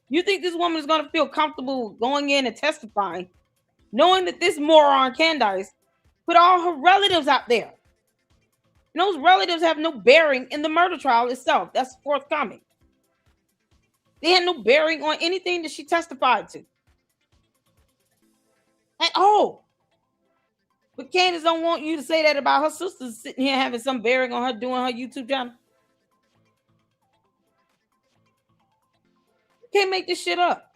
You think this woman is going to feel comfortable going in and testifying, knowing that this moron Candace put all her relatives out there? And those relatives have no bearing in the murder trial itself. That's forthcoming. They had no bearing on anything that she testified to. At all. But Candace don't want you to say that about her sisters sitting here having some bearing on her doing her YouTube channel. You can't make this shit up.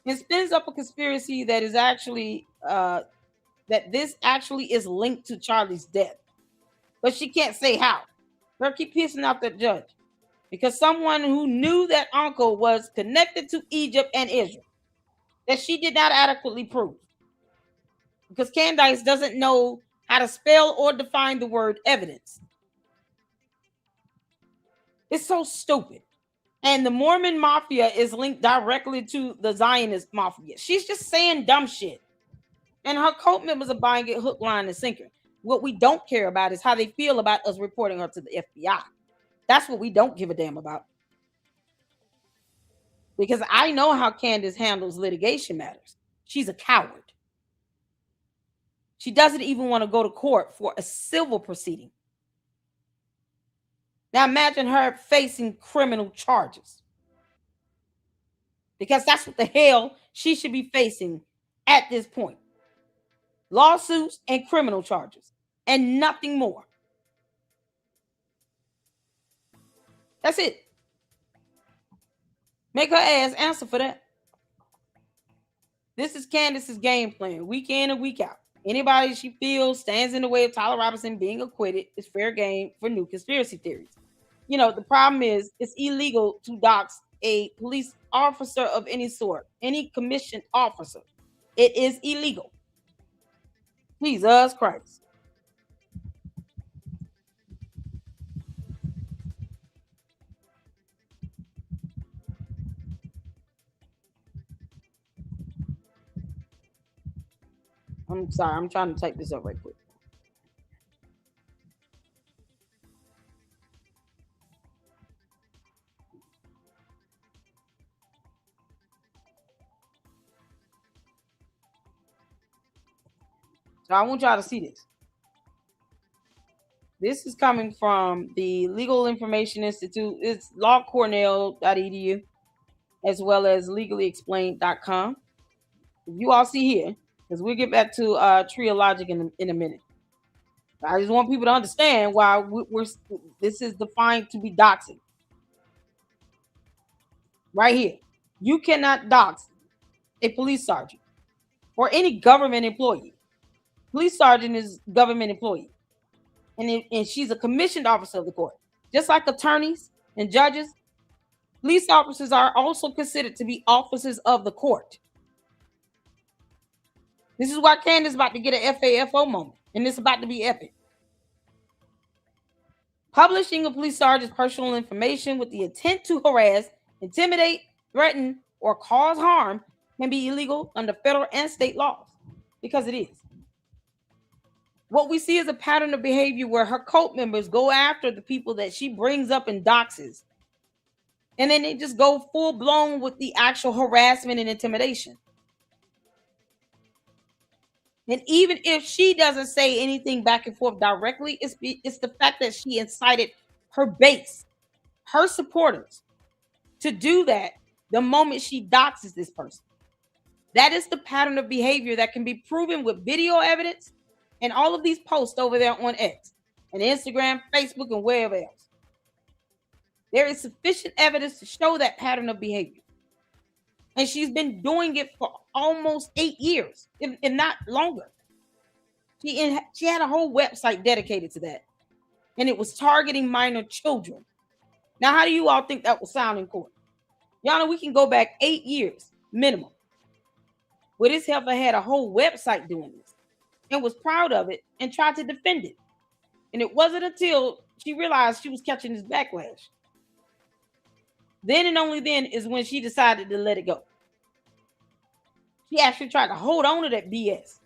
It spins up a conspiracy that is actually that this actually is linked to Charlie's death. But she can't say how. Her keep pissing off that judge. Because someone who knew that uncle was connected to Egypt and Israel. that she did not adequately prove. Because Candace doesn't know how to spell or define the word evidence. It's so stupid. And the Mormon mafia is linked directly to the Zionist mafia. She's just saying dumb shit. And her cult members are buying it hook, line, and sinker. What we don't care about is how they feel about us reporting her to the FBI. That's what we don't give a damn about. Because I know how Candace handles litigation matters. She's a coward. She doesn't even want to go to court for a civil proceeding. Now imagine her facing criminal charges. Because that's what the hell she should be facing at this point. Lawsuits and criminal charges. And nothing more. That's it. Make her ass answer for that. This is Candace's game plan, week in and week out. Anybody she feels stands in the way of Tyler Robinson being acquitted is fair game for new conspiracy theories. You know, the problem is it's illegal to dox a police officer of any sort, any commissioned officer. It is illegal. Jesus Christ. I'm sorry, I'm trying to type this up right quick. So I want y'all to see this. This is coming from the Legal Information Institute. It's lawcornell.edu as well as legallyexplained.com. You all see here, because we'll get back to Trio Logic in a minute. I just want people to understand why this is defined to be doxing. Right here. You cannot dox a police sergeant or any government employee. Police sergeant is government employee. And she's a commissioned officer of the court. Just like attorneys and judges, police officers are also considered to be officers of the court. This is why Candace is about to get an FAFO moment, and it's about to be epic. Publishing a police sergeant's personal information with the intent to harass, intimidate, threaten, or cause harm can be illegal under federal and state laws, because it is. What we see is a pattern of behavior where her cult members go after the people that she brings up and doxes. And then they just go full blown with the actual harassment and intimidation. And even if she doesn't say anything back and forth directly, it's the fact that she incited her base, her supporters, to do that the moment she doxes this person. That is the pattern of behavior that can be proven with video evidence and all of these posts over there on X and Instagram, Facebook, and wherever else. There is sufficient evidence to show that pattern of behavior. And she's been doing it for almost 8 years, if not longer. She had a whole website dedicated to that. And it was targeting minor children. Now, how do you all think that will sound in court? Y'all know we can go back 8 years minimum. Where this heifer had a whole website doing this and was proud of it and tried to defend it. And it wasn't until she realized she was catching this backlash. Then and only then is when she decided to let it go. She actually tried to hold on to that BS.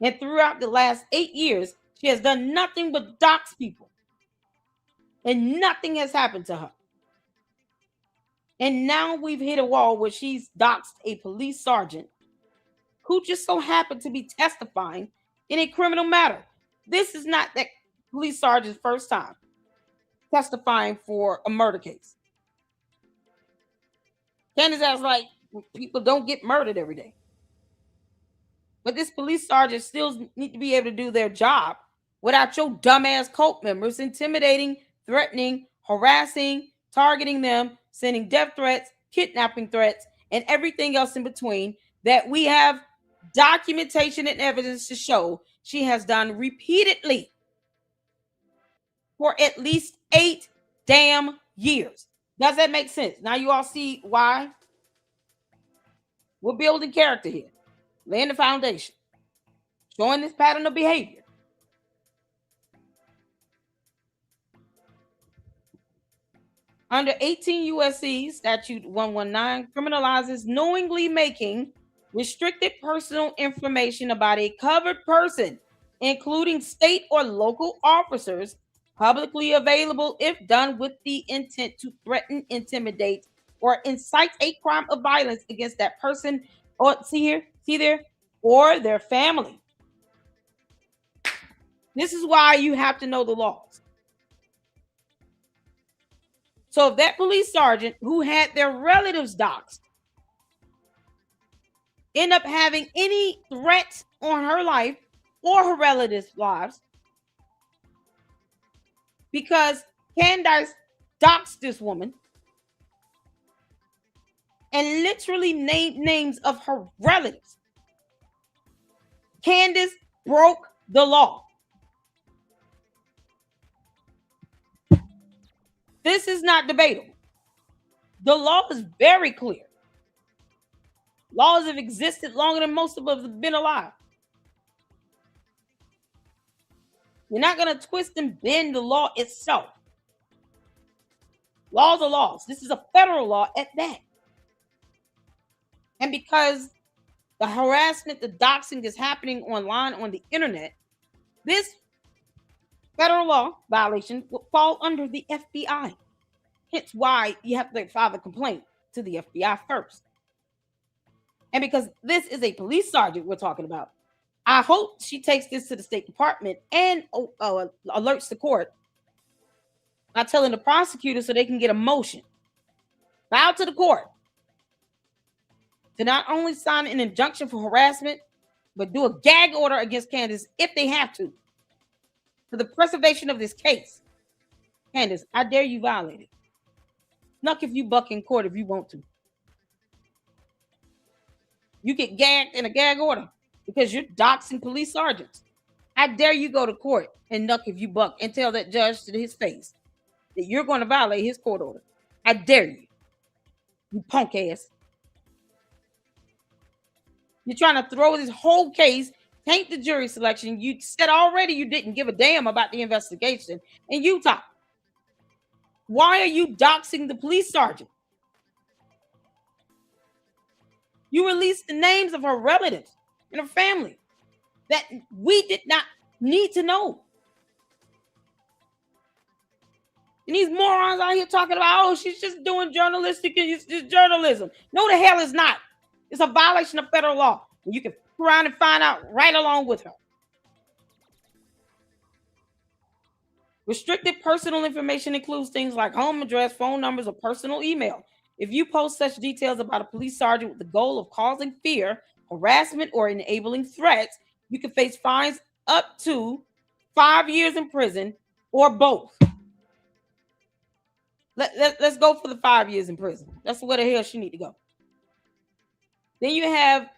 And throughout the last 8 years, she has done nothing but dox people. And nothing has happened to her. And now we've hit a wall where she's doxed a police sergeant who just so happened to be testifying in a criminal matter. This is not that police sergeant's first time testifying for a murder case. Candace acts like people don't get murdered every day. But this police sergeant still need to be able to do their job without your dumbass cult members intimidating, threatening, harassing, targeting them, sending death threats, kidnapping threats, and everything else in between that we have documentation and evidence to show she has done repeatedly for at least 8 damn years. Does that make sense? Now you all see why We're building character here, laying the foundation, showing this pattern of behavior. Under 18 U.S.C. Statute 119 criminalizes knowingly making restricted personal information about a covered person, including state or local officers, publicly available if done with the intent to threaten, intimidate, or incite a crime of violence against that person, or see there, or their family. This is why you have to know the laws. So if that police sergeant who had their relatives doxxed end up having any threats on her life or her relatives' lives because Candace doxxed this woman and literally named names of her relatives, Candace broke the law. This is not debatable. The law is very clear. Laws have existed longer than most of us have been alive. You're not going to twist and bend the law itself. Laws are laws. This is a federal law at that. And because the harassment, the doxing is happening online on the internet, this federal law violation will fall under the FBI. Hence why you have to file a complaint to the FBI first. And because this is a police sergeant we're talking about, I hope she takes this to the State Department and alerts the court by telling the prosecutor so they can get a motion filed to the court to not only sign an injunction for harassment, but do a gag order against Candace if they have to, for the preservation of this case. Candace, I dare you violate it. Snuck if you buck in court if you want to. You get gagged in a gag order because you're doxing police sergeants. I dare you go to court and knuck if you buck and tell that judge to his face that you're going to violate his court order. I dare you. You punk ass. You're trying to throw this whole case, taint the jury selection. You said already you didn't give a damn about the investigation in Utah. Why are you doxing the police sergeant? You released the names of her relatives and her family that we did not need to know. And these morons out here talking about, oh, she's just doing journalistic and it's just journalism. No, the hell it's not. It's a violation of federal law. And you can go around and find out right along with her. Restricted personal information includes things like home address, phone numbers, or personal email. If you post such details about a police sergeant with the goal of causing fear, harassment, or enabling threats, you can face fines up to 5 years in prison or both. Let's go for the 5 years in prison. That's where the hell she need to go. Then you have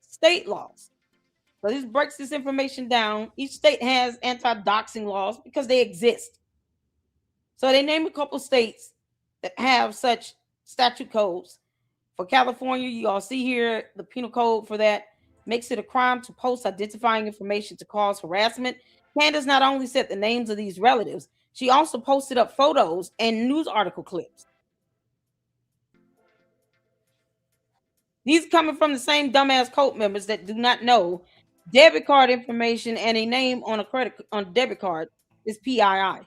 state laws. So this breaks this information down. Each state has anti-doxing laws because they exist. So they name a couple states that have such statute codes. For California, you all see here the penal code for that makes it a crime to post identifying information to cause harassment. Candace not only said the names of these relatives, she also posted up photos and news article clips. These coming from the same dumbass cult members that do not know debit card information and a name on a debit card is PII.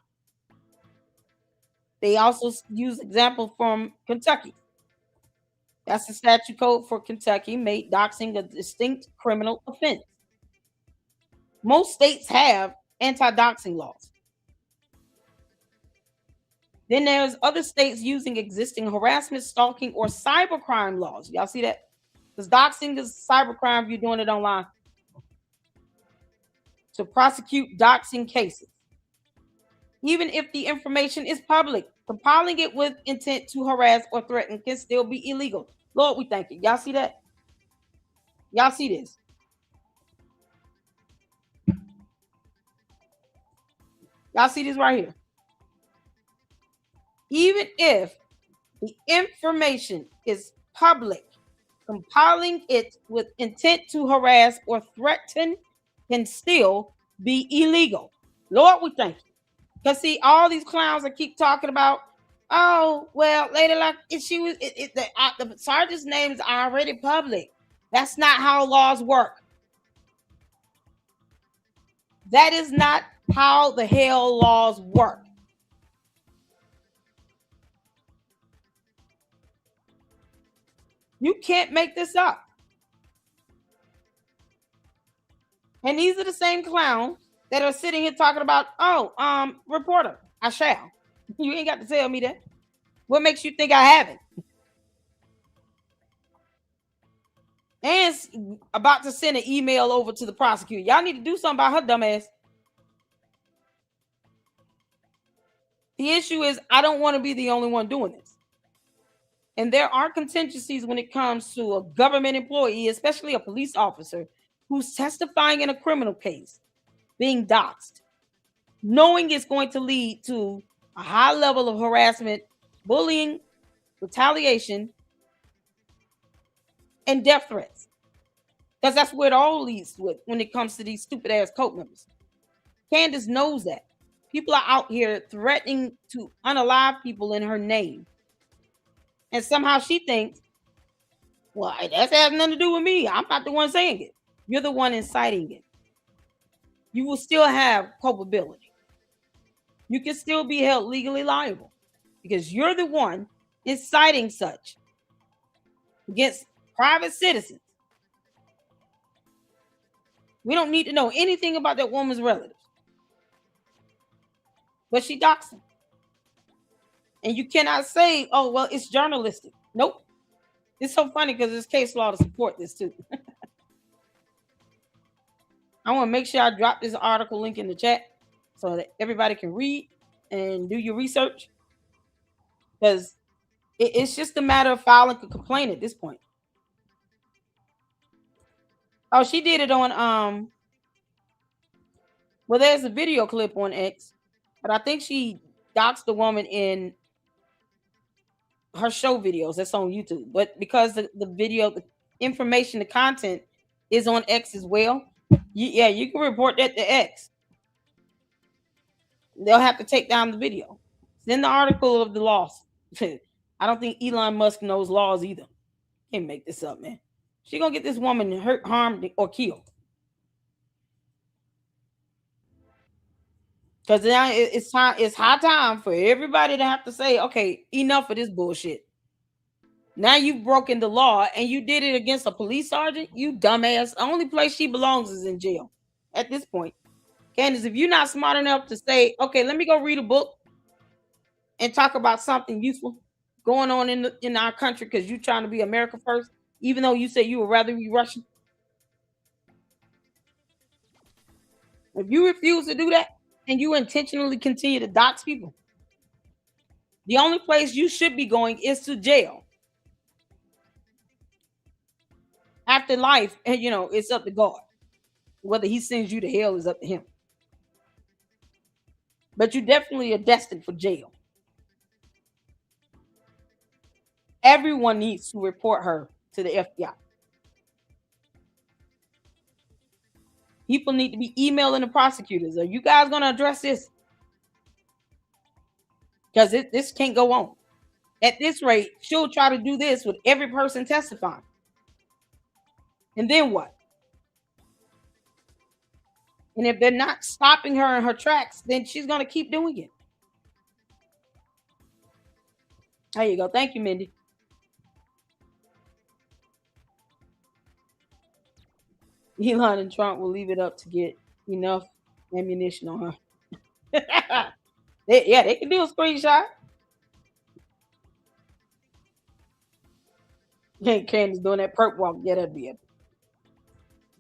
They also use example from Kentucky. That's the statute code for Kentucky, made doxing a distinct criminal offense. Most states have anti-doxing laws. Then there's other states using existing harassment, stalking, or cybercrime laws. Y'all see that? Because doxing is cybercrime if you're doing it online. To prosecute doxing cases. Even if the information is public, compiling it with intent to harass or threaten can still be illegal. Lord, we thank you. Y'all see that? Y'all see this? Y'all see this right here? Even if the information is public, compiling it with intent to harass or threaten can still be illegal. Lord, we thank you. Because see, all these clowns that keep talking about, oh, well, Lady Luck, the sergeant's name is already public. That's not how laws work. That is not how the hell laws work. You can't make this up. And these are the same clowns that are sitting here talking about, reporter, I shall. You ain't got to tell me that. What makes you think I haven't? And about to send an email over to the prosecutor. Y'all need to do something about her dumb ass. The issue is I don't want to be the only one doing this. And there are contingencies when it comes to a government employee, especially a police officer, who's testifying in a criminal case, being doxxed, knowing it's going to lead to a high level of harassment, bullying, retaliation, and death threats. Because that's where it all leads with when it comes to these stupid ass cult members. Candace knows that. People are out here threatening to unalive people in her name. And somehow she thinks, well, that has nothing to do with me. I'm not the one saying it. You're the one inciting it. You will still have culpability. You can still be held legally liable because you're the one inciting such against private citizens. We don't need to know anything about that woman's relatives. But she doxed them. And you cannot say, oh, well, it's journalistic. Nope. It's so funny because there's case law to support this too. I want to make sure I drop this article link in the chat so that everybody can read and do your research. Because it's just a matter of filing a complaint at this point. Oh, she did it on, well, there's a video clip on X, but I think she doxed the woman in her show videos that's on YouTube. But because the video, the information, the content is on X as well, you can report that to X. They'll have to take down the video. It's in the article of the laws. I don't think Elon Musk knows laws either. Can't make this up, man. She's gonna get this woman hurt, harmed, or killed. Because now it's high time for everybody to have to say, okay, enough of this bullshit. Now you've broken the law and you did it against a police sergeant, you dumbass. The only place she belongs is in jail at this point. Candace, if you're not smart enough to say, okay, let me go read a book and talk about something useful going on in our country because you're trying to be America first, even though you say you would rather be Russian. If you refuse to do that and you intentionally continue to dox people, the only place you should be going is to jail. After life, and it's up to God. Whether he sends you to hell is up to him. But you definitely are destined for jail. Everyone needs to report her to the FBI. People need to be emailing the prosecutors. Are you guys going to address this? Because this can't go on. At this rate, she'll try to do this with every person testifying. And then what? And if they're not stopping her in her tracks, then she's going to keep doing it. There you go. Thank you, Mindy. Elon and Trump will leave it up to get enough ammunition on her. They can do a screenshot. Candace doing that perp walk. Yeah, that'd be it.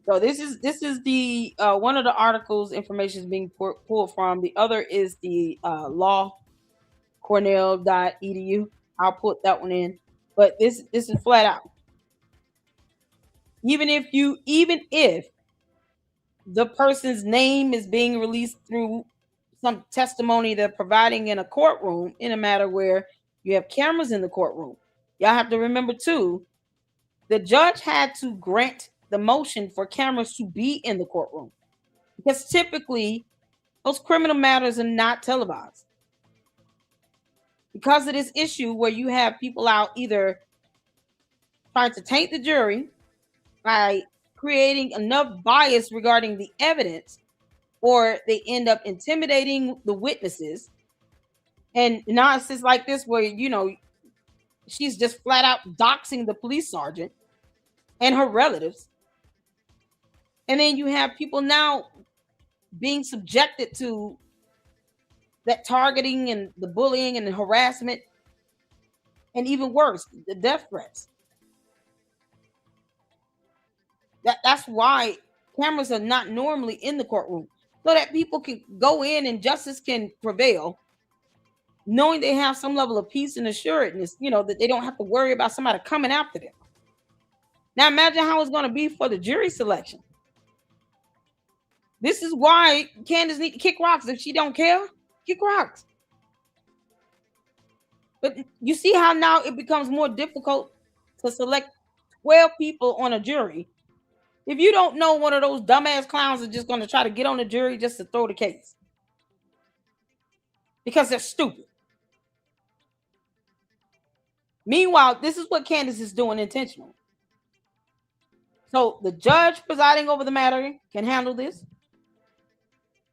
So this is the one of the articles information is being pulled from. The other is the lawcornell.edu. I'll put that one in. But this is flat out. Even if the person's name is being released through some testimony they're providing in a courtroom, in a matter where you have cameras in the courtroom, y'all have to remember too, the judge had to grant the motion for cameras to be in the courtroom because typically those criminal matters are not televised. Because of this issue where you have people out either trying to taint the jury by creating enough bias regarding the evidence, or they end up intimidating the witnesses, and nonsense like this where, you know, she's just flat out doxing the police sergeant and her relatives. And then you have people now being subjected to that targeting and the bullying and the harassment, and even worse, the death threats. That's why cameras are not normally in the courtroom, so that people can go in and justice can prevail, knowing they have some level of peace and assuredness, you know, that they don't have to worry about somebody coming after them. Now imagine how it's going to be for the jury selection. This is why Candace need to kick rocks. If she don't care, kick rocks. But you see how now it becomes more difficult to select 12 people on a jury if you don't know one of those dumbass clowns is just going to try to get on the jury just to throw the case because they're stupid. Meanwhile, this is what Candace is doing intentionally. So the judge presiding over the matter can handle this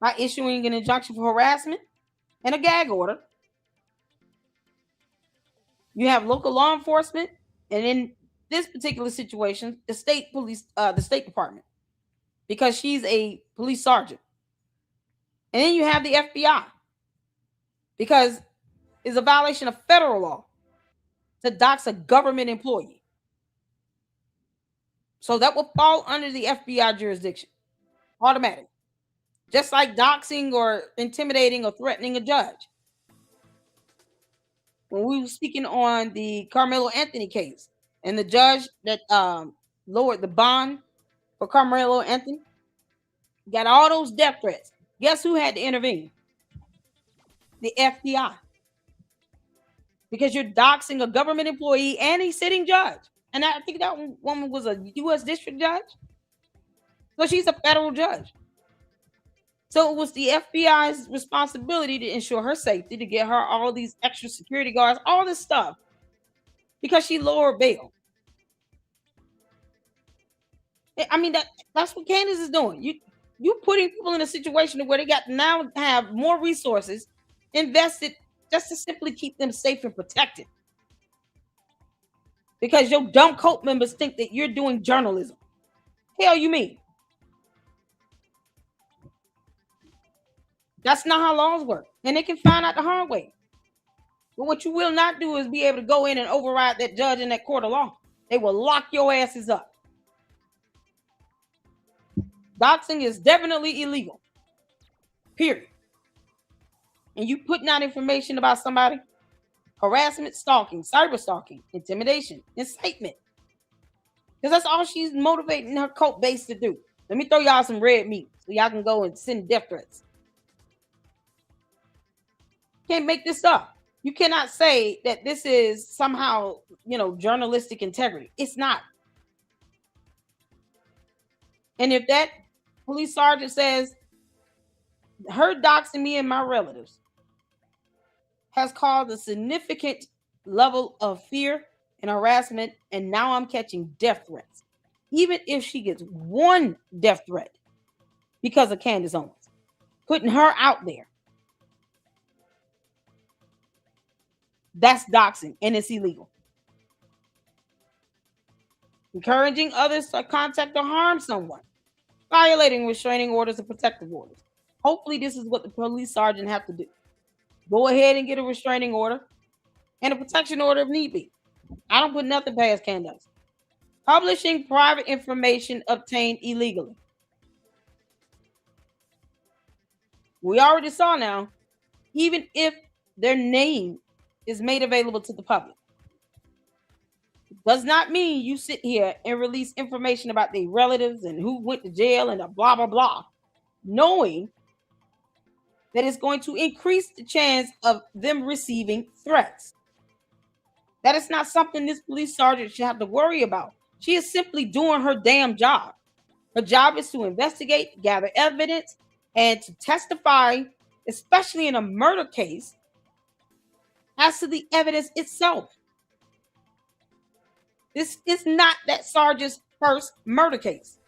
by issuing an injunction for harassment and a gag order. You have local law enforcement, and in this particular situation, the state police, the State Department, because she's a police sergeant. And then you have the FBI, because it's a violation of federal law to dox a government employee. So that will fall under the FBI jurisdiction, automatic. Just like doxing or intimidating or threatening a judge. When we were speaking on the Carmelo Anthony case, and the judge that lowered the bond for Carmelo Anthony got all those death threats. Guess who had to intervene? The FBI. Because you're doxing a government employee and a sitting judge. And I think that woman was a U.S. district judge. So she's a federal judge. So it was the FBI's responsibility to ensure her safety, to get her all these extra security guards, all this stuff, because she lowered bail. I mean, that's what Candace is doing. You putting people in a situation where they got to now have more resources invested just to simply keep them safe and protected. Because your dumb cult members think that you're doing journalism. Hell you mean? That's not how laws work. And they can find out the hard way. But what you will not do is be able to go in and override that judge in that court of law. They will lock your asses up. Doxing is definitely illegal. Period. And you putting out information about somebody, harassment, stalking, cyber stalking, intimidation, incitement. Because that's all she's motivating her cult base to do. Let me throw y'all some red meat so y'all can go and send death threats. Can't make this up. You cannot say that this is somehow, journalistic integrity. It's not. And if that police sergeant says her doxing me and my relatives has caused a significant level of fear and harassment, and now I'm catching death threats, even if she gets one death threat because of Candace Owens, putting her out there, that's doxing and it's illegal. Encouraging others to contact or harm someone, violating restraining orders and protective orders. Hopefully this is what the police sergeant have to do. Go ahead and get a restraining order and a protection order if need be. I don't put nothing past Candace. Publishing private information obtained illegally. We already saw now, even if their name is made available to the public, it does not mean you sit here and release information about their relatives and who went to jail and blah, blah, blah, knowing that it's going to increase the chance of them receiving threats. That is not something this police sergeant should have to worry about. She is simply doing her damn job. Her job is to investigate, gather evidence, and to testify, especially in a murder case, as to the evidence itself. This is not that sergeant's first murder case.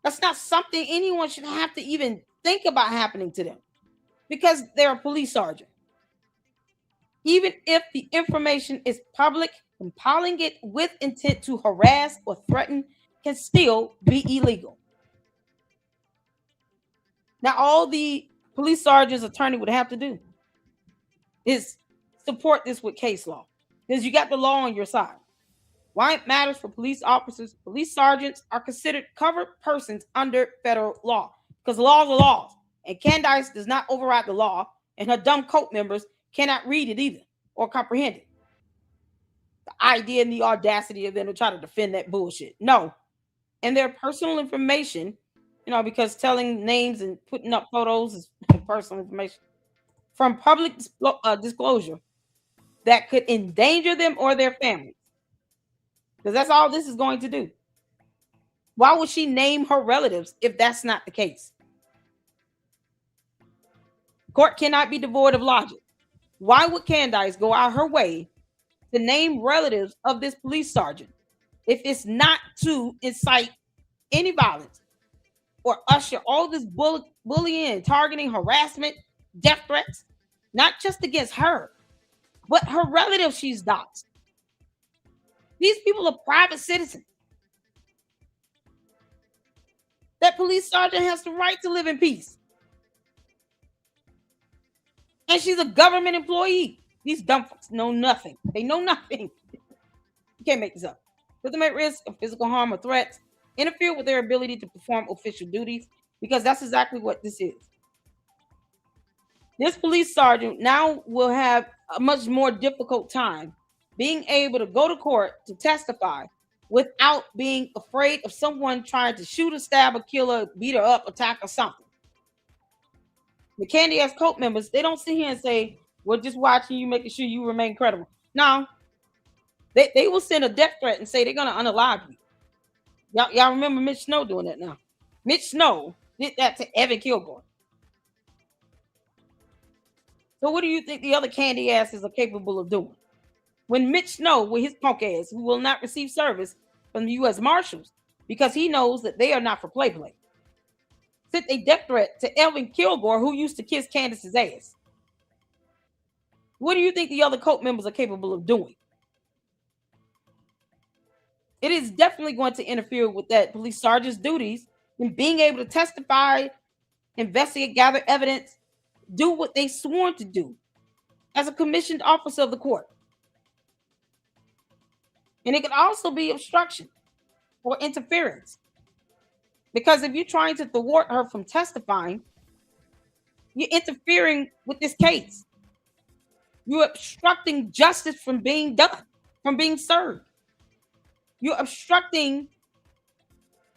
That's not something anyone should have to even think about happening to them because they're a police sergeant. Even if the information is public, compiling it with intent to harass or threaten can still be illegal. Now, all the police sergeant's attorney would have to do is support this with case law because you got the law on your side. Why it matters for police officers, police sergeants are considered covered persons under federal law because laws are laws. And Candace does not override the law, and her dumb cult members cannot read it either or comprehend it. The idea and the audacity of them to try to defend that bullshit. No. And their personal information, because telling names and putting up photos is personal information from public disclosure that could endanger them or their families. Because that's all this is going to do. Why would she name her relatives if that's not the case? Court cannot be devoid of logic. Why would Candace go out her way to name relatives of this police sergeant if it's not to incite any violence or usher all this bullying, targeting, harassment, death threats, not just against her, but her relatives she's doxxed? These people are private citizens. That police sergeant has the right to live in peace. And she's a government employee. These dumb folks know nothing. They know nothing. You can't make this up. Put them at risk of physical harm or threats, interfere with their ability to perform official duties, because that's exactly what this is. This police sergeant now will have a much more difficult time being able to go to court to testify without being afraid of someone trying to shoot her, stab her, kill her, beat her up, attack her, something. The Candace cult members, they don't sit here and say, we're just watching you, making sure you remain credible. No. They will send a death threat and say they're going to unalive you. Y'all remember Mitch Snow doing that now. Mitch Snow did that to Evan Kilgore. So what do you think the other candy asses are capable of doing? When Mitch Snow, with his punk ass, who will not receive service from the U.S. Marshals because he knows that they are not for play, sent a death threat to Evan Kilgore, who used to kiss Candace's ass. What do you think the other cult members are capable of doing? It is definitely going to interfere with that police sergeant's duties in being able to testify, investigate, gather evidence, do what they sworn to do as a commissioned officer of the court. And it could also be obstruction or interference. Because if you're trying to thwart her from testifying, you're interfering with this case. You're obstructing justice from being done, from being served. You're obstructing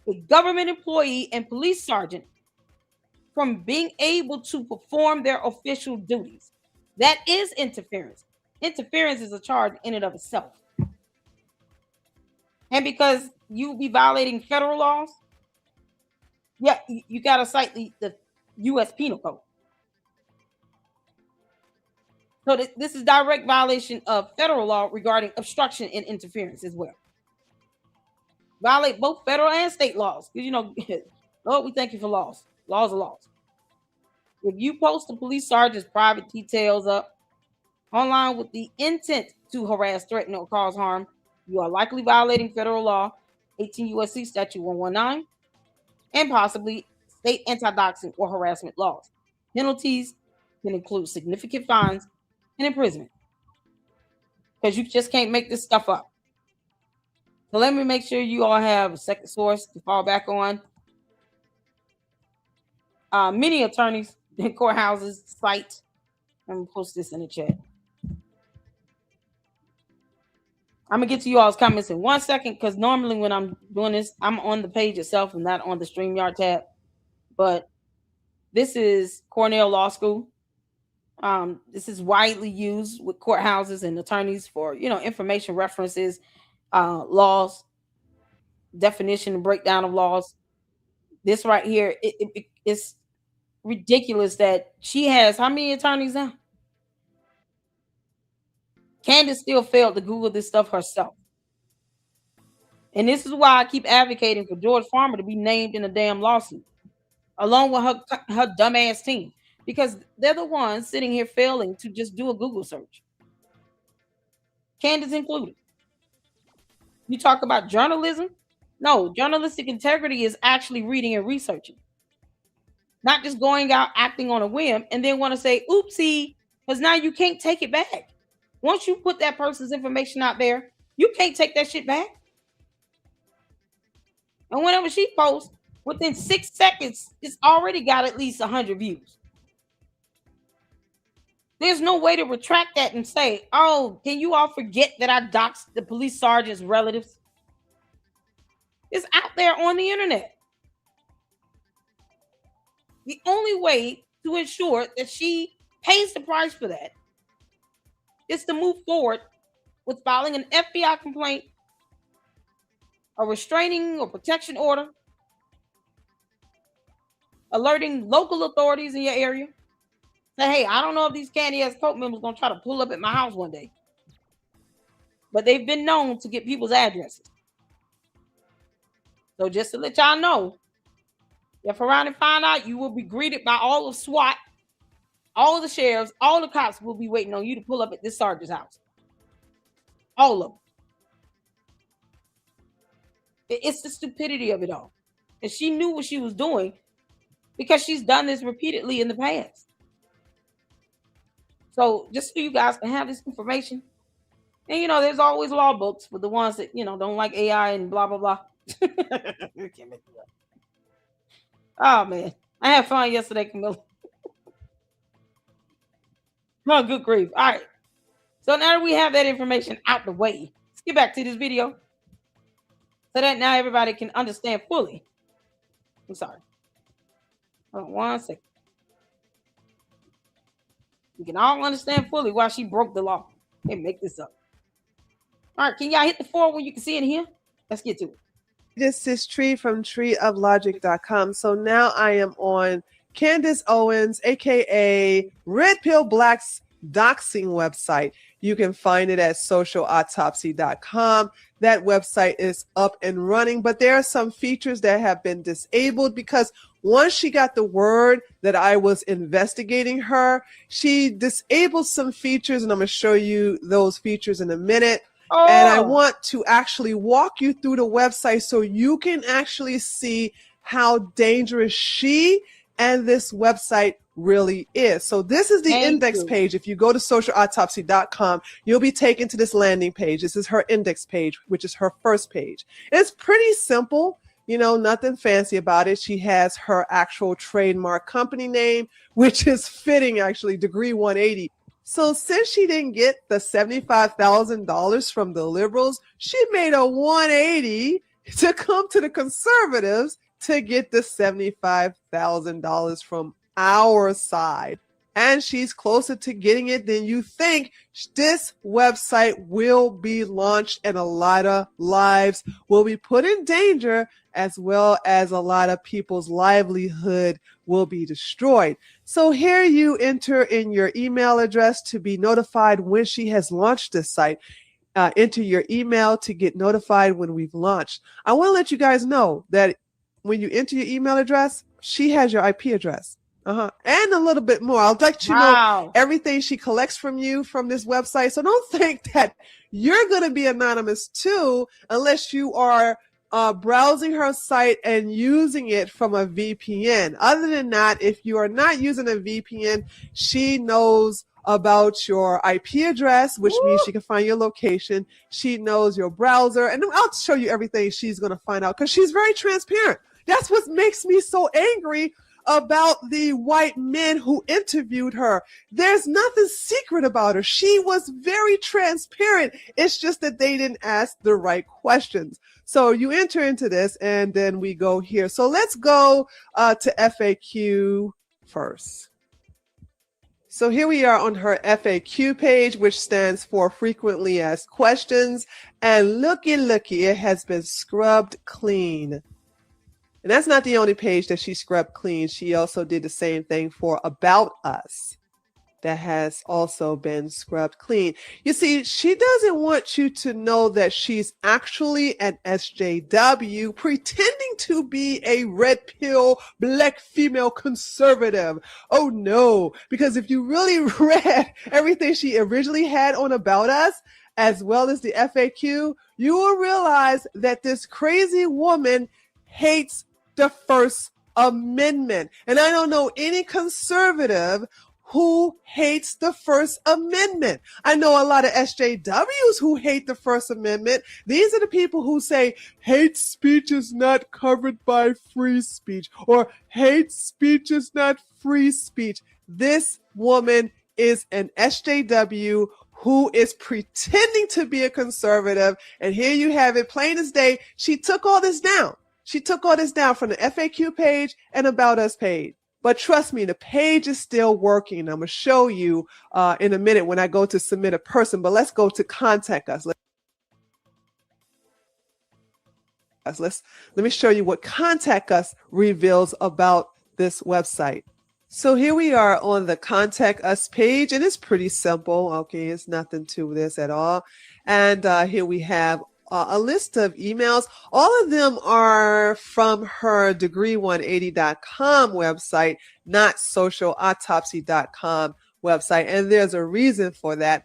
a government employee and police sergeant from being able to perform their official duties. That is interference. Interference is a charge in and of itself. And because you be violating federal laws, yeah, you got to cite the U.S. Penal Code. So this is direct violation of federal law regarding obstruction and interference as well. Violate both federal and state laws. Because, Lord, we thank you for laws. Laws are laws. If you post a police sergeant's private details up online with the intent to harass, threaten, or cause harm, you are likely violating federal law, 18 U.S.C. Statute 119, and possibly state anti-doxing or harassment laws. Penalties can include significant fines and imprisonment. Because you just can't make this stuff up. So let me make sure you all have a second source to fall back on. Many attorneys in courthouses cite, let me post this in the chat. I'm going to get to you all's comments in 1 second because normally when I'm doing this, I'm on the page itself and not on the StreamYard tab. But this is Cornell Law School. This is widely used with courthouses and attorneys for, information references, laws, definition and breakdown of laws. This right here, it's ridiculous that she has how many attorneys now? Candace still failed to Google this stuff herself. And this is why I keep advocating for George Farmer to be named in a damn lawsuit, along with her dumbass team, because they're the ones sitting here failing to just do a Google search. Candace included. You talk about journalism? No, journalistic integrity is actually reading and researching, not just going out acting on a whim and then want to say, oopsie, because now you can't take it back. Once you put that person's information out there, you can't take that shit back. And whenever she posts, within 6 seconds, it's already got at least 100 views. There's no way to retract that and say, oh, can you all forget that I doxed the police sergeant's relatives? It's out there on the internet. The only way to ensure that she pays the price for that is to move forward with filing an FBI complaint, a restraining or protection order, alerting local authorities in your area. Say, hey, I don't know if these Candy ass cult members gonna try to pull up at my house one day, but they've been known to get people's addresses. So just to let y'all know, if around and find out, you will be greeted by all of SWAT, all of the sheriffs, all the cops will be waiting on you to pull up at this sergeant's house. All of them. It's the stupidity of it all. And she knew what she was doing because she's done this repeatedly in the past. So just so you guys can have this information. And, there's always law books for the ones that, don't like AI and blah, blah, blah. Can't make it up. Oh, man. I had fun yesterday, Camilla. Oh, good grief. All right. So now that we have that information out the way, let's get back to this video so that now everybody can understand fully. I'm sorry. Hold on 1 second. We can all understand fully why she broke the law. Hey, make this up. All right. Can y'all hit the 4 when you can see it here? Let's get to it. This is Tree from treeoflogic.com. So now I am on Candace Owens, aka Red Pill Black's doxing website. You can find it at socialautopsy.com. That website is up and running, but there are some features that have been disabled because once she got the word that I was investigating her, she disabled some features, and I'm going to show you those features in a minute. Oh. And I want to actually walk you through the website so you can actually see how dangerous she and this website really is. So this is the index page. If you go to socialautopsy.com, you'll be taken to this landing page. This is her index page, which is her first page. It's pretty simple, nothing fancy about it. She has her actual trademark company name, which is fitting, actually, Degree 180. So since she didn't get the $75,000 from the liberals, she made a 180 to come to the conservatives to get the $75,000 from our side. And she's closer to getting it than you think. This website will be launched and a lot of lives will be put in danger, as well as a lot of people's livelihood will be destroyed. So here you enter in your email address to be notified when she has launched this site. Enter your email to get notified when we've launched. I want to let you guys know that when you enter your email address, she has your IP address. And a little bit more. I'll let you know everything she collects from you from this website. So don't think that you're going to be anonymous too, unless you are browsing her site and using it from a VPN. Other than that, if you are not using a VPN, she knows about your IP address, which means she can find your location. She knows your browser. And I'll show you everything she's going to find out because she's very transparent. That's what makes me so angry about the white men who interviewed her. There's nothing secret about her. She was very transparent. It's just that they didn't ask the right questions. So you enter into this and then we go here. So let's go to FAQ first. So here we are on her FAQ page, which stands for frequently asked questions. And looky, it has been scrubbed clean. And that's not the only page that she scrubbed clean. She also did the same thing for About Us. That has also been scrubbed clean. You see, she doesn't want you to know that she's actually an SJW pretending to be a red pill black female conservative. Oh no, because if you really read everything she originally had on About Us, as well as the FAQ, you will realize that this crazy woman hates the First Amendment. And I don't know any conservative who hates the First Amendment. I know a lot of SJWs who hate the First Amendment. These are the people who say hate speech is not covered by free speech, or hate speech is not free speech. This woman is an SJW who is pretending to be a conservative. And here you have it, plain as day. She took all this down. She took all this down from the FAQ page and About Us page. But trust me, the page is still working. I'm going to show you in a minute when I go to submit a person. But let's go to contact us. Let me show you what contact us reveals about this website. So here we are on the contact us page, and it's pretty simple. Okay, it's nothing to this at all. And here we have a list of emails. All of them are from her degree180.com website, not socialautopsy.com website. And there's a reason for that.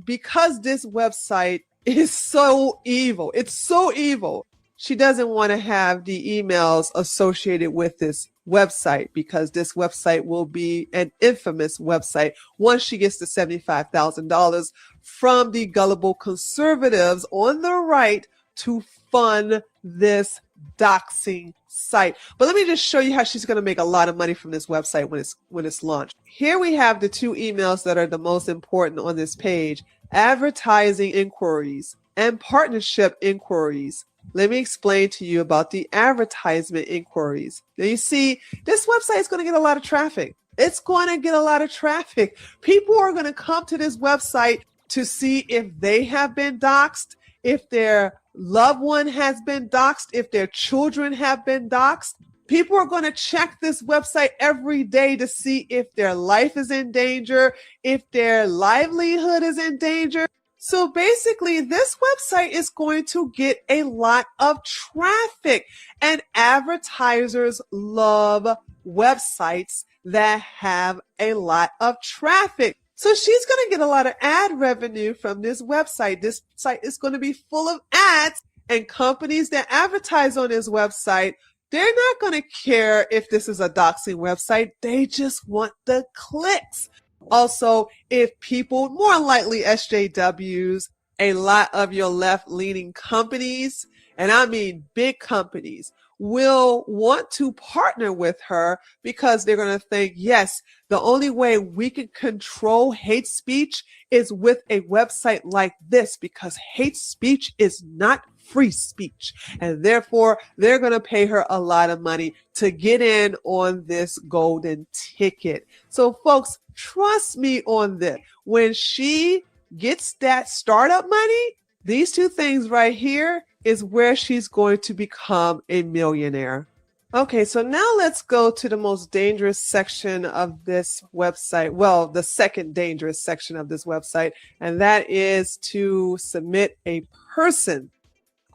Because this website is so evil. It's so evil. She doesn't want to have the emails associated with this website, because this website will be an infamous website once she gets the $75,000 from the gullible conservatives on the right to fund this doxing site. But let me just show you how she's going to make a lot of money from this website when it's launched. Here we have the two emails that are the most important on this page: advertising inquiries and partnership inquiries. Let me explain to you about the advertisement inquiries. Now you see, this website is going to get a lot of traffic. It's going to get a lot of traffic. People are going to come to this website to see if they have been doxxed, if their loved one has been doxxed, if their children have been doxxed. People are going to check this website every day to see if their life is in danger, if their livelihood is in danger. So basically, this website is going to get a lot of traffic, and advertisers love websites that have a lot of traffic. So she's going to get a lot of ad revenue from this website. This site is going to be full of ads, and companies that advertise on this website, they're not going to care if this is a doxing website. They just want the clicks. Also, if people, more likely SJWs, a lot of your left-leaning companies, and I mean big companies, will want to partner with her because they're going to think, yes, the only way we can control hate speech is with a website like this, because hate speech is not free speech. And therefore, they're going to pay her a lot of money to get in on this golden ticket. So folks, trust me on this. When she gets that startup money, these two things right here is where she's going to become a millionaire. Okay, so now let's go to the most dangerous section of this website. Well, the second dangerous section of this website, and that is to submit a person.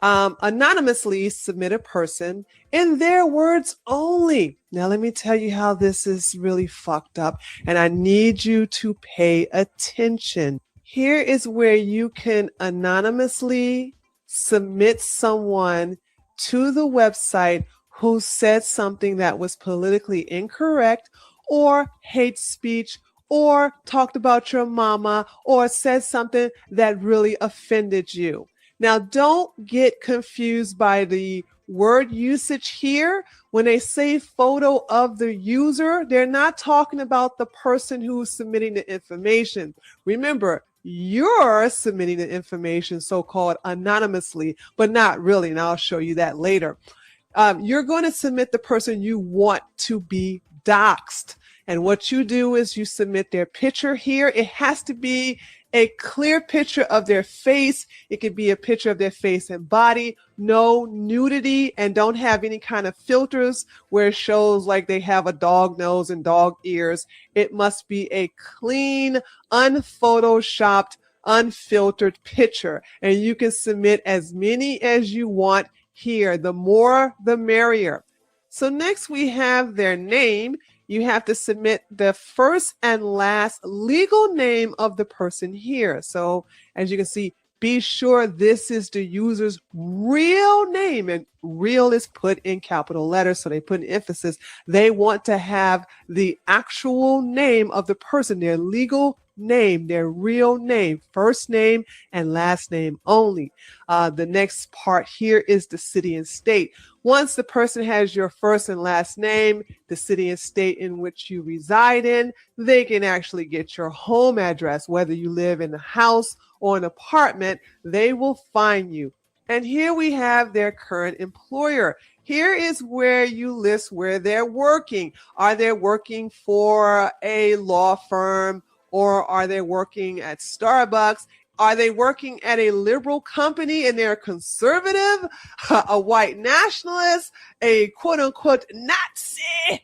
Anonymously submit a person in their words only. Now, let me tell you how this is really fucked up, and I need you to pay attention. Here is where you can anonymously submit someone to the website who said something that was politically incorrect, or hate speech, or talked about your mama, or said something that really offended you. Now, don't get confused by the word usage here. When they say photo of the user, they're not talking about the person who's submitting the information. Remember, you're submitting the information so-called anonymously, but not really, and I'll show you that later. You're going to submit the person you want to be doxxed. And what you do is you submit their picture here. It has to be a clear picture of their face. It could be a picture of their face and body, no nudity, and don't have any kind of filters where it shows like they have a dog nose and dog ears. It must be a clean, unphotoshopped, unfiltered picture. And you can submit as many as you want here. The more, the merrier. So next we have their name. You have to submit the first and last legal name of the person here. So as you can see, be sure this is the user's real name, and real is put in capital letters. So they put an emphasis. They want to have the actual name of the person, their legal name, their real name, first name and last name only. The next part here is the city and state. Once the person has your first and last name, the city and state in which you reside in, they can actually get your home address. Whether you live in a house or an apartment, they will find you. And here we have their current employer. Here is where you list where they're working. Are they working for a law firm, or are they working at Starbucks? Are they working at a liberal company and they're conservative, a white nationalist, a quote unquote Nazi,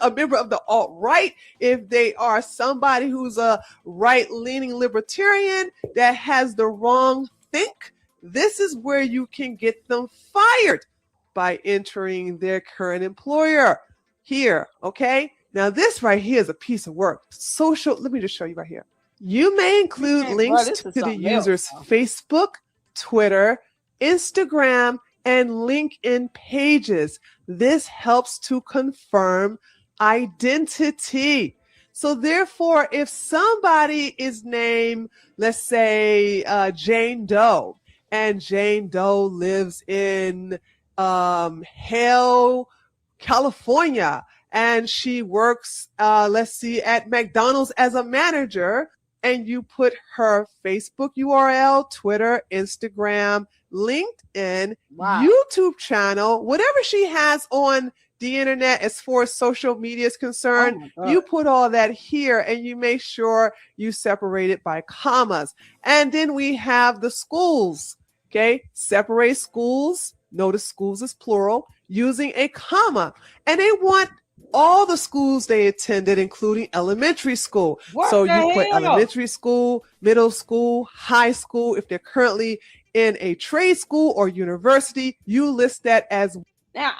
a member of the alt-right? If they are somebody who's a right-leaning libertarian that has the wrong think, this is where you can get them fired by entering their current employer here, okay? Now this right here is a piece of work. Social, let me just show you right here. You may include links to the user's Facebook, Twitter, Instagram, and LinkedIn pages. This helps to confirm identity. So therefore, if somebody is named, let's say, Jane Doe, and Jane Doe lives in Hale, California, and she works, let's see, at McDonald's as a manager, and you put her Facebook URL, Twitter, Instagram, LinkedIn, YouTube channel, whatever she has on the internet as far as social media is concerned, you put all that here, and you make sure you separate it by commas. And then we have the schools, okay? Separate schools, notice schools is plural, using a comma. And they want all the schools they attended, including elementary school. So you put elementary school, middle school, high school. If they're currently in a trade school or university, you list that as. Now,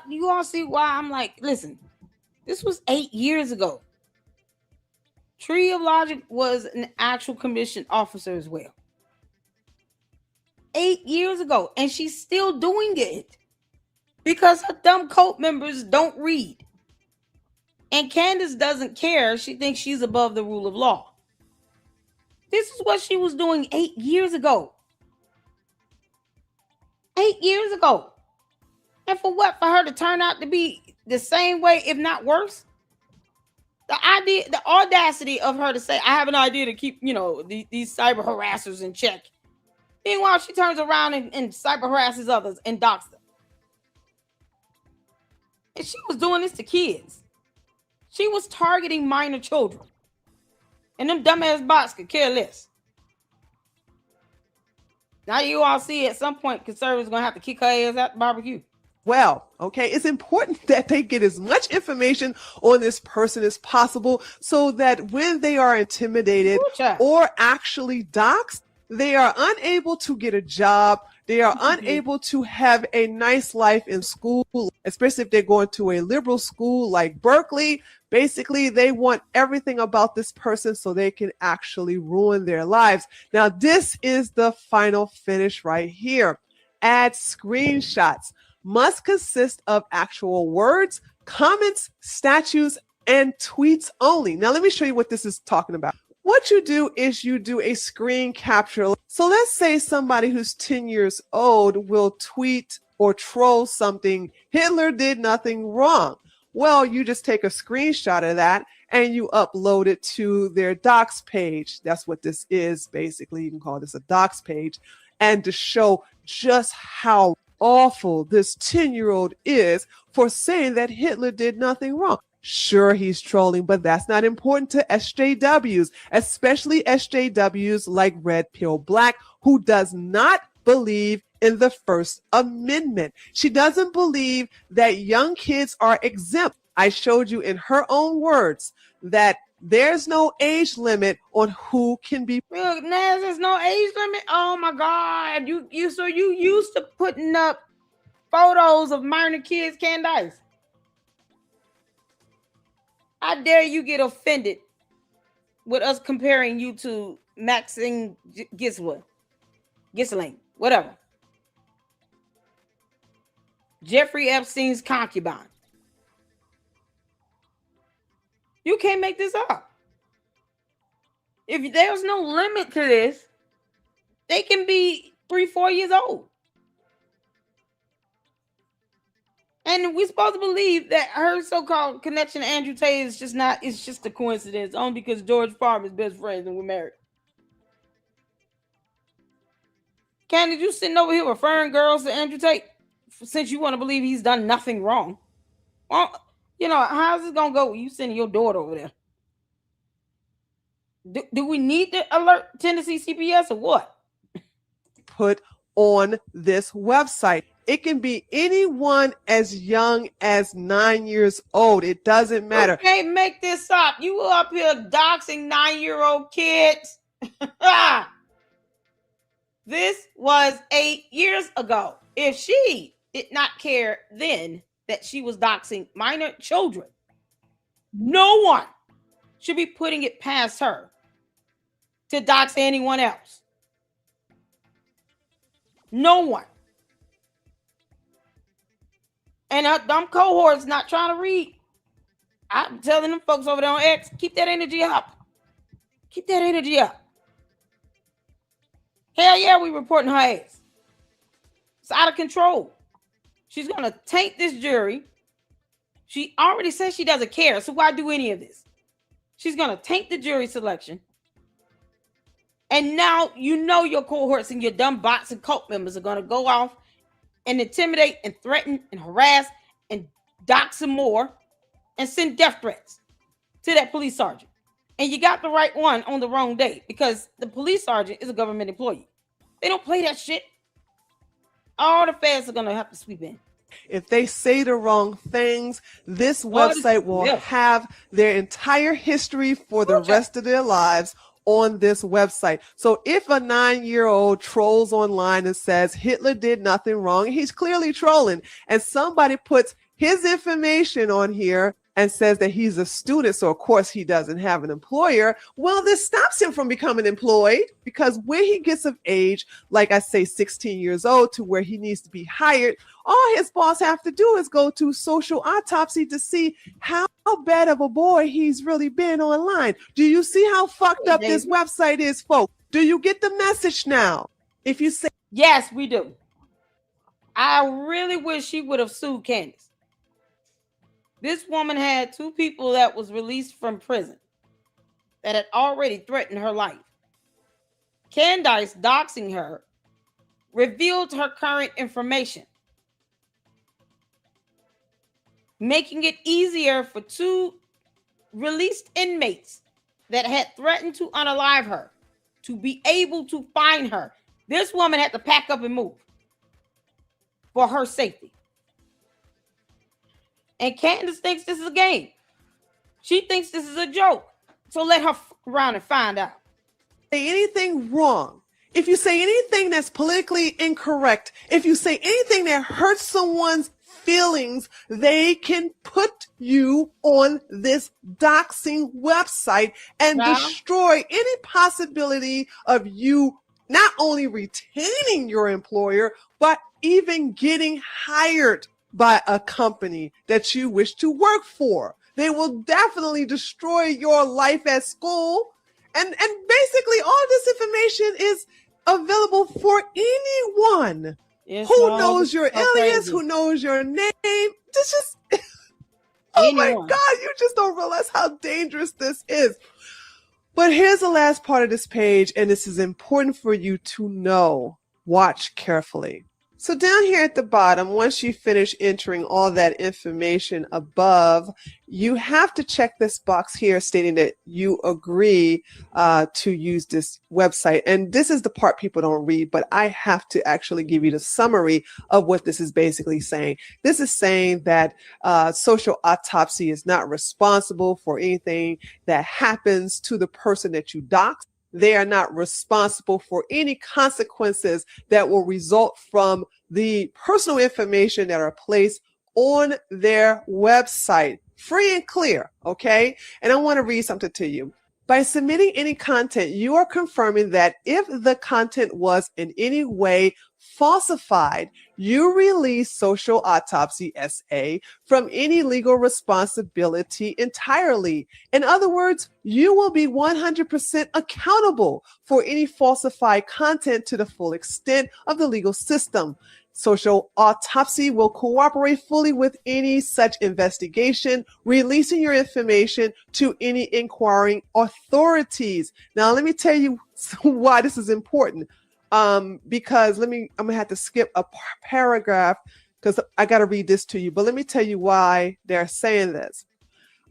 you all see why I'm like, listen, this was 8 years ago. Tree of Logic was an actual commissioned officer as well. 8 years ago, and she's still doing it because her dumb cult members don't read. And Candace doesn't care. She thinks she's above the rule of law. This is what she was doing 8 years ago. 8 years ago. And for what? For her to turn out to be the same way, if not worse? The audacity of her to say, I have an idea to keep, these cyber harassers in check. Meanwhile, she turns around and cyber harasses others and doxes them. And she was doing this to kids. She was targeting minor children. And them dumbass bots could care less. Now you all see at some point conservatives are going to have to kick her ass out the barbecue. Well, okay, it's important that they get as much information on this person as possible so that when they are intimidated or actually doxxed, they are unable to get a job. They are unable to have a nice life in school, especially if they're going to a liberal school like Berkeley. Basically, they want everything about this person so they can actually ruin their lives. Now, this is the final finish right here. Add screenshots. Must consist of actual words, comments, statues, and tweets only. Now, let me show you what this is talking about. What you do is you do a screen capture. So let's say somebody who's 10 years old will tweet or troll something, Hitler did nothing wrong. Well, you just take a screenshot of that and you upload it to their docs page. That's what this is, basically. You can call this a docs page. And to show just how awful this 10-year-old is for saying that Hitler did nothing wrong. Sure, he's trolling, but that's not important to SJWs, especially SJWs like Red Pill Black, who does not believe in the First Amendment. She doesn't believe that young kids are exempt. I showed you in her own words that there's no age limit on who can be. Real Naz, there's no age limit. Oh my God. You used to putting up photos of minor kids, Candace. I dare you get offended with us comparing you to Maxine Ghislaine, whatever. Jeffrey Epstein's concubine. You can't make this up. If there's no limit to this, they can be 3-4 years old. And we're supposed to believe that her so-called connection to Andrew Tate is just not, it's just a coincidence, only because George Farmer's best friends and we're married. Candace, you sitting over here referring girls to Andrew Tate since you want to believe he's done nothing wrong. Well, you know, how's this going to go? You sending your daughter over there. Do we need to alert Tennessee CPS or what? Put on this website. It can be anyone as young as 9 years old. It doesn't matter. You can't make this up. You up here doxing 9-year-old kids. This was 8 years ago. If she did not care then that she was doxing minor children, no one should be putting it past her to dox anyone else. No one. And her dumb cohort's not trying to read. I'm telling them folks over there on X, keep that energy up. Keep that energy up. Hell yeah, we reporting her ass. It's out of control. She's going to taint this jury. She already said she doesn't care, so why do any of this? She's going to taint the jury selection. And now you know your cohorts and your dumb bots and cult members are going to go off and intimidate and threaten and harass and dox some more and send death threats to that police sergeant. And you got the right one on the wrong day because the police sergeant is a government employee. They don't play that shit. All the feds are going to have to sweep in. If they say the wrong things, this website will have their entire history for the rest of their lives on this website. So if a 9-year-old trolls online and says Hitler did nothing wrong, he's clearly trolling, and somebody puts his information on here and says that he's a student, so of course he doesn't have an employer, well, this stops him from becoming employed because when he gets of age, like I say, 16 years old to where he needs to be hired, all his boss have to do is go to social autopsy to see how bad of a boy he's really been online. Do you see how fucked up this website is, folks? Do you get the message now? If you say yes, we do. I really wish she would have sued Candace. This woman had 2 people that was released from prison that had already threatened her life. Candace doxing her revealed her current information, making it easier for 2 released inmates that had threatened to unalive her to be able to find her. This woman had to pack up and move for her safety. And Candace thinks this is a game. She thinks this is a joke. So let her around and find out. Say anything wrong, if you say anything that's politically incorrect, if you say anything that hurts someone's feelings, they can put you on this doxing website and destroy any possibility of you not only retaining your employer, but even getting hired by a company that you wish to work for. They will definitely destroy your life at school. And basically all this information is available for anyone who knows your alias, who knows your name. This just, oh my God, you just don't realize how dangerous this is. But here's the last part of this page, and this is important for you to know. Watch carefully. So down here at the bottom, once you finish entering all that information above, you have to check this box here stating that you agree to use this website. And this is the part people don't read, but I have to actually give you the summary of what this is basically saying. This is saying that Social Autopsy is not responsible for anything that happens to the person that you dox. They are not responsible for any consequences that will result from the personal information that are placed on their website. Free and clear, okay? And I want to read something to you. By submitting any content, you are confirming that if the content was in any way falsified, you release Social Autopsy SA from any legal responsibility entirely. In other words, you will be 100% accountable for any falsified content to the full extent of the legal system. Social Autopsy will cooperate fully with any such investigation, releasing your information to any inquiring authorities. Now, let me tell you why this is important. Because I'm gonna have to skip a paragraph because I got to read this to you. But let me tell you why they're saying this.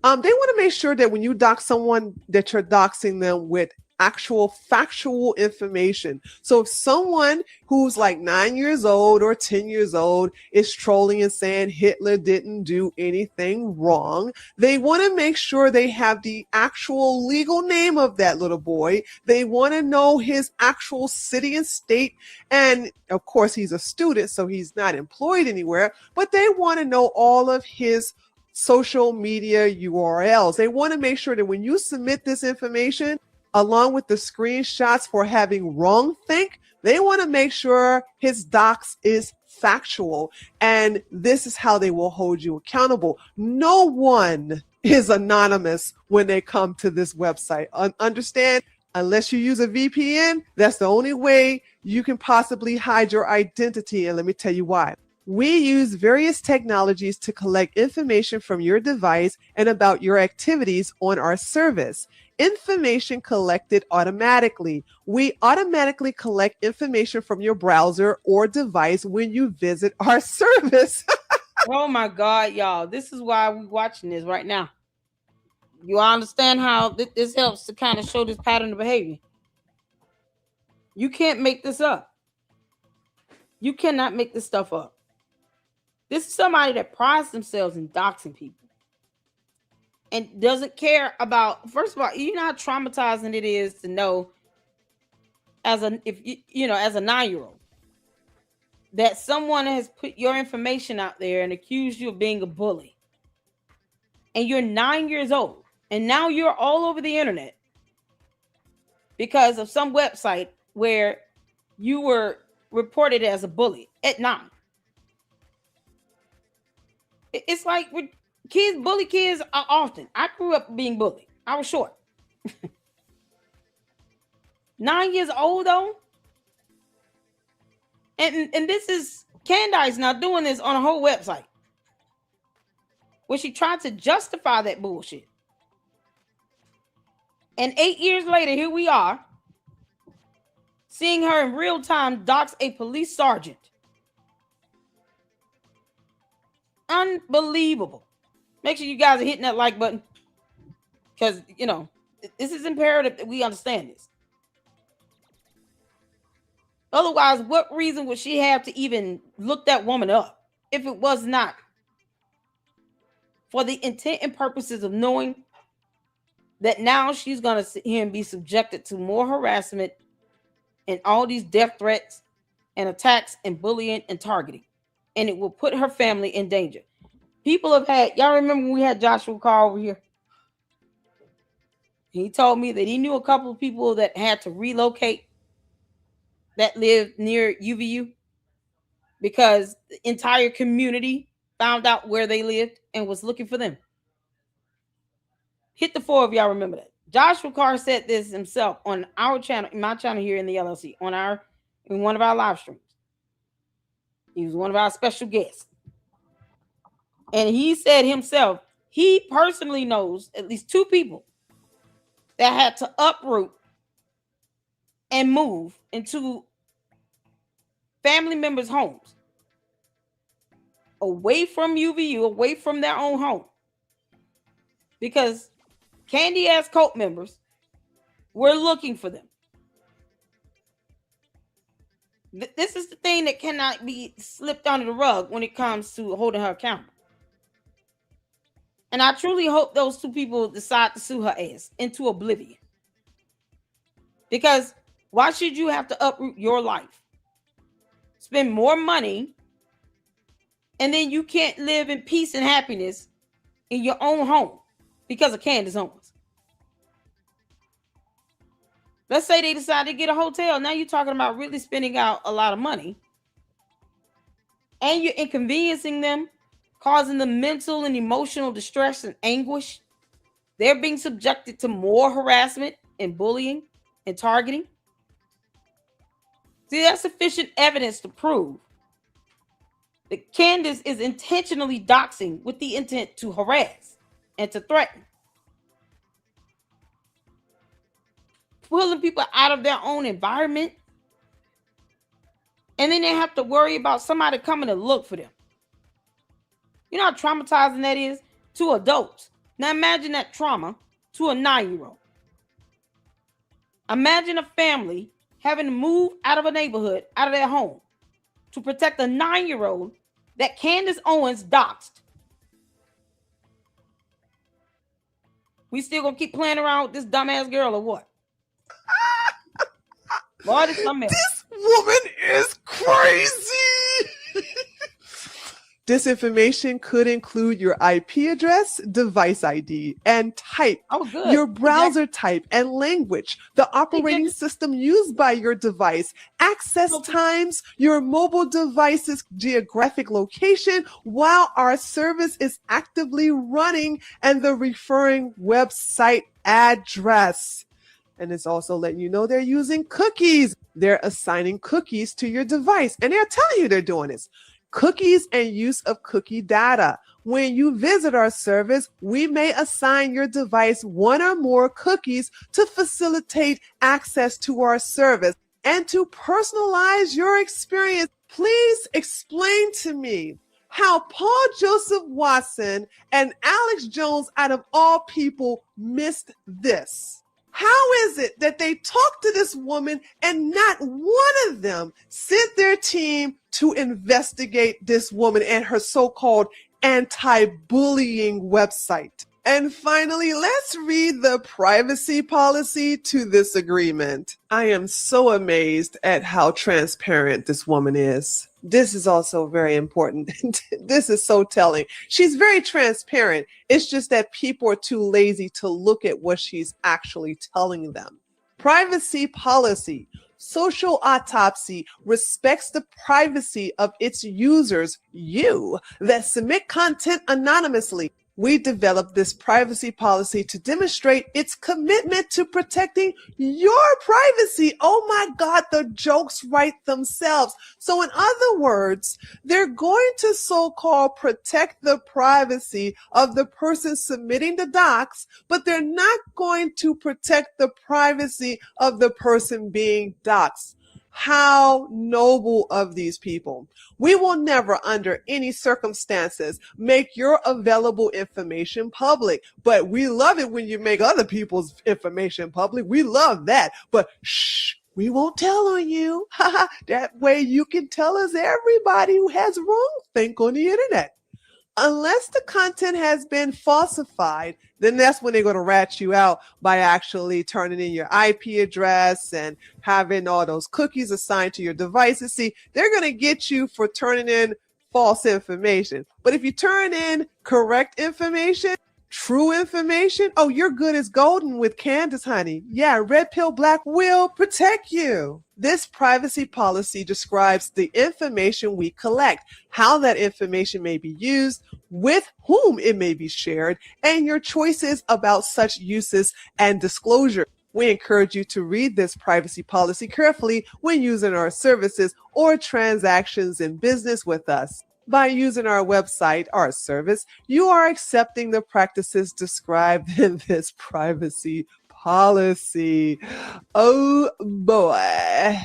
They want to make sure that when you dox someone, that you're doxing them with actual factual information. So if someone who's like 9 years old or 10 years old is trolling and saying Hitler didn't do anything wrong, they want to make sure they have the actual legal name of that little boy. They want to know his actual city and state. And of course, he's a student, so he's not employed anywhere, but they want to know all of his social media URLs. They want to make sure that when you submit this information, along with the screenshots for having wrongthink, they want to make sure his docs is factual. And this is how they will hold you accountable. No one is anonymous when they come to this website. Understand? Unless you use a VPN, that's the only way you can possibly hide your identity. And let me tell you why. We use various technologies to collect information from your device and about your activities on our service. Information collected automatically. We automatically collect information from your browser or device when you visit our service. Oh my God, y'all. This is why we're watching this right now. You understand how this helps to kind of show this pattern of behavior. You can't make this up. You cannot make this stuff up. This is somebody that prides themselves in doxing people and doesn't care about, first of all, you know how traumatizing it is to know as a 9-year-old that someone has put your information out there and accused you of being a bully. And you're 9 years old and now you're all over the internet because of some website where you were reported as a bully at 9. It's like with kids, bully kids are often. I grew up being bullied. I was short. 9 years old though. And this is Candace now doing this on a whole website where she tried to justify that bullshit. And 8 years later, here we are seeing her in real time dox a police sergeant. Unbelievable. Make sure you guys are hitting that like button because, this is imperative that we understand this. Otherwise, what reason would she have to even look that woman up if it was not for the intent and purposes of knowing that now she's going to sit here and be subjected to more harassment and all these death threats and attacks and bullying and targeting. And it will put her family in danger. People have had, y'all remember when we had Joshua Carr over here? He told me that he knew a couple of people that had to relocate that lived near UVU because the entire community found out where they lived and was looking for them. Hit the 4 of y'all remember that. Joshua Carr said this himself on our channel, my channel here in the LLC, in one of our live streams. He was one of our special guests. And he said himself, he personally knows at least 2 people that had to uproot and move into family members' homes away from UVU, away from their own home. Because Candy as cult members, we're looking for them. This is the thing that cannot be slipped under the rug when it comes to holding her accountable. And I truly hope those two people decide to sue her ass into oblivion. Because why should you have to uproot your life? Spend more money, and then you can't live in peace and happiness in your own home because of Candace Owens. Let's say they decide to get a hotel. Now you're talking about really spending out a lot of money. And you're inconveniencing them, causing them mental and emotional distress and anguish. They're being subjected to more harassment and bullying and targeting. See, that's sufficient evidence to prove that Candace is intentionally doxing with the intent to harass and to threaten. Pulling people out of their own environment. And then they have to worry about somebody coming to look for them. You know how traumatizing that is to adults. Now imagine that trauma to a 9-year-old. Imagine a family having to move out of a neighborhood, out of their home, to protect a 9-year-old that Candace Owens doxed. We still gonna keep playing around with this dumbass girl or what? Boy, this woman is crazy. Disinformation could include your IP address, device ID, and type, your browser type and language, the operating system used by your device, access times, your mobile device's geographic location while our service is actively running, and the referring website address. And it's also letting you know they're using cookies. They're assigning cookies to your device, and they're telling you they're doing this. Cookies and use of cookie data. When you visit our service, we may assign your device one or more cookies to facilitate access to our service and to personalize your experience. Please explain to me how Paul Joseph Watson and Alex Jones, out of all people, missed this. How is it that they talked to this woman and not one of them sent their team to investigate this woman and her so-called anti-bullying website? And finally, let's read the privacy policy to this agreement. I am so amazed at how transparent this woman is. This is also very important. This is so telling. She's very transparent. It's just that people are too lazy to look at what she's actually telling them. Privacy policy. Social Autopsy respects the privacy of its users, you, that submit content anonymously. We developed this privacy policy to demonstrate its commitment to protecting your privacy. Oh my God, the jokes write themselves. So in other words, they're going to so-called protect the privacy of the person submitting the docs, but they're not going to protect the privacy of the person being doxed. How noble of these people. We will never, under any circumstances, make your available information public. But we love it when you make other people's information public. We love that. But shh, we won't tell on you. That way you can tell us everybody who has wrong think on the internet. Unless the content has been falsified, then that's when they're going to rat you out by actually turning in your IP address and having all those cookies assigned to your devices. See, they're going to get you for turning in false information. But if you turn in correct information, true information, oh, you're good as golden with Candace, honey. Yeah, Red Pill Black will protect you. This privacy policy describes the information we collect, how that information may be used, with whom it may be shared, and your choices about such uses and disclosure. We encourage you to read this privacy policy carefully when using our services or transactions in business with us. By using our website, our service, you are accepting the practices described in this privacy policy. Oh boy.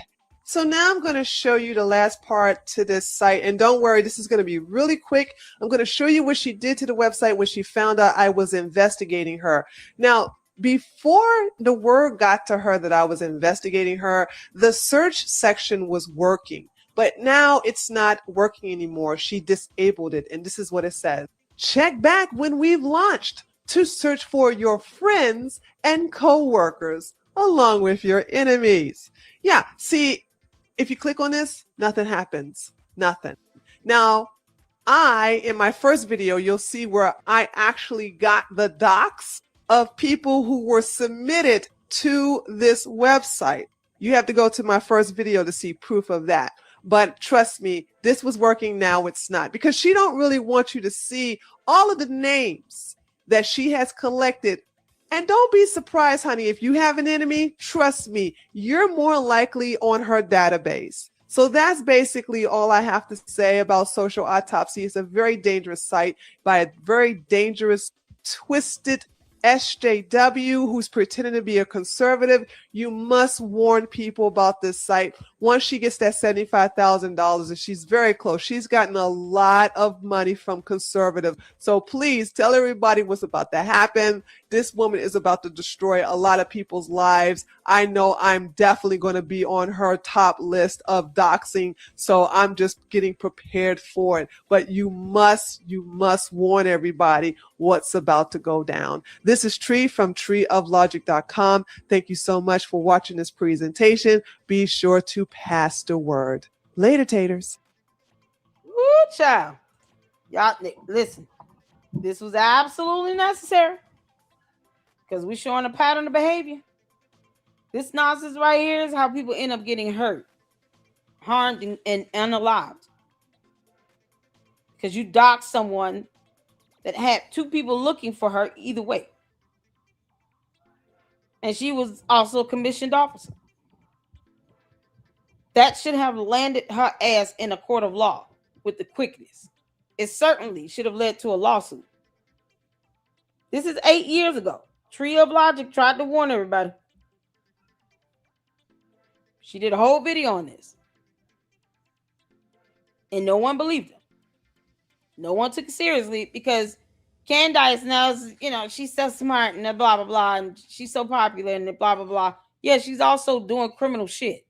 So now I'm going to show you the last part to this site. And don't worry, this is going to be really quick. I'm going to show you what she did to the website when she found out I was investigating her. Now, before the word got to her that I was investigating her, the search section was working. But now it's not working anymore. She disabled it. And this is what it says. Check back when we've launched to search for your friends and co-workers along with your enemies. Yeah, see, if you click on this, nothing happens. Nothing. Now, in my first video, you'll see where I actually got the docs of people who were submitted to this website. You have to go to my first video to see proof of that. But trust me, this was working, now it's not. Because she don't really want you to see all of the names that she has collected. And don't be surprised, honey, if you have an enemy, trust me, you're more likely on her database. So that's basically all I have to say about Social Autopsy. It's a very dangerous site by a very dangerous, twisted SJW who's pretending to be a conservative. You must warn people about this site. Once she gets that $75,000, and she's very close, she's gotten a lot of money from conservative. So please tell everybody what's about to happen. This woman is about to destroy a lot of people's lives. I know I'm definitely going to be on her top list of doxing, so I'm just getting prepared for it. But you must warn everybody what's about to go down. This is Tree from treeoflogic.com. Thank you so much for watching this presentation. Be sure to pass the word. Later, taters. Woo, child. Y'all, listen. This was absolutely necessary because we're showing a pattern of behavior. This nonsense right here is how people end up getting hurt, harmed, and unalived. Because you doxed someone that had two people looking for her either way. And she was also a commissioned officer. That should have landed her ass in a court of law with the quickness. It certainly should have led to a lawsuit. This is 8 years ago. Tree of Logic tried to warn everybody. She did a whole video on this. And no one believed her. No one took it seriously because Candace now is, she's so smart and blah, blah, blah. And she's so popular and blah, blah, blah. Yeah, she's also doing criminal shit.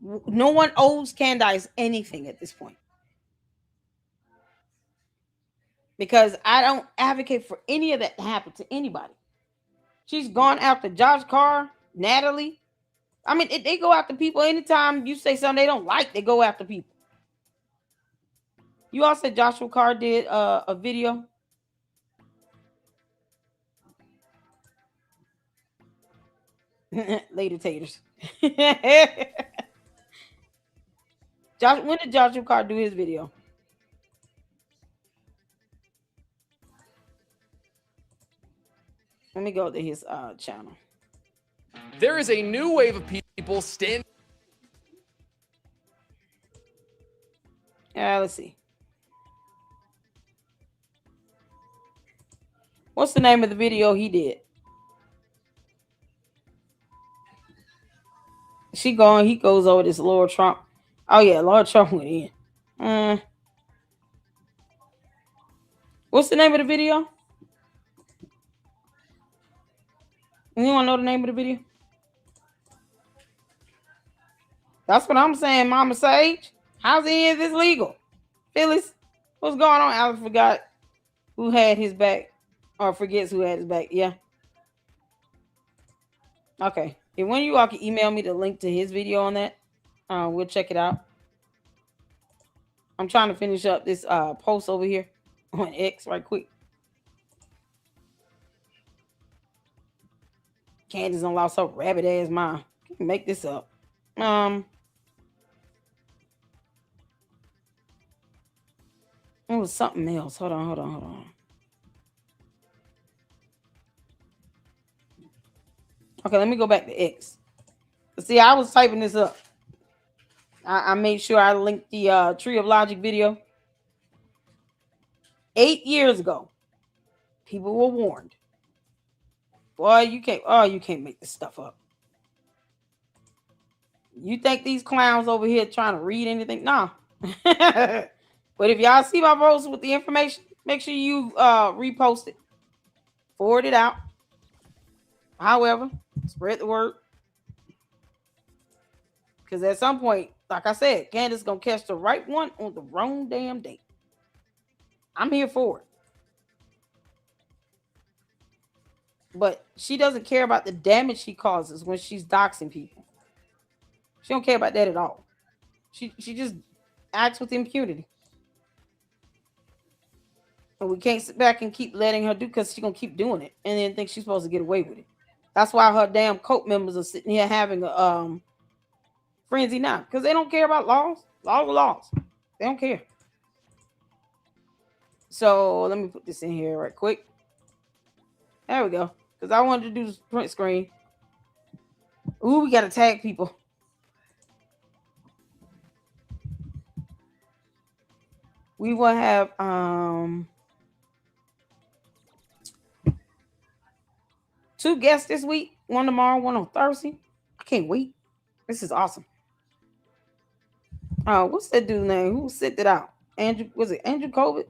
No one owes Candace anything at this point. Because I don't advocate for any of that to happen to anybody. She's gone after Josh Carr, Natalie. I mean, they go after people anytime you say something they don't like, they go after people. You all said Joshua Carr did a video. Later, taters. When did Joshua Carr do his video? Let me go to his channel. There is a new wave of people standing. Let's see. What's the name of the video he did? He goes over this Lord Trump. Oh yeah, Lord Trump went in. What's the name of the video? Anyone know the name of the video? That's what I'm saying, Mama Sage. How's any of this legal? Phyllis, what's going on? I forgot who had his back, or forgets who had his back. Yeah. Okay. If one of you all can email me the link to his video on that, we'll check it out. I'm trying to finish up this post over here on X right quick. Candace done lost her rabbit ass mind. You can make this up. It was something else. Hold on. Okay, let me go back to X. See, I was typing this up. I made sure I linked the Tree of Logic video. 8 years ago, people were warned. Boy, you can't make this stuff up. You think these clowns over here trying to read anything? No. But if y'all see my post with the information, make sure you repost it, forward it out. However, spread the word. Because at some point, like I said, Candace gonna catch the right one on the wrong damn day. I'm here for it. But she doesn't care about the damage she causes when she's doxing people. She don't care about that at all. She just acts with impunity. And we can't sit back and keep letting her do, because she's gonna keep doing it and then think she's supposed to get away with it. That's why her damn cult members are sitting here having a frenzy now, because they don't care about laws. Laws. They don't care. So let me put this in here right quick. There we go. Because I wanted to do this print screen. Ooh, we gotta tag people. We will have 2 guests this week. One tomorrow, one on Thursday. I can't wait. This is awesome. What's that dude's name? Who sent it out? Andrew, was it Andrew COVID?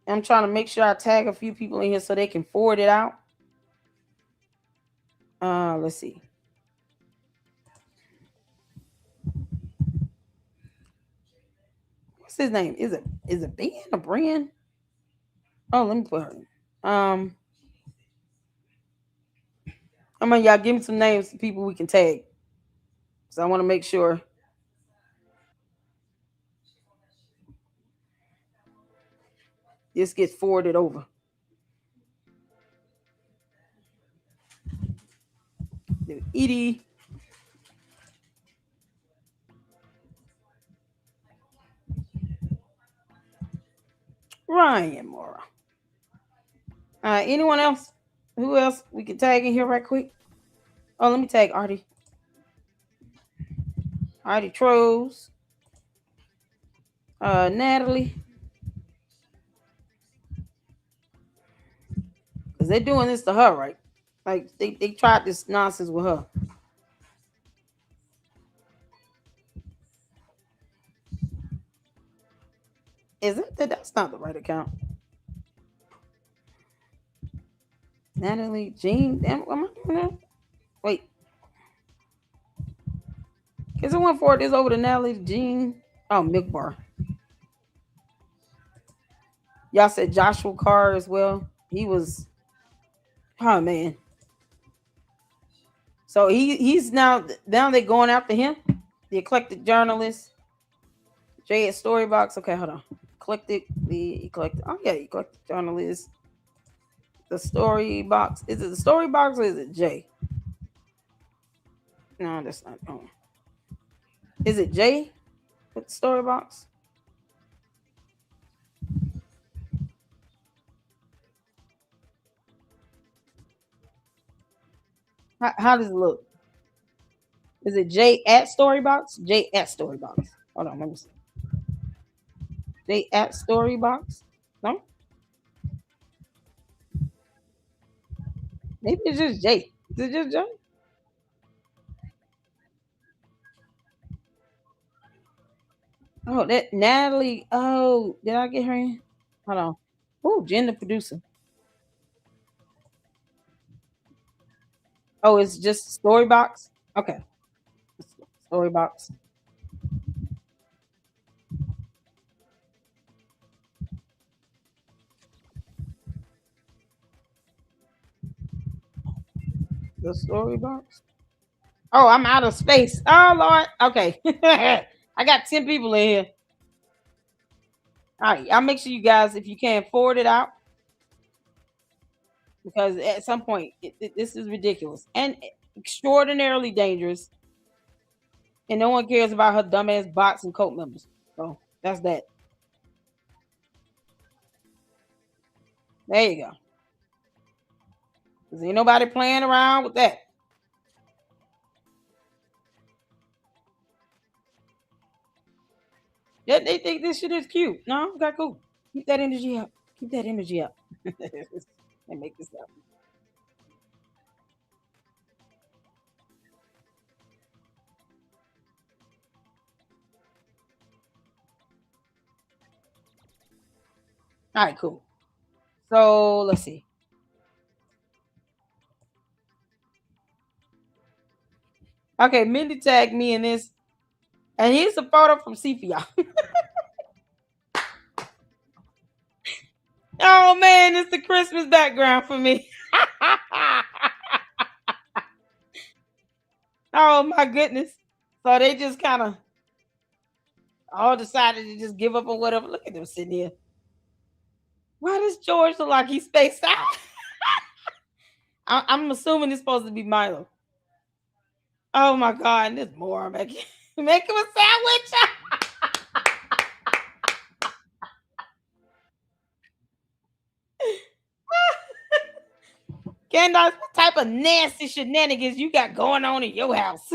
I'm trying to make sure I tag a few people in here so they can forward it out. Let's see. What's his name? Is it Ben or Brian? Oh, let me put her in. How many y'all give me some names of people we can tag? Because I want to make sure. This gets forwarded over. Edie. Ryan Mora. Anyone else? Who else we can tag in here right quick? Oh, let me tag Artie. Artie Trolls. Natalie. Because they're doing this to her, right? Like they tried this nonsense with her. Is it that? That's not the right account. Natalie Jean. Damn, am I doing that? Wait. Can someone forward this over to Natalie Jean? Oh, Milk Bar. Y'all said Joshua Carr as well. He was. Oh man. So he's now they're going after him. The eclectic journalist. Jay at Storybox. Okay, hold on. Eclectic. Oh yeah, eclectic journalist. The Storybox. Is it the Storybox or is it Jay? No, that's not. Oh. Is it Jay with the Storybox? How does it look? Is it Jay at Storybox? Jay at Storybox. Hold on, let me see. Jay at Storybox? No? Maybe it's just Jay. Is it just Jay? Oh, that Natalie. Oh, did I get her in? Hold on. Oh, Jen, the producer. Oh, it's just Storybox? Okay. Storybox. The Storybox? Oh, I'm out of space. Oh, Lord. Okay. I got 10 people in here. All right. I'll make sure you guys, if you can, forward it out. Because at some point, this is ridiculous and extraordinarily dangerous. And no one cares about her dumbass bots and cult members. So that's that. There you go. Because ain't nobody playing around with that. Yeah, they think this shit is cute. No, okay, cool. Keep that energy up. Keep that energy up. And make this up. All right, cool. So let's see. Okay, Mindy tagged me in this. And here's a photo from Sepia. Oh man, it's the Christmas background for me. Oh my goodness. So they just kind of all decided to just give up or whatever. Look at them sitting here. Why does George look like he's spaced out? I'm assuming it's supposed to be Milo. Oh my God, and there's more. Make him a sandwich. Candace, what type of nasty shenanigans you got going on in your house?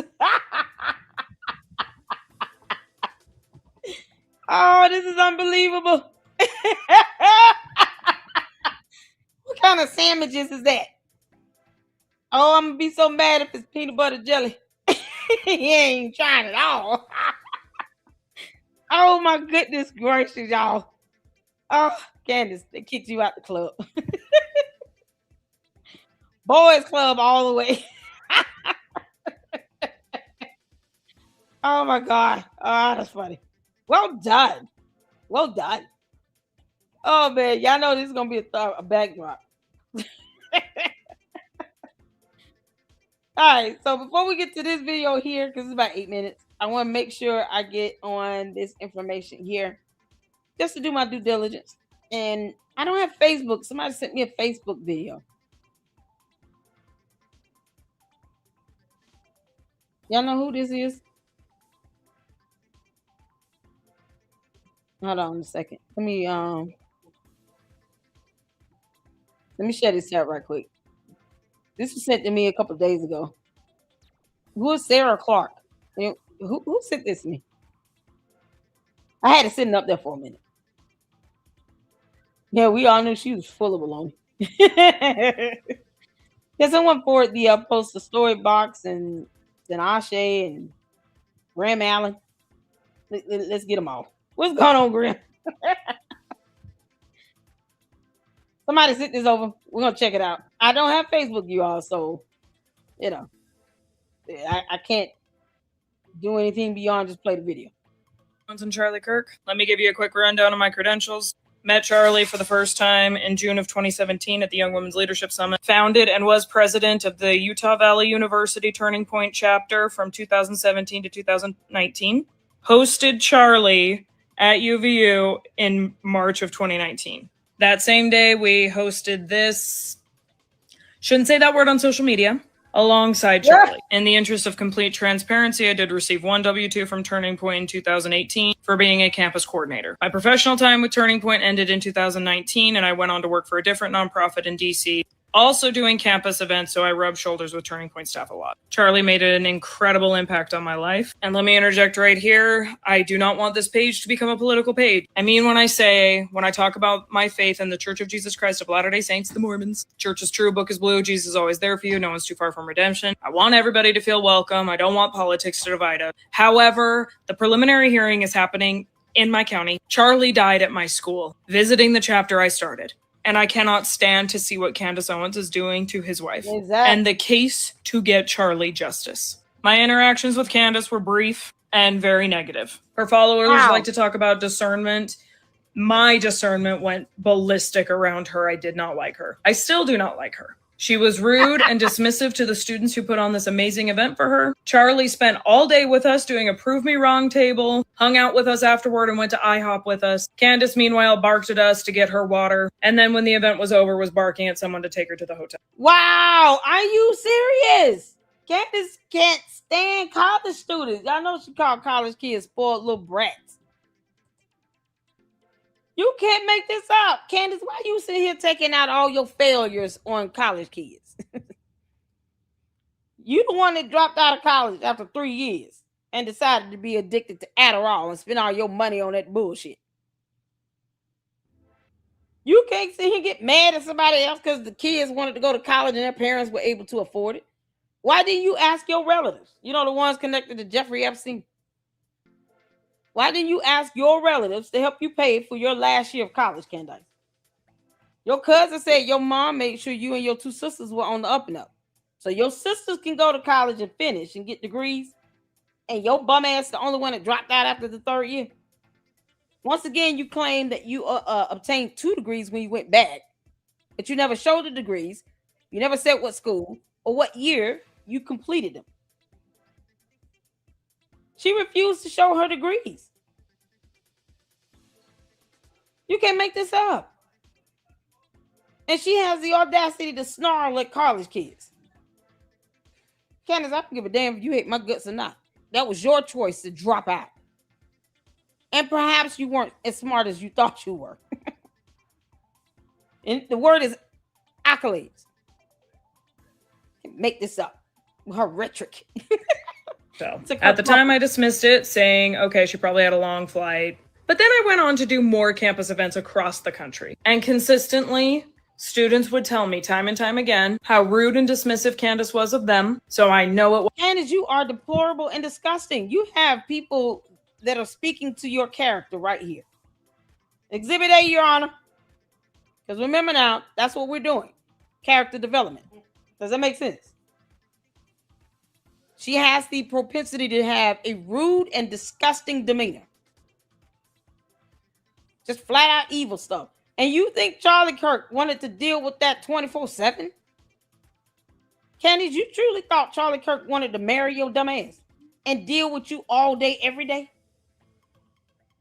Oh, this is unbelievable. What kind of sandwiches is that? Oh, I'm gonna be so mad if it's peanut butter jelly. He ain't trying at all. Oh my goodness gracious, y'all. Oh, Candace, they kicked you out the club. Boys club all the way. Oh my God. Oh, that's funny. Well done. Well done. Oh man, y'all know this is gonna be a backdrop. All right, so before we get to this video here, because it's about 8 minutes, I want to make sure I get on this information here just to do my due diligence. And I don't have Facebook. Somebody sent me a Facebook video. Y'all know who this is? Hold on a second. Let me share this out right quick. This was sent to me a couple of days ago. Who is Sarah Clark? Who sent this to me? I had it sitting up there for a minute. Yeah, we all knew she was full of baloney. Yeah, someone forwarded the post to Story Box and Ashe and Graham Allen. Let's get them all. What's going on, Graham? Somebody sent this over. We're gonna check it out. I don't have Facebook, you all, so you know, I can't do anything beyond just play the video. Owens and Charlie Kirk. Let me give you a quick rundown of my credentials. Met Charlie for the first time in June of 2017 at the Young Women's Leadership Summit. Founded and was president of the Utah Valley University Turning Point chapter from 2017 to 2019. Hosted Charlie at UVU in March of 2019. That same day, we hosted this, shouldn't say that word on social media, alongside Charlie. In the interest of complete transparency, I did receive one W-2 from Turning Point in 2018 for being a campus coordinator. My professional time with Turning Point ended in 2019, and I went on to work for a different nonprofit in DC, also doing campus events, so I rubbed shoulders with Turning Point staff a lot. Charlie made an incredible impact on my life. And let me interject right here, I do not want this page to become a political page. I mean, when I talk about my faith in the Church of Jesus Christ of Latter-day Saints, the Mormons, church is true, book is blue, Jesus is always there for you, no one's too far from redemption. I want everybody to feel welcome. I don't want politics to divide us. However, the preliminary hearing is happening in my county. Charlie died at my school, visiting the chapter I started. And I cannot stand to see what Candace Owens is doing to his wife. Exactly. And the case to get Charlie justice. My interactions with Candace were brief and very negative. Her followers like to talk about discernment. My discernment went ballistic around her. I did not like her. I still do not like her. She was rude and dismissive to the students who put on this amazing event for her. Charlie spent all day with us doing a prove me wrong table, hung out with us afterward and went to IHOP with us. Candace, meanwhile, barked at us to get her water. And then when the event was over, was barking at someone to take her to the hotel. Wow, are you serious? Candace can't stand college students. Y'all know she called college kids spoiled little brats. You can't make this up. Candace, why you sitting here taking out all your failures on college kids? You the one that dropped out of college after 3 years and decided to be addicted to Adderall and spend all your money on that bullshit. You can't sit here and get mad at somebody else because the kids wanted to go to college and their parents were able to afford it. Why didn't you ask your relatives? You know, the ones connected to Jeffrey Epstein. Why didn't you ask your relatives to help you pay for your last year of college, Candace? Your cousin said your mom made sure you and your two sisters were on the up and up. So your sisters can go to college and finish and get degrees. And your bum ass the only one that dropped out after the third year. Once again, you claim that you obtained 2 degrees when you went back. But you never showed the degrees. You never said what school or what year you completed them. She refused to show her degrees. You can't make this up. And she has the audacity to snarl at college kids. Candace, I don't give a damn if you hate my guts or not. That was your choice to drop out. And perhaps you weren't as smart as you thought you were. And the word is accolades. Make this up. Her rhetoric. So at the time, I dismissed it, saying, okay, she probably had a long flight. But then I went on to do more campus events across the country. And consistently, students would tell me time and time again how rude and dismissive Candace was of them. So I know it was. Candace, you are deplorable and disgusting. You have people that are speaking to your character right here. Exhibit A, Your Honor. Because remember now, that's what we're doing. Character development. Does that make sense? She has the propensity to have a rude and disgusting demeanor. Just flat out evil stuff. And you think Charlie Kirk wanted to deal with that 24/7? Candace, you truly thought Charlie Kirk wanted to marry your dumb ass and deal with you all day, every day?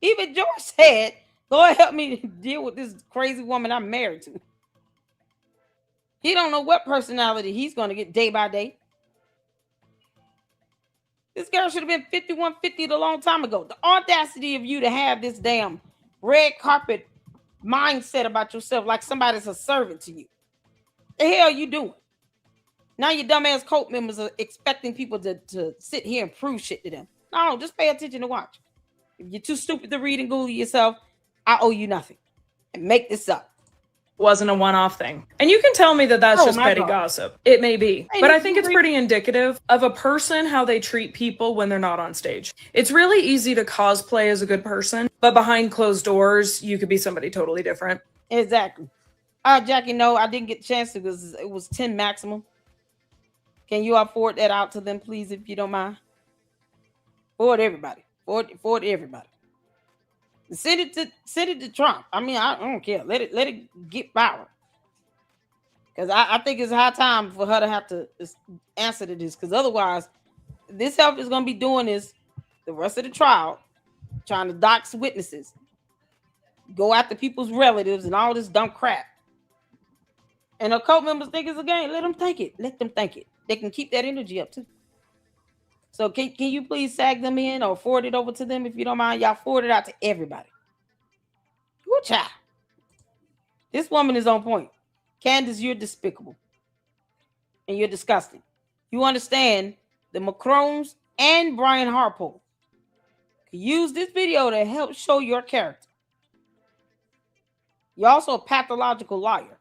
Even George said, go and help me deal with this crazy woman I'm married to. He don't know what personality he's going to get day by day. This girl should have been 5150 a long time ago. The audacity of you to have this damn red carpet mindset about yourself like somebody's a servant to you. The hell you doing? Now your dumbass cult members are expecting people to sit here and prove shit to them. No, just pay attention and watch. If you're too stupid to read and Google yourself, I owe you nothing. And make this up. Wasn't a one-off thing. And you can tell me that that's just petty gossip. It may be. But I think it's pretty indicative of a person, how they treat people when they're not on stage. It's really easy to cosplay as a good person, but behind closed doors, you could be somebody totally different. Exactly. Jackie, no, I didn't get a chance to because it was 10 maximum. Can you forward that out to them, please, if you don't mind? Forward everybody. Forward everybody. Send it to Trump. I mean, I don't care. Let it get power. Because I think it's high time for her to have to answer to this. Because otherwise, this help is going to be doing this the rest of the trial, trying to dox witnesses, go after people's relatives and all this dumb crap. And her cult members think it's a game. Let them think it. Let them think it. They can keep that energy up too. So can you please sag them in or forward it over to them if you don't mind? Y'all forward it out to everybody. Good child. This woman is on point. Candace, you're despicable. And you're disgusting. You understand the Macrons and Brian Harpo can use this video to help show your character. You're also a pathological liar.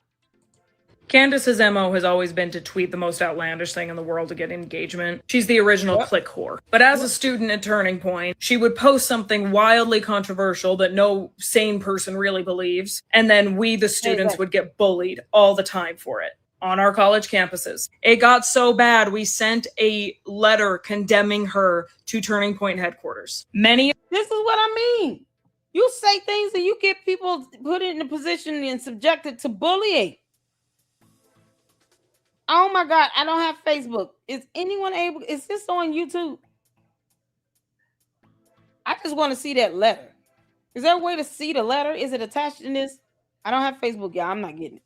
Candace's MO has always been to tweet the most outlandish thing in the world to get engagement. She's the original click whore. But as a student at Turning Point, she would post something wildly controversial that no sane person really believes. And then we, the students, would get bullied all the time for it on our college campuses. It got so bad, we sent a letter condemning her to Turning Point headquarters. This is what I mean. You say things and you get people put in a position and subjected to bullying. Oh my God, I don't have Facebook. Is anyone able? Is this on YouTube? I just want to see that letter. Is there a way to see the letter? Is it attached in this? I don't have Facebook, y'all. I'm not getting it.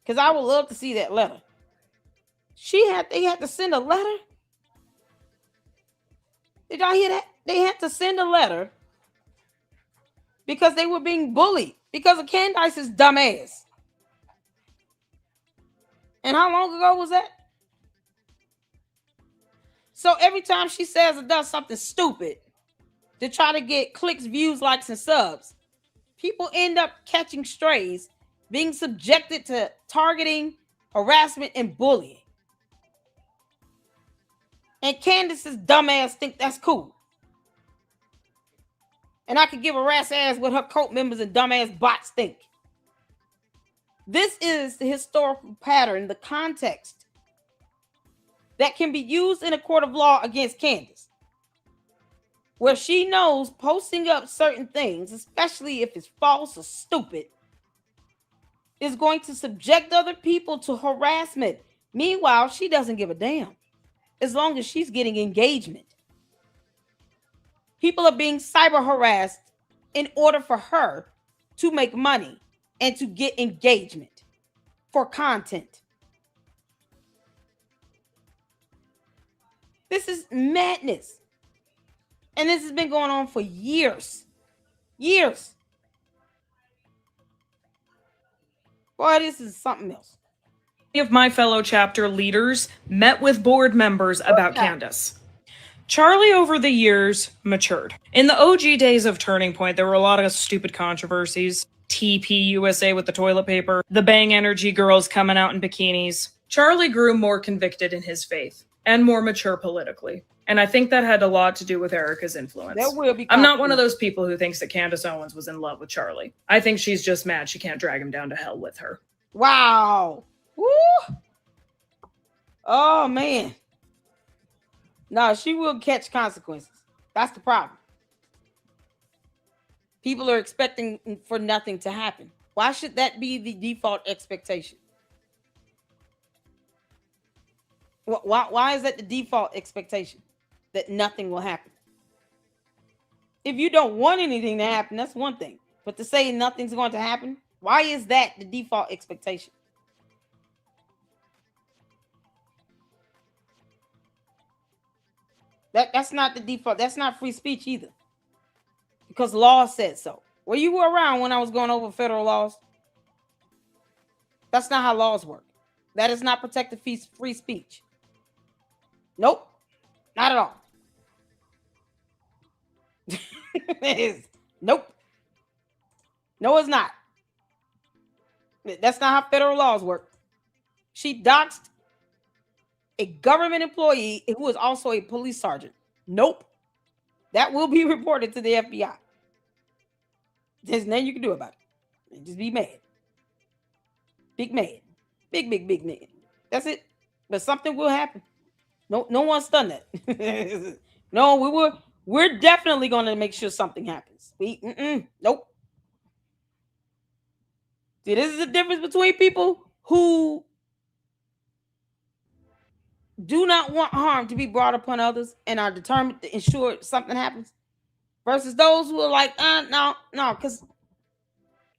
Because I would love to see that letter. They had to send a letter. Did y'all hear that? They had to send a letter because they were being bullied because of Candace's dumb ass. And how long ago was that? So every time she says or does something stupid to try to get clicks, views, likes, and subs, people end up catching strays, being subjected to targeting, harassment, and bullying. And Candace's dumbass think that's cool. And I could give a rat's ass what her cult members and dumbass bots think. This is the historical pattern, the context that can be used in a court of law against Candace, where she knows posting up certain things, especially if it's false or stupid, is going to subject other people to harassment. Meanwhile, she doesn't give a damn as long as she's getting engagement. People are being cyber harassed in order for her to make money and to get engagement for content. This is madness. And this has been going on for years. Years. Boy, this is something else. Of my fellow chapter leaders met with board members about Candace. Charlie, over the years, matured. In the OG days of Turning Point, there were a lot of stupid controversies. TP USA with the toilet paper, the Bang Energy girls coming out in bikinis. Charlie grew more convicted in his faith and more mature politically. And I think that had a lot to do with Erica's influence. There will be I'm not one of those people who thinks that Candace Owens was in love with Charlie. I think she's just mad she can't drag him down to hell with her. Wow. Woo. Oh, man. No, she will catch consequences. That's the problem. People are expecting for nothing to happen. Why should that be the default expectation? Why is that the default expectation? That nothing will happen? If you don't want anything to happen, that's one thing. But to say nothing's going to happen, why is that the default expectation? That's not the default. That's not free speech either. Because law said so. Well, you were around when I was going over federal laws. That's not how laws work. That is not protected free speech. Nope. Not at all. It is. Nope. No, it's not. That's not how federal laws work. She doxed a government employee who is also a police sergeant. Nope. That will be reported to the FBI. There's nothing you can do about it. Just be mad. Big mad. Big mad. That's it. But something will happen. No one's done that. No, we're definitely going to make sure something happens. Nope. See, this is the difference between people who do not want harm to be brought upon others and are determined to ensure something happens, versus those who are like, no, because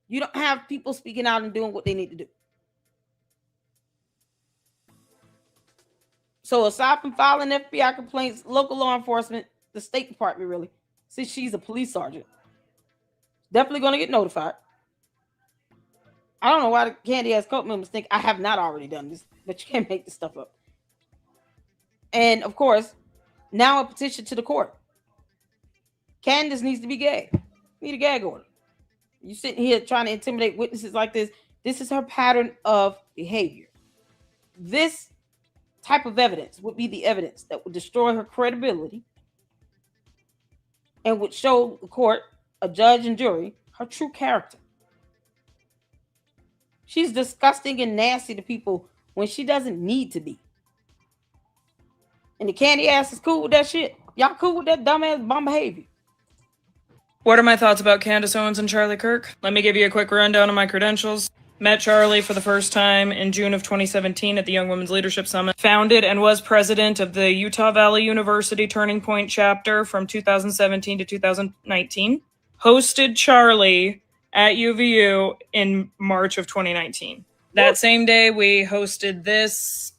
you don't have people speaking out and doing what they need to do. So aside from filing FBI complaints, local law enforcement, the State Department really, since she's a police sergeant, definitely going to get notified. I don't know why the candy-ass cult members think I have not already done this, but you can't make this stuff up. And of course, now a petition to the court. Candace needs to be gagged. Need a gag order. You sitting here trying to intimidate witnesses like this. This is her pattern of behavior. This type of evidence would be the evidence that would destroy her credibility and would show the court, a judge and jury, her true character. She's disgusting and nasty to people when she doesn't need to be. And the candy ass is cool with that shit. Y'all cool with that dumbass bum behavior. What are my thoughts about Candace Owens and Charlie Kirk? Let me give you a quick rundown of my credentials. Met Charlie for the first time in June of 2017 at the Young Women's Leadership Summit. Founded and was president of the Utah Valley University Turning Point chapter from 2017 to 2019. Hosted Charlie at UVU in March of 2019. That same day, we hosted this,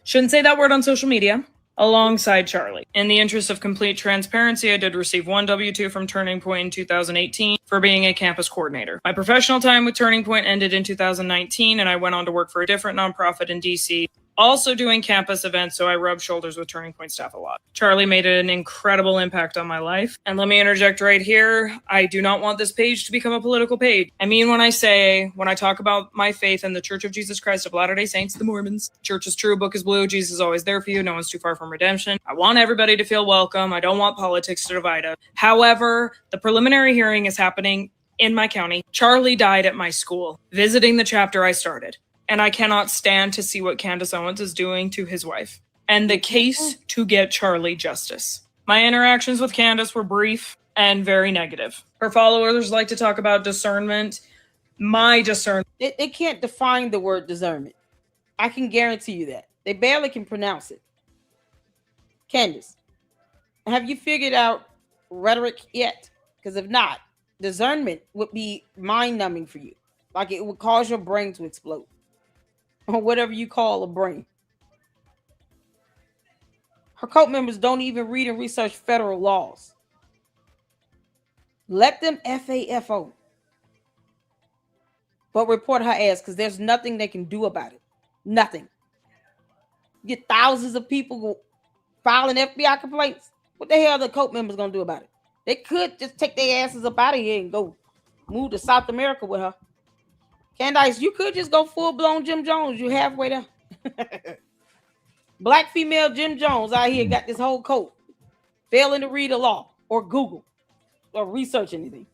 shouldn't say that word on social media, alongside Charlie. In the interest of complete transparency, I did receive one W-2 from Turning Point in 2018 for being a campus coordinator. My professional time with Turning Point ended in 2019, and I went on to work for a different nonprofit in DC also doing campus events, so I rub shoulders with Turning Point staff a lot. Charlie made an incredible impact on my life. And let me interject right here, I do not want this page to become a political page. I mean when I talk about my faith in the Church of Jesus Christ of Latter-day Saints, the Mormons, church is true, book is blue, Jesus is always there for you, no one's too far from redemption. I want everybody to feel welcome. I don't want politics to divide us. However, the preliminary hearing is happening in my county. Charlie died at my school, visiting the chapter I started. And I cannot stand to see what Candace Owens is doing to his wife. And the case to get Charlie justice. My interactions with Candace were brief and very negative. Her followers like to talk about discernment. My discernment. They can't define the word discernment. I can guarantee you that. They barely can pronounce it. Candace, have you figured out rhetoric yet? Because if not, discernment would be mind-numbing for you. Like it would cause your brain to explode. Or whatever you call a brain. Her cult members don't even read and research federal laws. Let them FAFO. But report her ass because there's nothing they can do about it. Nothing. You get thousands of people filing FBI complaints. What the hell are the cult members going to do about it? They could just take their asses up out of here and go move to South America with her. Candace, you could just go full-blown Jim Jones. You halfway there. Black female Jim Jones out here got this whole cult. Failing to read a law or Google or research anything.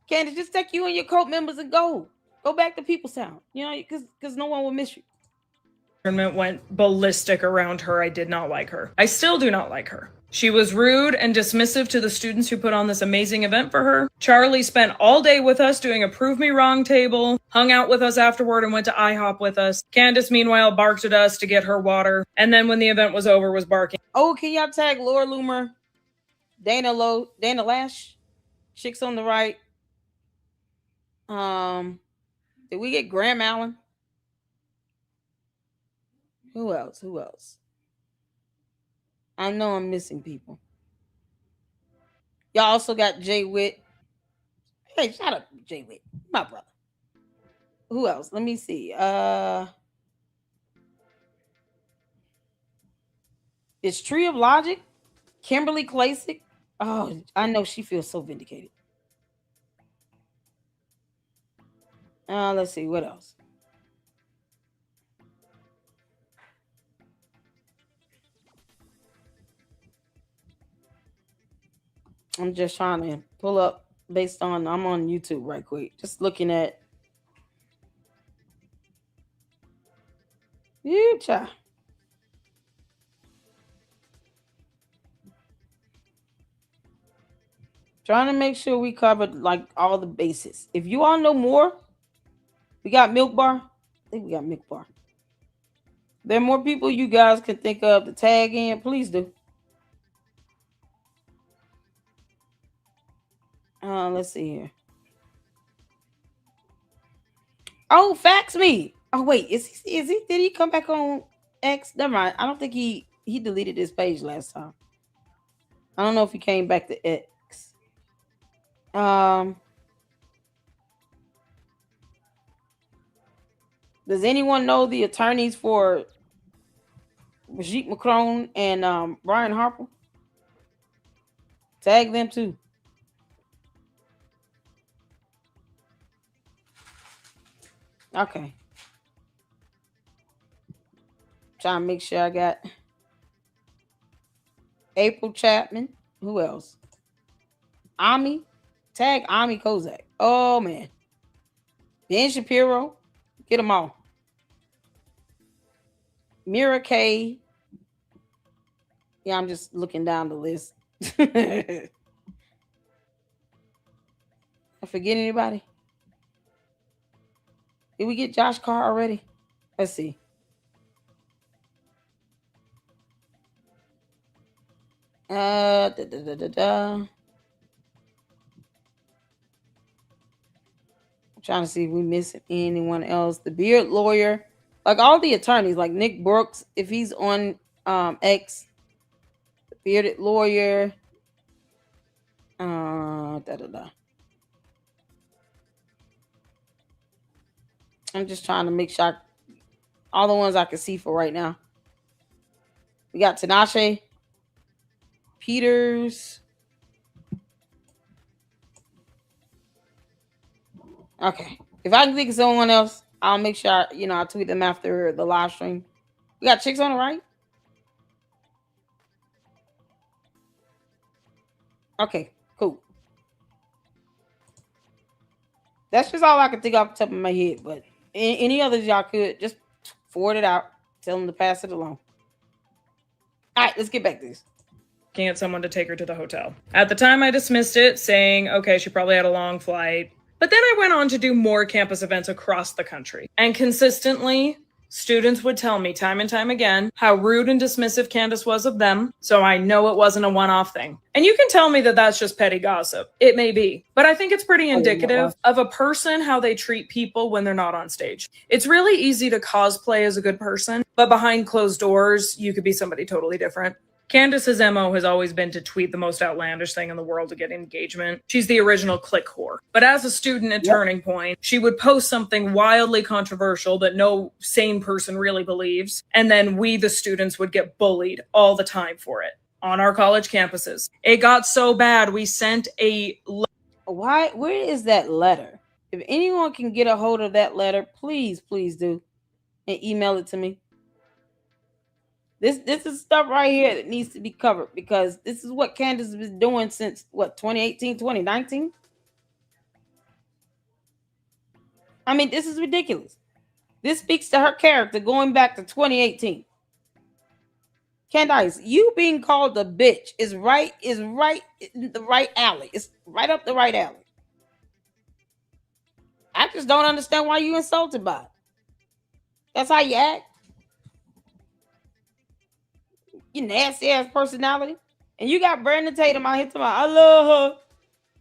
Candace, just take you and your cult members and go. Go back to People Sound. You know, because no one will miss you. Discernment went ballistic around her. I did not like her. I still do not like her. She was rude and dismissive to the students who put on this amazing event for her. Charlie spent all day with us doing a prove me wrong table, hung out with us afterward and went to IHOP with us. Candace, meanwhile, barked at us to get her water. And then when the event was over, was barking. Oh, can y'all tag Laura Loomer, Dana Lash, Chicks on the Right. Did we get Graham Allen? Who else? I know I'm missing people. Y'all also got Jay Witt. Hey, shout out to Jay Witt, my brother. Who else? Let me see. It's Tree of Logic, Kimberly Klasick. Oh, I know she feels so vindicated. Let's see what else. I'm just trying to pull up based on, I'm on YouTube right quick. Just looking at. Child. Trying to make sure we covered like all the bases. If you all know more, we got Milk Bar. I think we got Milk Bar. There are more people you guys can think of to tag in. Please do. Let's see here. Oh, Fax Me. Oh, wait. Is he? Did he come back on X? Never mind. I don't think he deleted his page last time. I don't know if he came back to X. Does anyone know the attorneys for Brigitte Macron and Brian Harper? Tag them too. Okay. Trying to make sure I got April Chapman. Who else? Ami. Tag Ami Kozak. Oh, man. Ben Shapiro. Get them all. Mira K. Yeah, I'm just looking down the list. I forget anybody? Did we get Josh Carr already? Let's see. I'm trying to see if we missing anyone else. The Beard Lawyer, like all the attorneys, like Nick Brooks, if he's on X, the Bearded Lawyer. I'm just trying to make sure All the ones I can see for right now. We got Tinashe, Peters. Okay. If I can think of someone else, I'll make sure I tweet them after the live stream. We got chicks on the right. Okay, cool. That's just all I can think off the top of my head. But any others y'all could just forward it out. Tell them to pass it along. All right, let's get back to this. At someone to take her to the hotel. At the time, I dismissed it, saying, okay, she probably had a long flight. But then I went on to do more campus events across the country. And consistently, students would tell me time and time again how rude and dismissive Candace was of them, so I know it wasn't a one-off thing. And you can tell me that that's just petty gossip. It may be. But I think it's pretty indicative of a person, how they treat people when they're not on stage. It's really easy to cosplay as a good person, but behind closed doors, you could be somebody totally different. Candace's MO has always been to tweet the most outlandish thing in the world to get engagement. She's the original click whore. But as a student at Turning Point, she would post something wildly controversial that no sane person really believes, and then we, the students, would get bullied all the time for it on our college campuses. It got so bad, we sent a... Where is that letter? If anyone can get a hold of that letter, please do, and email it to me. This is stuff right here that needs to be covered, because this is what Candace has been doing since, 2018, 2019? I mean, this is ridiculous. This speaks to her character going back to 2018. Candace, you being called a bitch is right in the right alley. It's right up the right alley. I just don't understand why you insulted by it. That's how you act. You nasty ass personality. And you got Brandon Tatum out here talking about, I love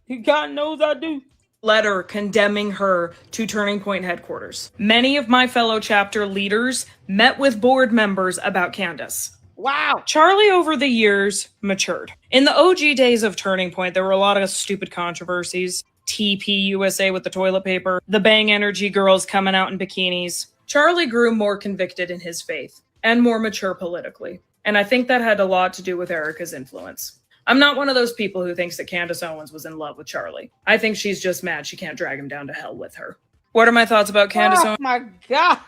her. God knows I do. Letter condemning her to Turning Point headquarters. Many of my fellow chapter leaders met with board members about Candace. Wow. Charlie over the years matured. In the OG days of Turning Point, there were a lot of stupid controversies. TP USA with the toilet paper, the Bang Energy girls coming out in bikinis. Charlie grew more convicted in his faith and more mature politically. And I think that had a lot to do with Erica's influence. I'm not one of those people who thinks that Candace Owens was in love with Charlie. I think she's just mad she can't drag him down to hell with her. What are my thoughts about Candace Owens? Oh my God.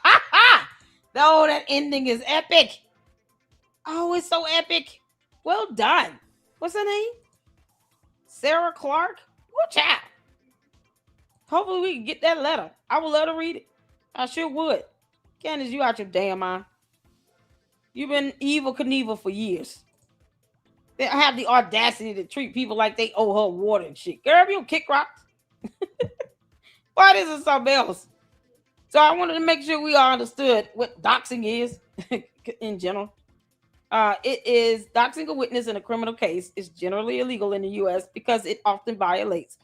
Oh, that ending is epic. Oh, it's so epic. Well done. What's her name? Sarah Clark? Watch out. Hopefully we can get that letter. I would love to read it. I sure would. Candace, you out your damn mind. You've been evil Knievel for years. They have the audacity to treat people like they owe her water and shit. Girl, you don't kick rocks. Why this is something else? So I wanted to make sure we all understood what doxing is in general. It is doxing a witness in a criminal case is generally illegal in the U.S. because it often violates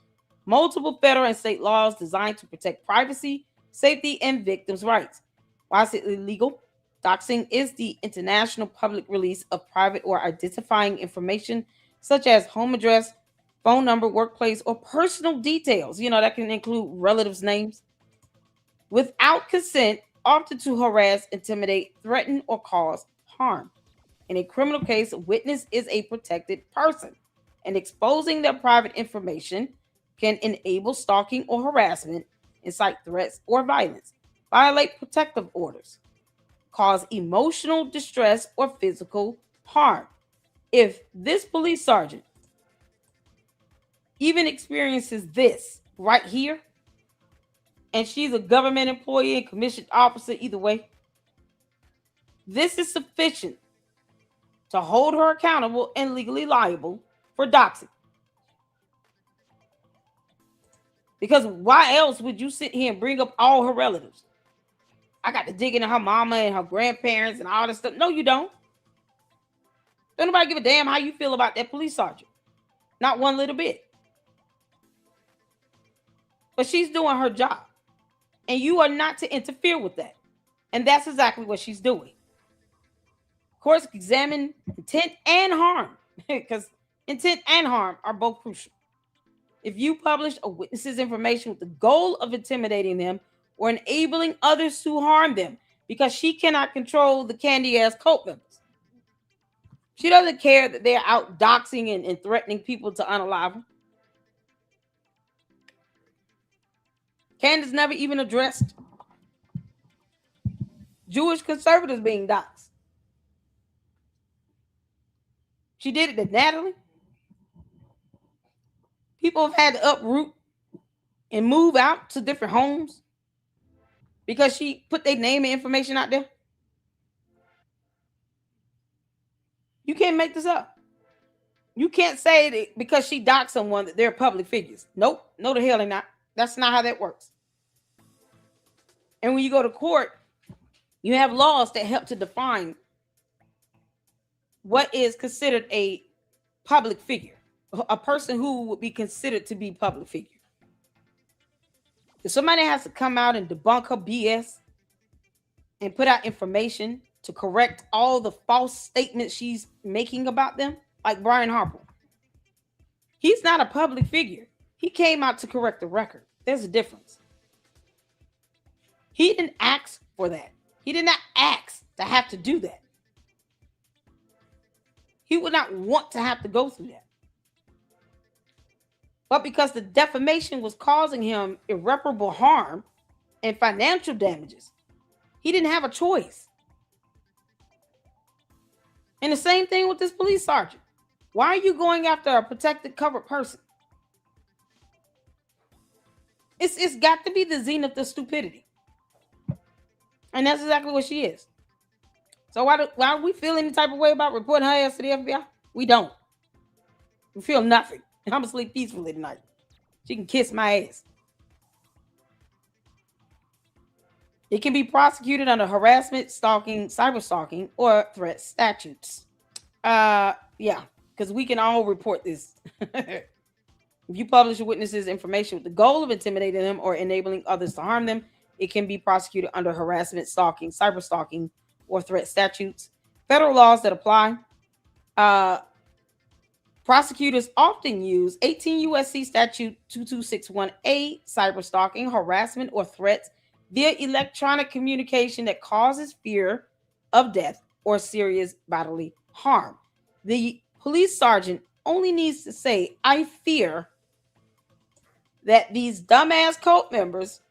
multiple federal and state laws designed to protect privacy, safety, and victims' rights. Why is it illegal? Doxing is the international public release of private or identifying information such as home address, phone number, workplace, or personal details. That can include relatives' names. Without consent, often to harass, intimidate, threaten, or cause harm. In a criminal case, a witness is a protected person, and exposing their private information can enable stalking or harassment, incite threats or violence, violate protective orders, cause emotional distress or physical harm. If this police sergeant even experiences this right here, and she's a government employee and commissioned officer, either way, this is sufficient to hold her accountable and legally liable for doxing. Because why else would you sit here and bring up all her relatives? I got to dig into her mama and her grandparents and all this stuff. No, you don't. Don't nobody give a damn how you feel about that police sergeant. Not one little bit. But she's doing her job. And you are not to interfere with that. And that's exactly what she's doing. Courts examine intent and harm, because intent and harm are both crucial. If you publish a witness's information with the goal of intimidating them or enabling others to harm them, because she cannot control the candy ass cult members. She doesn't care that they're out doxing and threatening people to unalive them. Candace never even addressed Jewish conservatives being doxxed. She did it to Natalie. People have had to uproot and move out to different homes because she put their name and information out there. You can't make this up. You can't say that because she doxed someone that they're public figures. Nope. No, the hell they're not. That's not how that works. And when you go to court, you have laws that help to define what is considered a public figure, a person who would be considered to be public figure. If somebody has to come out and debunk her BS and put out information to correct all the false statements she's making about them, like Brian Harper, he's not a public figure. He came out to correct the record. There's a difference. He didn't ask for that. He did not ask to have to do that. He would not want to have to go through that. But because the defamation was causing him irreparable harm and financial damages, he didn't have a choice. And the same thing with this police sergeant. Why are you going after a protected, covered person? It's got to be the zenith of stupidity. And that's exactly what she is. So why do we feel any type of way about reporting her ass to the FBI? We don't. We feel nothing. I'm gonna sleep peacefully tonight. She can kiss my ass. It can be prosecuted under harassment, stalking, cyber stalking, or threat statutes. Yeah, because we can all report this. If you publish a witness's information with the goal of intimidating them or enabling others to harm them, it can be prosecuted under harassment, stalking, cyber stalking, or threat statutes. Federal laws that apply. Prosecutors often use 18 U.S.C. Statute 2261A, cyber stalking, harassment, or threats via electronic communication that causes fear of death or serious bodily harm. The police sergeant only needs to say, I fear that these dumbass cult members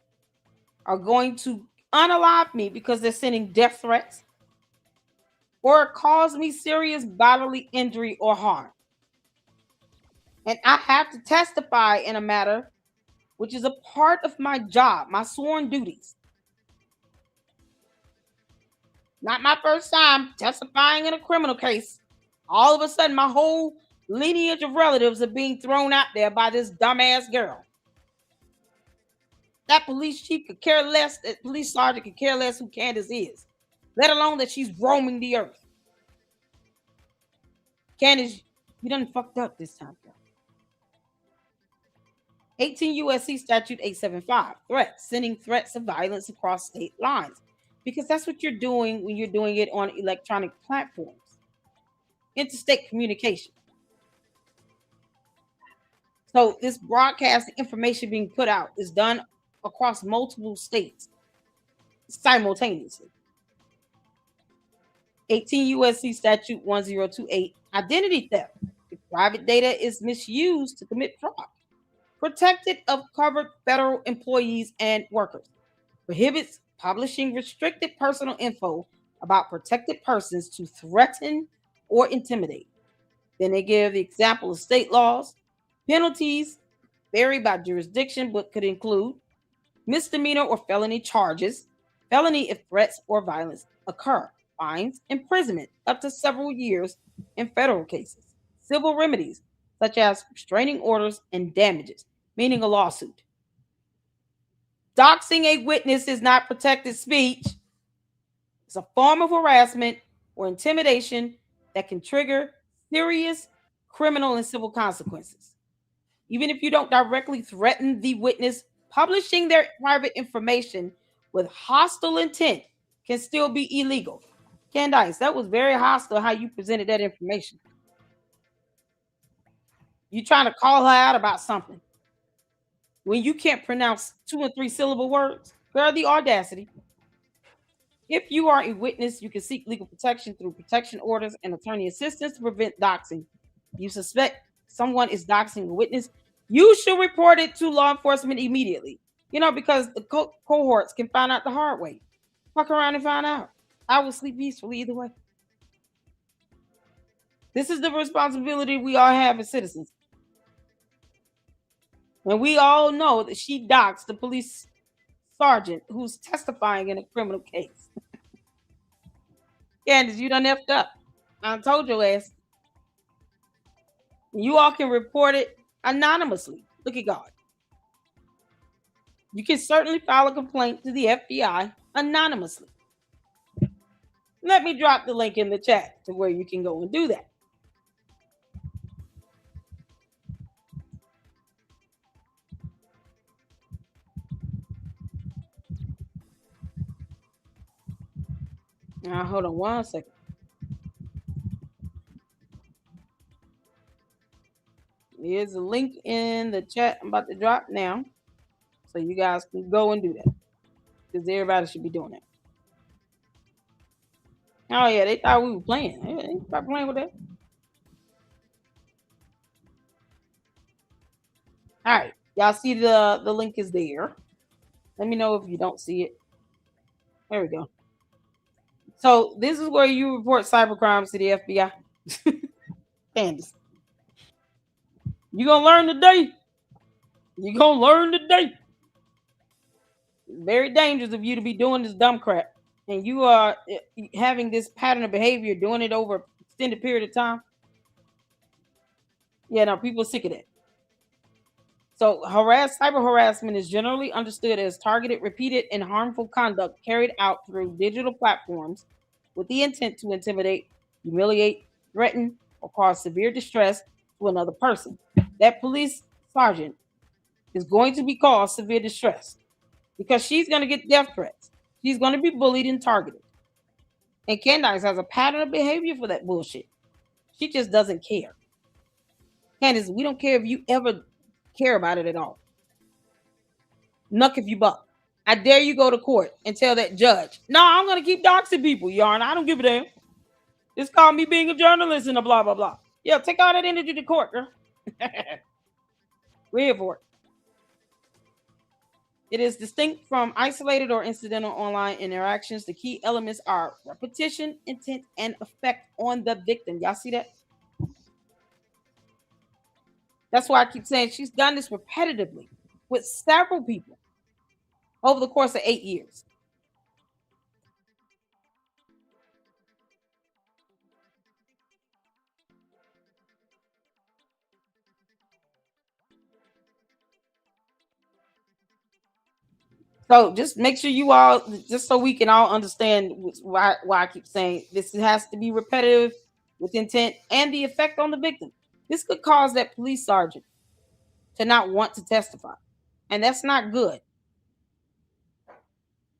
are going to unalive me because they're sending death threats or cause me serious bodily injury or harm. And I have to testify in a matter which is a part of my job, my sworn duties. Not my first time testifying in a criminal case. All of a sudden, my whole lineage of relatives are being thrown out there by this dumbass girl. That police chief could care less, that police sergeant could care less who Candace is, let alone that she's roaming the earth. Candace, you done fucked up this time, girl. 18 U.S.C. Statute 875, threats, sending threats of violence across state lines. Because that's what you're doing when you're doing it on electronic platforms. Interstate communication. So this broadcast information being put out is done across multiple states simultaneously. 18 U.S.C. Statute 1028, identity theft. If private data is misused to commit fraud. Protected of covered federal employees and workers. Prohibits publishing restricted personal info about protected persons to threaten or intimidate. Then they give the example of state laws. Penalties vary by jurisdiction, but could include misdemeanor or felony charges, felony if threats or violence occur, fines, imprisonment up to several years in federal cases, civil remedies such as restraining orders and damages, meaning a lawsuit. Doxing a witness is not protected speech. It's a form of harassment or intimidation that can trigger serious criminal and civil consequences. Even if you don't directly threaten the witness, publishing their private information with hostile intent can still be illegal. Candace, that was very hostile how you presented that information. You trying to call her out about something when you can't pronounce 2 and 3 syllable words? Girl, the audacity. If you are a witness, you can seek legal protection through protection orders and attorney assistance to prevent doxing. If you suspect someone is doxing a witness, you should report it to law enforcement immediately. Because the cohorts can find out the hard way. Fuck around and find out. I will sleep peacefully either way. This is the responsibility we all have as citizens. And we all know that she doxed the police sergeant who's testifying in a criminal case. Candace, you done effed up. I told your ass. You all can report it anonymously. Look at God. You can certainly file a complaint to the FBI anonymously. Let me drop the link in the chat to where you can go and do that. Now, hold on 1 second. Here's a link in the chat I'm about to drop now. So you guys can go and do that. Because everybody should be doing that. Oh, yeah, they thought we were playing. They start playing with that. All right. Y'all see the link is there. Let me know if you don't see it. There we go. So this is where you report cybercrimes to the FBI. Candace. You're going to learn today. You're going to learn today. It's very dangerous of you to be doing this dumb crap. And you are having this pattern of behavior, doing it over an extended period of time. Yeah, no, people are sick of that. So cyber harassment is generally understood as targeted, repeated, and harmful conduct carried out through digital platforms with the intent to intimidate, humiliate, threaten, or cause severe distress to another person. That police sergeant is going to be caused severe distress because she's going to get death threats. She's going to be bullied and targeted. And Candace has a pattern of behavior for that bullshit. She just doesn't care. Candace, we don't care if you ever care about it at all. Nuck if you buck. I dare you go to court and tell that judge, no, I'm going to keep doxing people, Yarn. I don't give a damn. It's called me being a journalist and a blah, blah, blah. Yeah, take all that energy to court, girl. We're here for it. It is distinct from isolated or incidental online interactions. The key elements are repetition, intent, and effect on the victim. Y'all see that? That's why I keep saying she's done this repetitively with several people over the course of 8 years. So just make sure you all, just so we can all understand why I keep saying this has to be repetitive with intent and the effect on the victim. This could cause that police sergeant to not want to testify. And that's not good.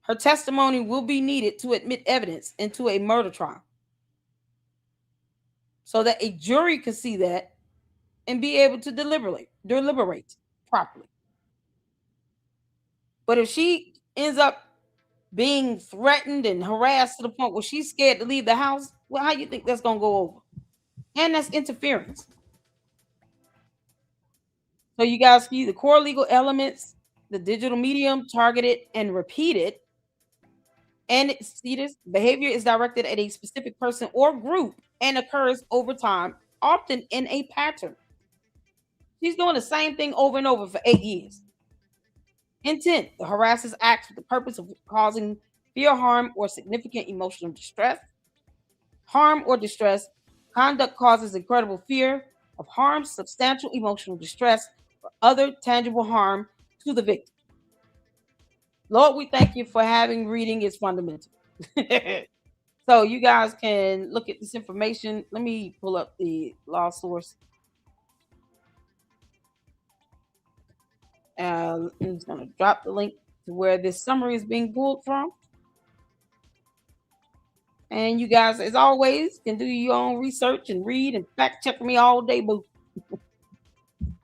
Her testimony will be needed to admit evidence into a murder trial so that a jury can see that and be able to deliberate properly. But if she ends up being threatened and harassed to the point where she's scared to leave the house, well, how do you think that's going to go over? And that's interference. So you guys see the core legal elements, the digital medium, targeted and repeated. And see this behavior is directed at a specific person or group and occurs over time, often in a pattern. She's doing the same thing over and over for 8 years. Intent, the harassers acts with the purpose of causing fear, harm, or significant emotional distress. Harm or distress, conduct causes incredible fear of harm, substantial emotional distress, or other tangible harm to the victim. Lord, we thank you for having reading is fundamental. So you guys can look at this information. Let me pull up the law source. I'm just going to drop the link to where this summary is being pulled from. And you guys, as always, can do your own research and read and fact check me all day, boo.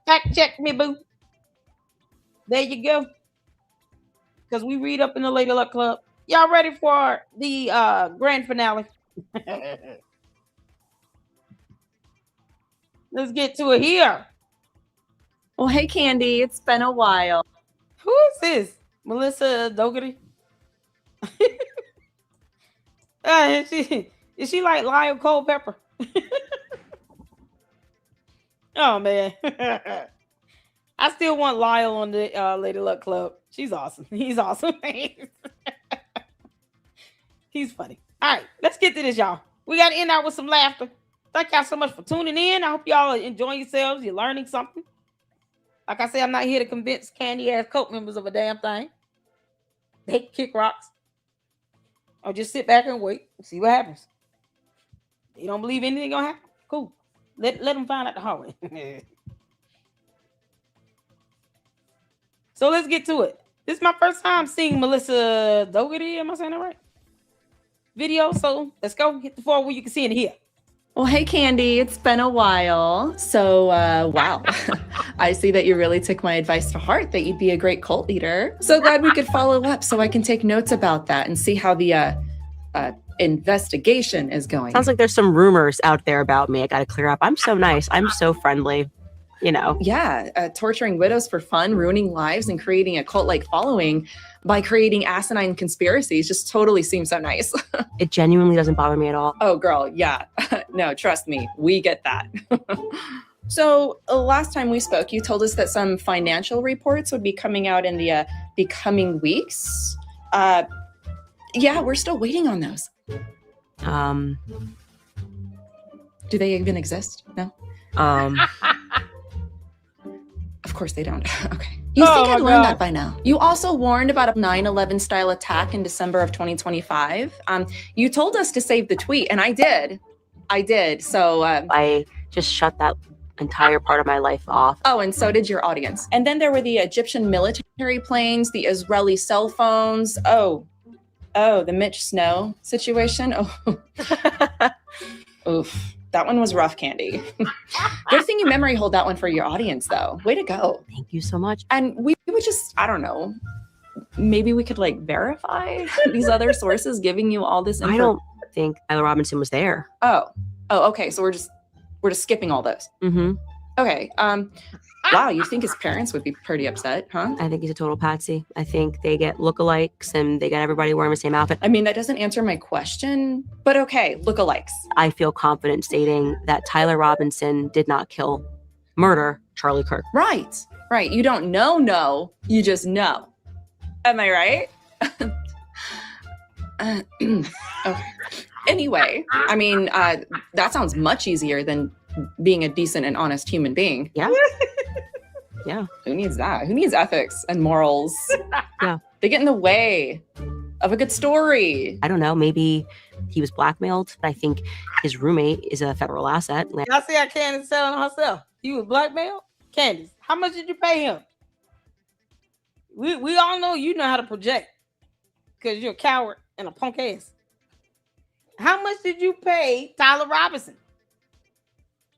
Fact check me, boo. There you go. Because we read up in the Lady Luck Club. Y'all ready for the grand finale? Let's get to it here. Well, hey, Candy, it's been a while. Who is this? Melissa Dougherty? Is she like Lyle Culpepper? Oh, man. I still want Lyle on the Lady Luck Club. She's awesome. He's awesome. He's funny. All right, let's get to this, y'all. We got to end out with some laughter. Thank y'all so much for tuning in. I hope y'all are enjoying yourselves. You're learning something. Like I said, I'm not here to convince candy-ass cult members of a damn thing. They can kick rocks. Or just sit back and wait and see what happens. They don't believe anything gonna happen. Cool. Let them find out the hallway. So let's get to it. This is my first time seeing Melissa Dougherty. Am I saying that right? Video. So let's go. Hit the floor where you can see it here. Well, hey, Candy, it's been a while. So, wow. I see that you really took my advice to heart that you'd be a great cult leader. So glad we could follow up so I can take notes about that and see how the investigation is going. Sounds like there's some rumors out there about me. I got to clear up. I'm so nice. I'm so friendly. You know. Yeah, torturing widows for fun, ruining lives, and creating a cult-like following by creating asinine conspiracies just totally seems so nice. It genuinely doesn't bother me at all. Oh, girl, yeah. No, trust me, we get that. So last time we spoke, you told us that some financial reports would be coming out in the coming weeks. Yeah, we're still waiting on those. Do they even exist? No? Of course they don't. Okay. You think I'd learned that by now. You also warned about a 9/11 style attack in December of 2025. You told us to save the tweet, and I did. So I just shut that entire part of my life off. Oh, and so did your audience. And then there were the Egyptian military planes, the Israeli cell phones. Oh, the Mitch Snow situation. Oh, oof. That one was rough, Candy. Good thing you memory hold that one for your audience, though. Way to go. Thank you so much. And we would just, I don't know, maybe we could like verify these other sources giving you all this info. I don't think Tyler Robinson was there. Oh, okay. So we're just skipping all those. Mm-hmm. Okay. Wow, you think his parents would be pretty upset, huh? I think he's a total patsy. I think they get lookalikes and they get everybody wearing the same outfit. I mean, that doesn't answer my question, but okay, lookalikes. I feel confident stating that Tyler Robinson did not murder Charlie Kirk. Right. You don't know, you just know. Am I right? Okay. Anyway, I mean, that sounds much easier than being a decent and honest human being. Yeah. Yeah. Who needs that? Who needs ethics and morals? Yeah. They get in the way of a good story. I don't know. Maybe he was blackmailed. I think his roommate is a federal asset. I see how Candace selling herself. He was blackmailed? Candace, how much did you pay him? We all know you know how to project because you're a coward and a punk ass. How much did you pay Tyler Robinson?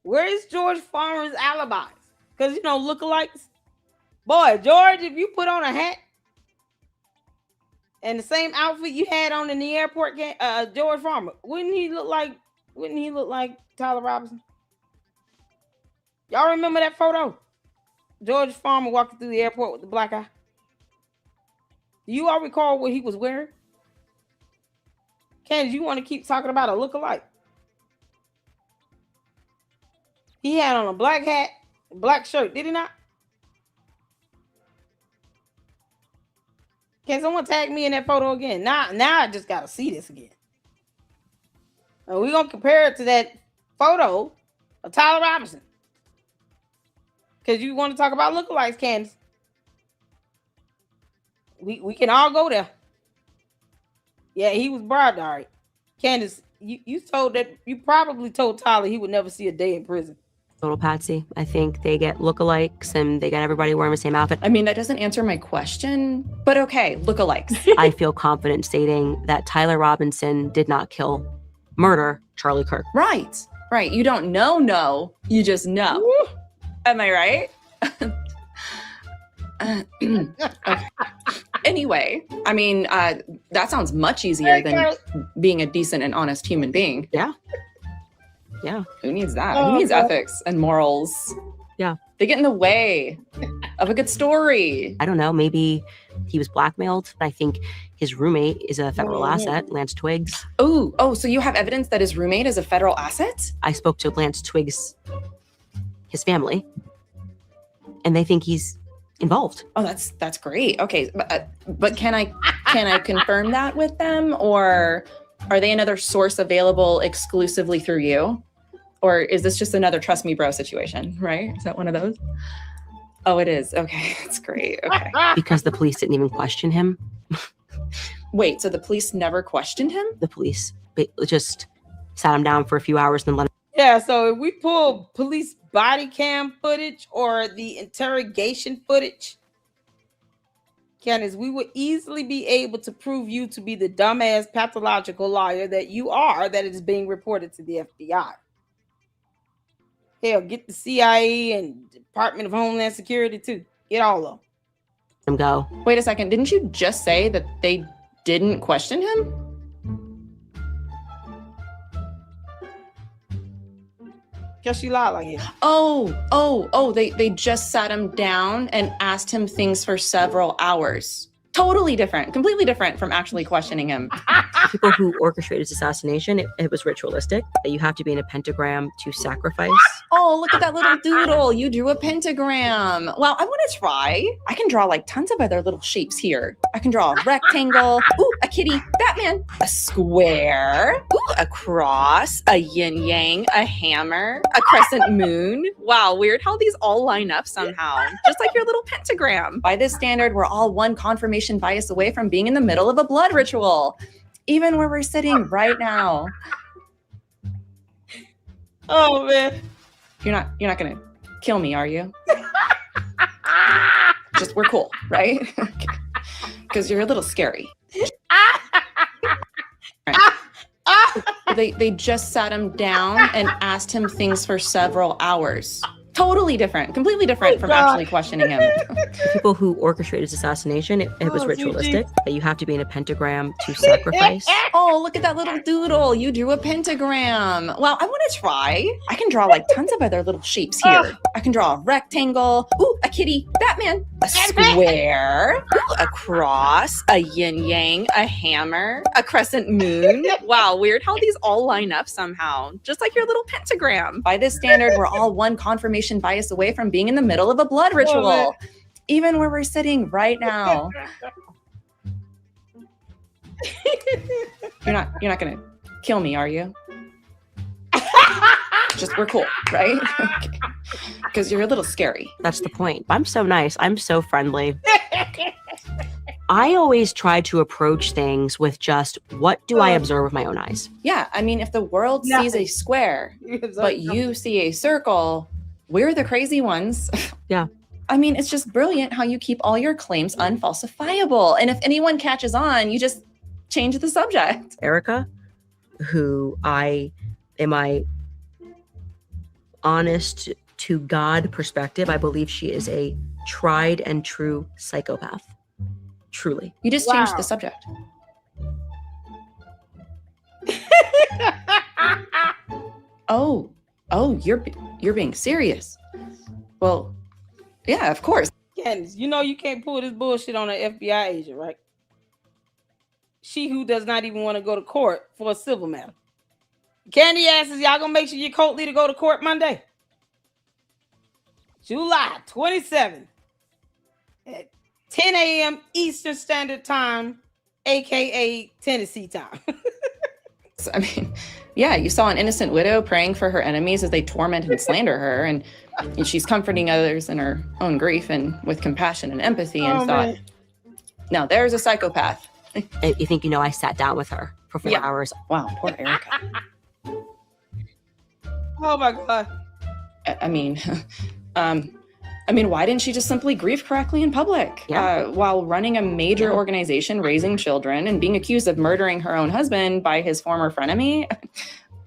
Where is George Farmer's alibis? Because, lookalikes. Boy, George, if you put on a hat and the same outfit you had on in the airport, George Farmer, wouldn't he look like Tyler Robinson? Y'all remember that photo? George Farmer walking through the airport with the black eye. Do you all recall what he was wearing? Candace, you want to keep talking about a lookalike? He had on a black hat, black shirt, did he not? Can someone tag me in that photo again? Now I just gotta see this again. And we're gonna compare it to that photo of Tyler Robinson. Because you want to talk about lookalikes, Candace. We can all go there. Yeah, he was bribed, all right. Candace, you probably told Tyler he would never see a day in prison. Total patsy. I think they get lookalikes and they get everybody wearing the same outfit. I mean, that doesn't answer my question, but okay, lookalikes. I feel confident stating that Tyler Robinson did not murder Charlie Kirk. Right. You don't know, you just know. Woo. Am I right? Okay. Anyway, I mean, That sounds much easier than being a decent and honest human being. Yeah. Yeah. Who needs that? Oh, Who needs God. ethics and morals? Yeah. They get in the way of a good story. I don't know. Maybe he was blackmailed. I think his roommate is a federal Mhm. asset, Lance Twiggs. Oh, so you have evidence that his roommate is a federal asset? I spoke to Lance Twiggs, his family, and they think he's involved. Oh, that's great. Okay, but can I confirm that with them, or are they another source available exclusively through you? Or is this just another trust me bro situation, right? Is that one of those? Oh, it is. Okay, that's great. Okay. Because the police didn't even question him. Wait, so the police never questioned him? The police just sat him down for a few hours and then let him. Yeah, so if we pull police body cam footage or the interrogation footage, Candace, we would easily be able to prove you to be the dumbass pathological liar that you are, that is being reported to the FBI. Hell, get the CIA and Department of Homeland Security too. Get all of them. Go. Wait a second. Didn't you just say that they didn't question him? Guess she lied like him. Oh, they just sat him down and asked him things for several hours. Totally different, completely different from actually questioning him. People who orchestrated his assassination, it was ritualistic. You have to be in a pentagram to sacrifice. Oh, look at that little doodle. You drew a pentagram. Well, I want to try. I can draw like tons of other little shapes here. I can draw a rectangle. Ooh, a kitty, Batman, a square, ooh, a cross, a yin yang, a hammer, a crescent moon. Wow, weird how these all line up somehow. Just like your little pentagram. By this standard, we're all one confirmation bias away from being in the middle of a blood ritual. Even where we're sitting right now. Oh man. You're not gonna kill me, are you? Just we're cool, right? Because you're a little scary. Right. They just sat him down and asked him things for several hours. Totally different, completely different from actually questioning him. People who orchestrated his assassination, it was ritualistic. You have to be in a pentagram to sacrifice. Oh, look at that little doodle. You drew a pentagram. Well, I want to try. I can draw like tons of other little shapes here. I can draw a rectangle. Ooh, a kitty, Batman, a square, ooh, a cross, a yin yang, a hammer, a crescent moon. Wow, weird how these all line up somehow. Just like your little pentagram. By this standard, we're all one confirmation bias away from being in the middle of a blood ritual. Even where we're sitting right now. You're not gonna kill me, are you? Just we're cool, right? Because you're a little scary. That's the point. I'm so nice. I'm so friendly. I always try to approach things with just, what do I observe with my own eyes? Yeah, I mean, if the world sees a square, but you see a circle, we're the crazy ones. Yeah. I mean, it's just brilliant how you keep all your claims unfalsifiable. And if anyone catches on, you just change the subject. Erica, who in my honest to God perspective, I believe she is a tried and true psychopath. Truly. You just changed the subject. Oh, you're being serious. Well, yeah, of course. Candace, you know you can't pull this bullshit on an FBI agent, right? She who does not even want to go to court for a civil matter. Candy asks, y'all gonna make sure your cult leader go to court Monday? July 27th at 10 a.m. Eastern Standard Time, aka Tennessee time. I mean, yeah, you saw an innocent widow praying for her enemies as they torment and slander her, and she's comforting others in her own grief and with compassion and empathy, and thought, now there's a psychopath. You think, I sat down with her for 4 hours. Wow, poor Erica. Oh my God. I mean, why didn't she just simply grieve correctly in public? While running a major organization, raising children, and being accused of murdering her own husband by his former frenemy?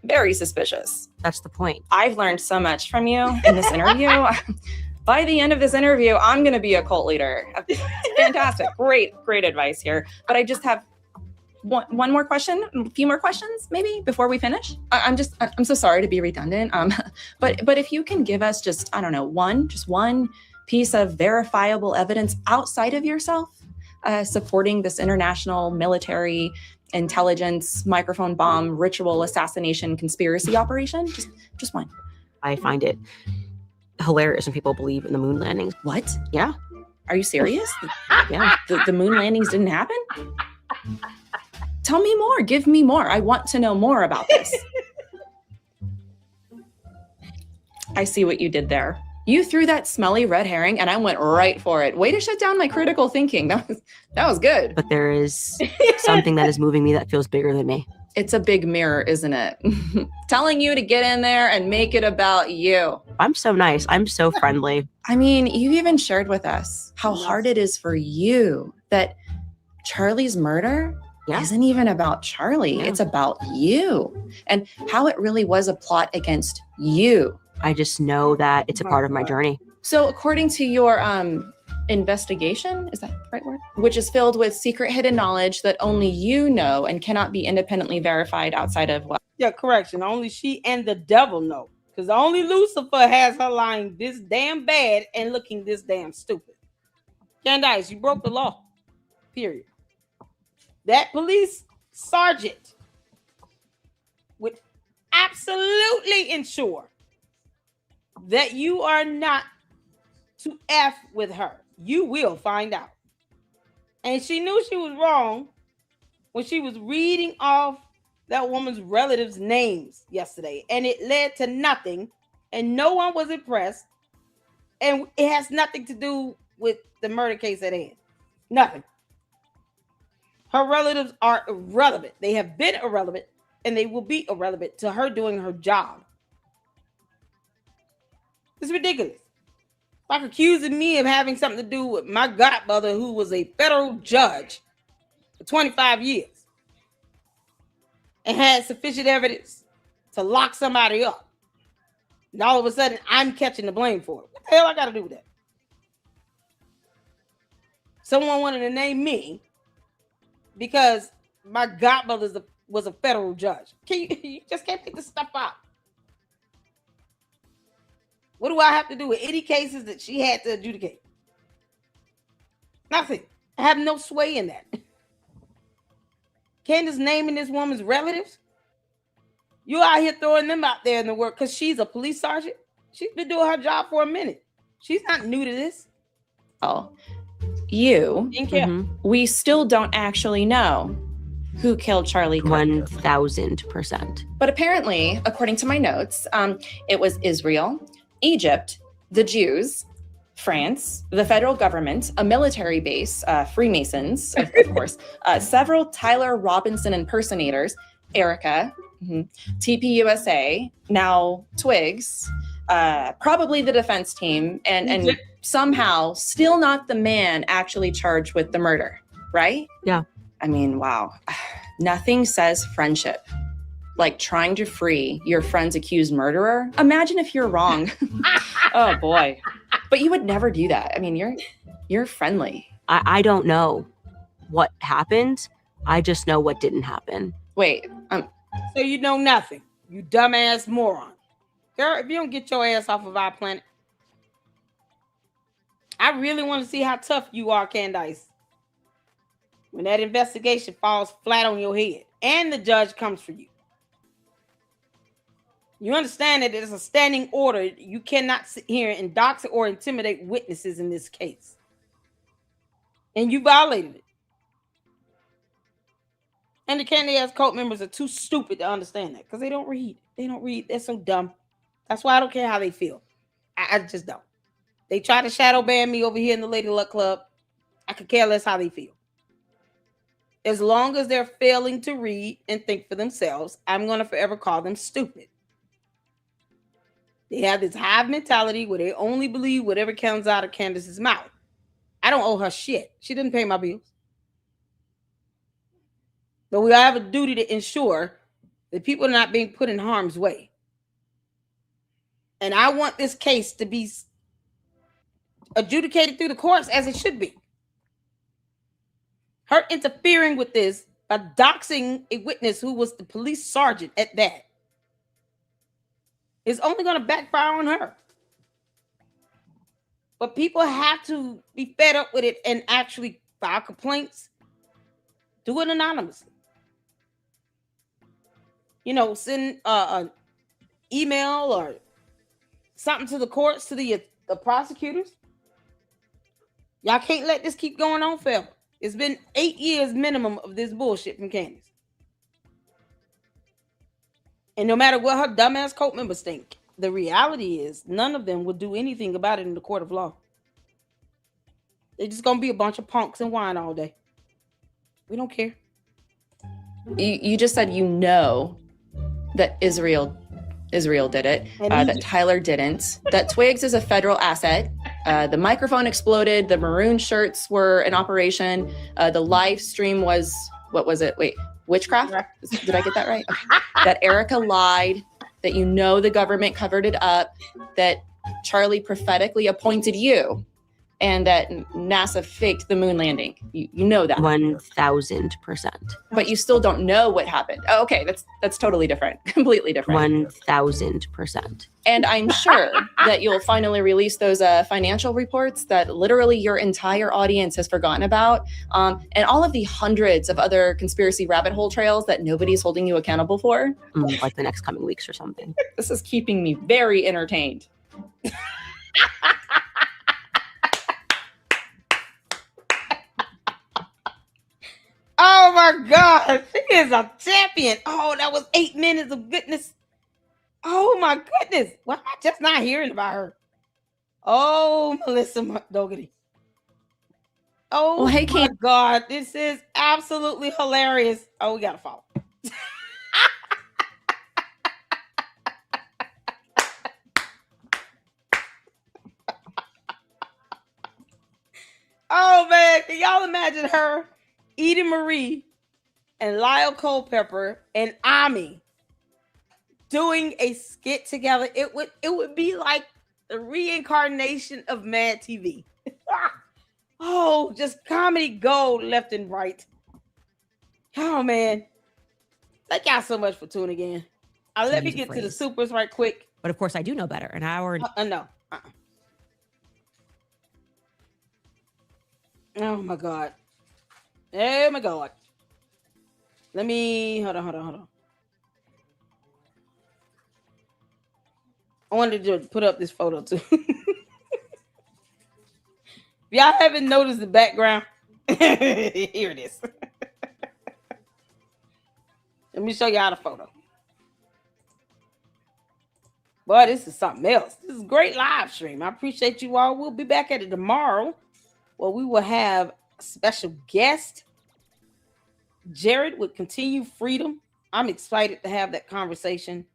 Very suspicious. That's the point. I've learned so much from you in this interview. By the end of this interview, I'm going to be a cult leader. Fantastic. Great advice here. But I just have one more question, a few more questions, maybe before we finish. I'm so sorry to be redundant. But if you can give us just, I don't know, one piece of verifiable evidence outside of yourself, supporting this international military intelligence microphone bomb ritual assassination conspiracy operation, just one. I find it hilarious when people believe in the moon landings. What? Yeah. Are you serious? Yeah. The moon landings didn't happen? Tell me more. Give me more. I want to know more about this. I see what you did there. You threw that smelly red herring and I went right for it. Way to shut down my critical thinking. That was good. But there is something that is moving me that feels bigger than me. It's a big mirror, isn't it? Telling you to get in there and make it about you. I'm so nice. I'm so friendly. I mean, you even shared with us how hard it is for you that Charlie's murder isn't even about Charlie. It's about you. And how it really was a plot against you. I just know that it's a part of my journey. So according to your investigation, is that the right word? Which is filled with secret hidden knowledge that only you know and cannot be independently verified outside of what? Yeah, correction. Only she and the devil know. Because only Lucifer has her lying this damn bad and looking this damn stupid. Candace, you broke the law. Period. That police sergeant would absolutely ensure that you are not to F with her. You will find out. And she knew she was wrong when she was reading off that woman's relatives' names yesterday. And it led to nothing. And no one was impressed. And it has nothing to do with the murder case at hand. Nothing. Her relatives are irrelevant. They have been irrelevant. And they will be irrelevant to her doing her job. It's ridiculous. Like accusing me of having something to do with my godmother, who was a federal judge for 25 years and had sufficient evidence to lock somebody up. And all of a sudden, I'm catching the blame for it. What the hell I got to do with that? Someone wanted to name me because my godmother was a federal judge. You just can't pick this stuff up. What do I have to do with any cases that she had to adjudicate? Nothing. I have no sway in that. Candace naming this woman's relatives? You out here throwing them out there in the work because she's a police sergeant? She's been doing her job for a minute. She's not new to this. Oh, you. We still don't actually know who killed Charlie Kirk. 1,000%. But apparently, according to my notes, it was Israel, Egypt, the Jews, France, the federal government, a military base, Freemasons, of course, several Tyler Robinson impersonators, Erica, TPUSA, now Twigs, probably the defense team, and somehow still not the man actually charged with the murder, right? Yeah. I mean, wow. Nothing says friendship like trying to free your friend's accused murderer. Imagine if you're wrong. Oh boy. But you would never do that. I mean, you're friendly. I don't know what happened. I just know what didn't happen. Wait. So you know nothing. You dumbass moron. Girl, if you don't get your ass off of our planet. I really want to see how tough you are, Candace. When that investigation falls flat on your head and the judge comes for you. You understand that it is a standing order. You cannot sit here and dox or intimidate witnesses in this case. And you violated it. And the Candace cult members are too stupid to understand that because they don't read. They don't read. They're so dumb. That's why I don't care how they feel. I just don't. They try to shadow ban me over here in the Lady Luck Club. I could care less how they feel. As long as they're failing to read and think for themselves, I'm going to forever call them stupid. They have this hive mentality where they only believe whatever comes out of Candace's mouth. I don't owe her shit. She didn't pay my bills. But we have a duty to ensure that people are not being put in harm's way. And I want this case to be adjudicated through the courts as it should be. Her interfering with this by doxing a witness who was the police sergeant at that. It's only going to backfire on her. But people have to be fed up with it and actually file complaints. Do it anonymously. You know, send an email or something to the courts, to the prosecutors. Y'all can't let this keep going on forever. It's been 8 years minimum of this bullshit from Candace. And no matter what her dumbass cult members think, the reality is none of them will do anything about it in the court of law. They're just going to be a bunch of punks and whine all day. We don't care. You just said that Israel did it, that Tyler didn't, that Twigs is a federal asset. The microphone exploded. The maroon shirts were in operation. The live stream was, what was it? Wait, witchcraft? Did I get that right? Okay. That Erica lied, that the government covered it up, that Charlie prophetically appointed you, and that NASA faked the moon landing. You know that. 1000%. But you still don't know what happened. Oh, okay, that's totally different. Completely different. 1000%. And I'm sure that you'll finally release those financial reports that literally your entire audience has forgotten about. And all of the hundreds of other conspiracy rabbit hole trails that nobody's holding you accountable for. Like the next coming weeks or something. This is keeping me very entertained. Oh my God, she is a champion. Oh, that was 8 minutes of goodness. Oh my goodness. Why am I just not hearing about her? Oh, Melissa Dougherty. Oh, well, hey, my God, this is absolutely hilarious. Oh, we got to follow. Oh, man, can y'all imagine her? Edie Marie and Lyle Culpepper and Ami doing a skit together. It would be like the reincarnation of Mad TV. Oh, just comedy gold left and right. Oh man, thank y'all so much for tuning in. Let me get to the supers right quick. But of course, I do know better. An hour. No. Oh my God. Oh my God. Let me hold on. I wanted to put up this photo too. If y'all haven't noticed the background, here it is. Let me show y'all the photo. Boy, this is something else. This is a great live stream. I appreciate you all. We'll be back at it tomorrow, where we will have a special guest. Jared would continue freedom. I'm excited to have that conversation.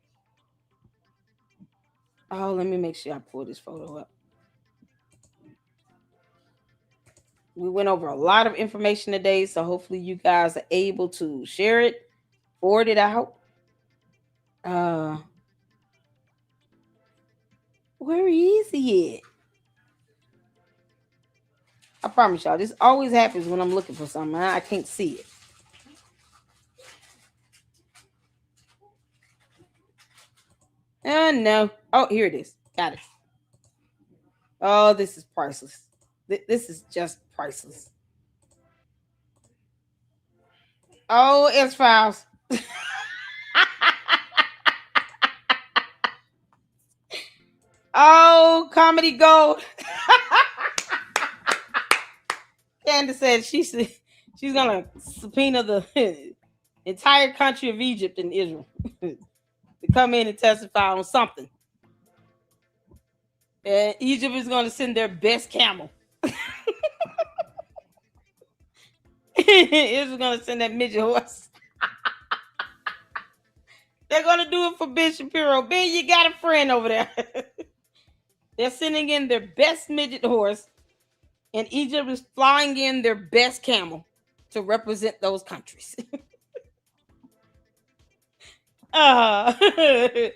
Oh, let me make sure I pull this photo up. We went over a lot of information today, so hopefully you guys are able to share it, forward it out. Where is he at? I promise y'all, this always happens when I'm looking for something. I can't see it. No. Oh, here it is. Got it. Oh, this is priceless. This is just priceless. Oh, X-Files. Oh, comedy gold. Candace said she's gonna subpoena the entire country of Egypt and Israel to come in and testify on something. And Egypt is going to send their best camel. Israel's going to send that midget horse. They're going to do it for Ben Shapiro. Ben, you got a friend over there. They're sending in their best midget horse, and Egypt is flying in their best camel to represent those countries. Candace,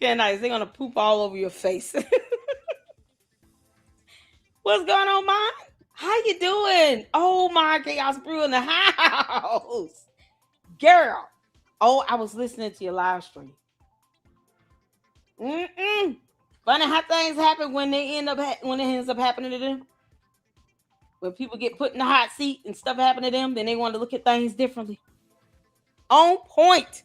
they're going to poop all over your face. What's going on, Mom? How you doing? Oh my Chaos Brew in the house. Girl. Oh, I was listening to your live stream. Funny how things happen when they when it ends up happening to them. When people get put in the hot seat and stuff happen to them, then they want to look at things differently. On point.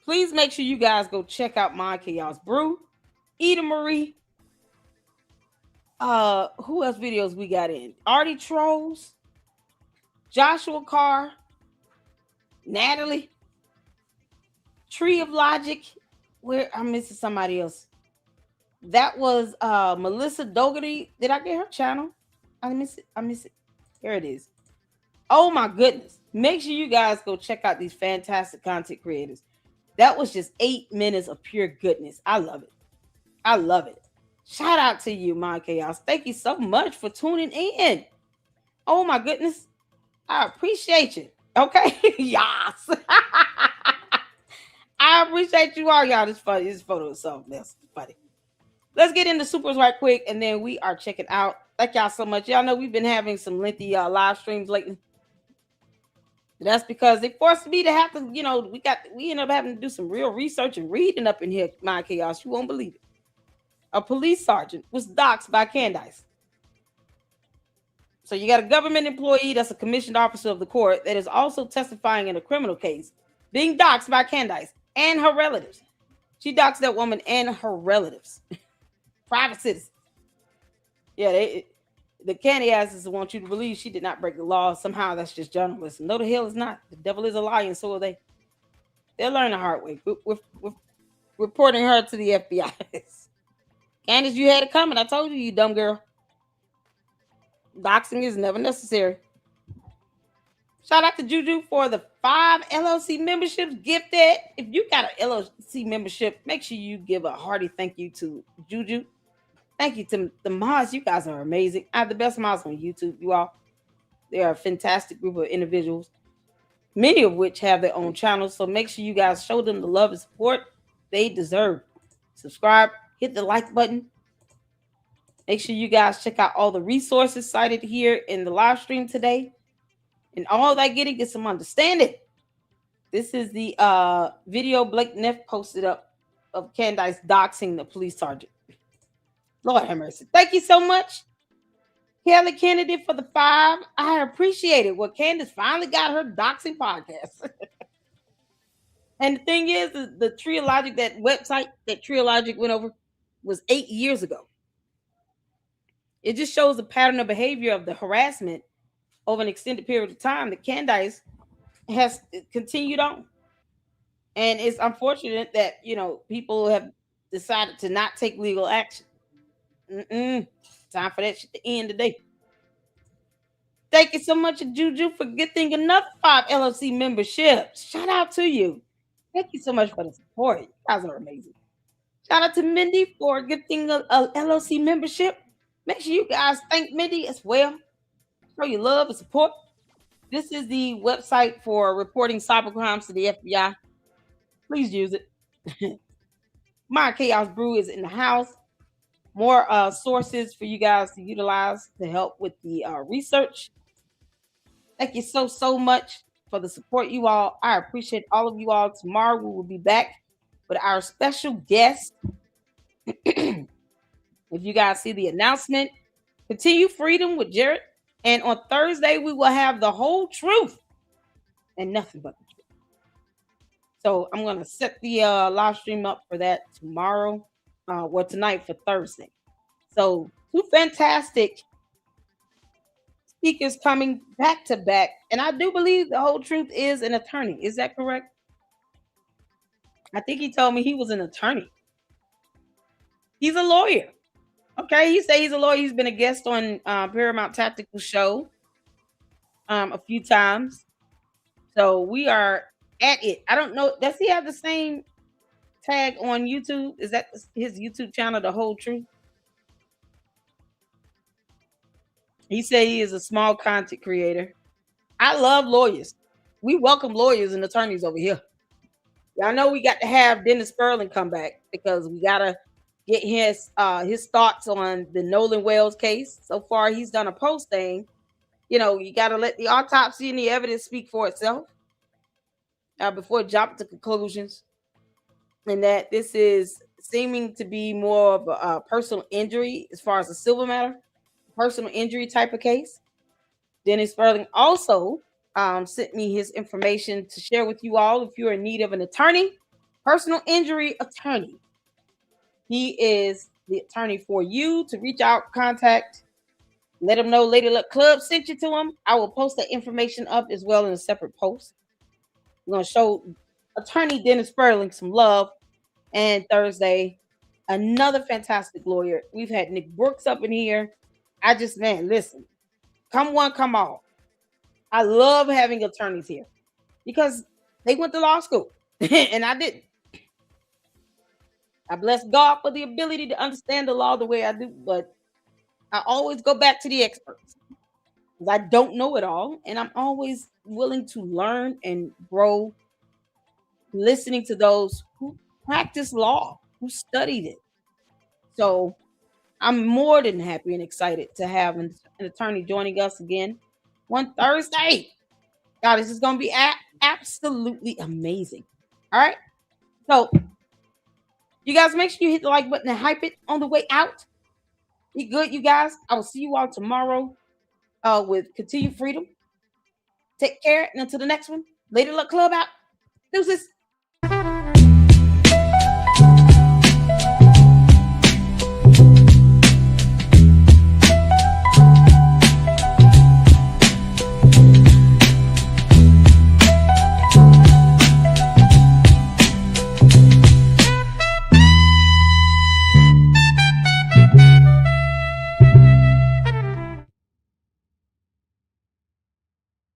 Please make sure you guys go check out My Chaos Brew, Eda Marie. Who else videos we got in? Artie Trolls, Joshua Carr, Natalie, Tree of Logic. Where I'm missing somebody else. That was Melissa Dougherty. Did I get her channel? I miss it. Here it is. Oh my goodness. Make sure you guys go check out these fantastic content creators. That was just 8 minutes of pure goodness. I love it. I love it. Shout out to you, My Chaos. Thank you so much for tuning in. Oh my goodness. I appreciate you. Okay. Yes. I appreciate you all. Y'all, this funny. This photo is so funny. Let's get into supers right quick, and then we are checking out. Thank y'all so much. Y'all know we've been having some lengthy live streams lately. That's because they forced me to have to, we end up having to do some real research and reading up in here, My Chaos. You won't believe it. A police sergeant was doxxed by Candace. So you got a government employee that's a commissioned officer of the court that is also testifying in a criminal case, being doxxed by Candace and her relatives. She doxxed that woman and her relatives. Private citizens. Yeah, the candy asses want you to believe she did not break the law. Somehow that's just journalism. No, the hell is not. The devil is a liar, and so are they. They'll learn the hard way. We're reporting her to the FBI. Candace, you had it coming. I told you, you dumb girl. Doxing is never necessary. Shout out to Juju for the 5 LLC memberships gifted. If you got an LLC membership, make sure you give a hearty thank you to Juju. Thank you to the mods. You guys are amazing. I have the best mods on YouTube, you all. They are a fantastic group of individuals, many of which have their own channels. So make sure you guys show them the love and support they deserve. Subscribe, hit the like button. Make sure you guys check out all the resources cited here in the live stream today. And all that get some understanding. This is the video Blake Neff posted up of Candace doxing the police sergeant. Lord have mercy. Thank you so much, Kelly Kennedy, for the 5. I appreciate it. Well, Candace finally got her doxing podcast. And the thing is, the Triologic, that website that Triologic went over, was 8 years ago. It just shows the pattern of behavior of the harassment over an extended period of time that Candace has continued on. And it's unfortunate that, people have decided to not take legal action. Time for that shit to end today. Thank you so much, Juju, for getting another 5 LLC memberships. Shout out to you. Thank you so much for the support. You guys are amazing. Shout out to Mindy for getting a LLC membership. Make sure you guys thank Mindy as well. Show your love and support. This is the website for reporting cybercrimes to the FBI. Please use it. My Chaos Brew is in the house. More sources for you guys to utilize to help with the research. Thank you so much for the support, you all. I appreciate all of you all. Tomorrow we will be back with our special guest. If you guys see the announcement, Continue Freedom with Jared. And on Thursday, we will have the whole truth and nothing but the truth. So I'm going to set the live stream up for that tomorrow. Tonight for Thursday. So 2 fantastic speakers coming back to back. And I do believe the whole truth is an attorney. Is that correct? I think he told me he was an attorney. He's a lawyer. Okay, he said he's a lawyer. He's been a guest on Paramount Tactical Show a few times. So we are at it. I don't know. Does he have the same tag on YouTube? Is that his YouTube channel, The Whole Truth? He said he is a small content creator. I love lawyers. We welcome lawyers and attorneys over here. Y'all know we got to have Dennis Sperling come back because we got to get his thoughts on the Nolan Wells case. So far, he's done a post saying, you got to let the autopsy and the evidence speak for itself. before it jumped to conclusions, and that this is seeming to be more of a personal injury as far as a civil matter, personal injury type of case. Dennis Sterling also sent me his information to share with you all if you're in need of an attorney, personal injury attorney. He is the attorney for you to reach out, contact, let him know Lady Luck Club sent you to him. I will post that information up as well in a separate post. We're going to show attorney Dennis Sterling some love. And Thursday, another fantastic lawyer. We've had Nick Brooks up in here. I just, man, listen, come one, come all. I love having attorneys here because they went to law school and I didn't. I bless God for the ability to understand the law the way I do, but I always go back to the experts because I don't know it all, and I'm always willing to learn and grow, listening to those who practice law, who studied it. So I'm more than happy and excited to have an attorney joining us again one Thursday. God, this is going to be absolutely amazing. All right. So you guys make sure you hit the like button and hype it on the way out. Be good, you guys. I will see you all tomorrow with Continued Freedom. Take care. And until the next one, Lady Luck Club out. Deuces.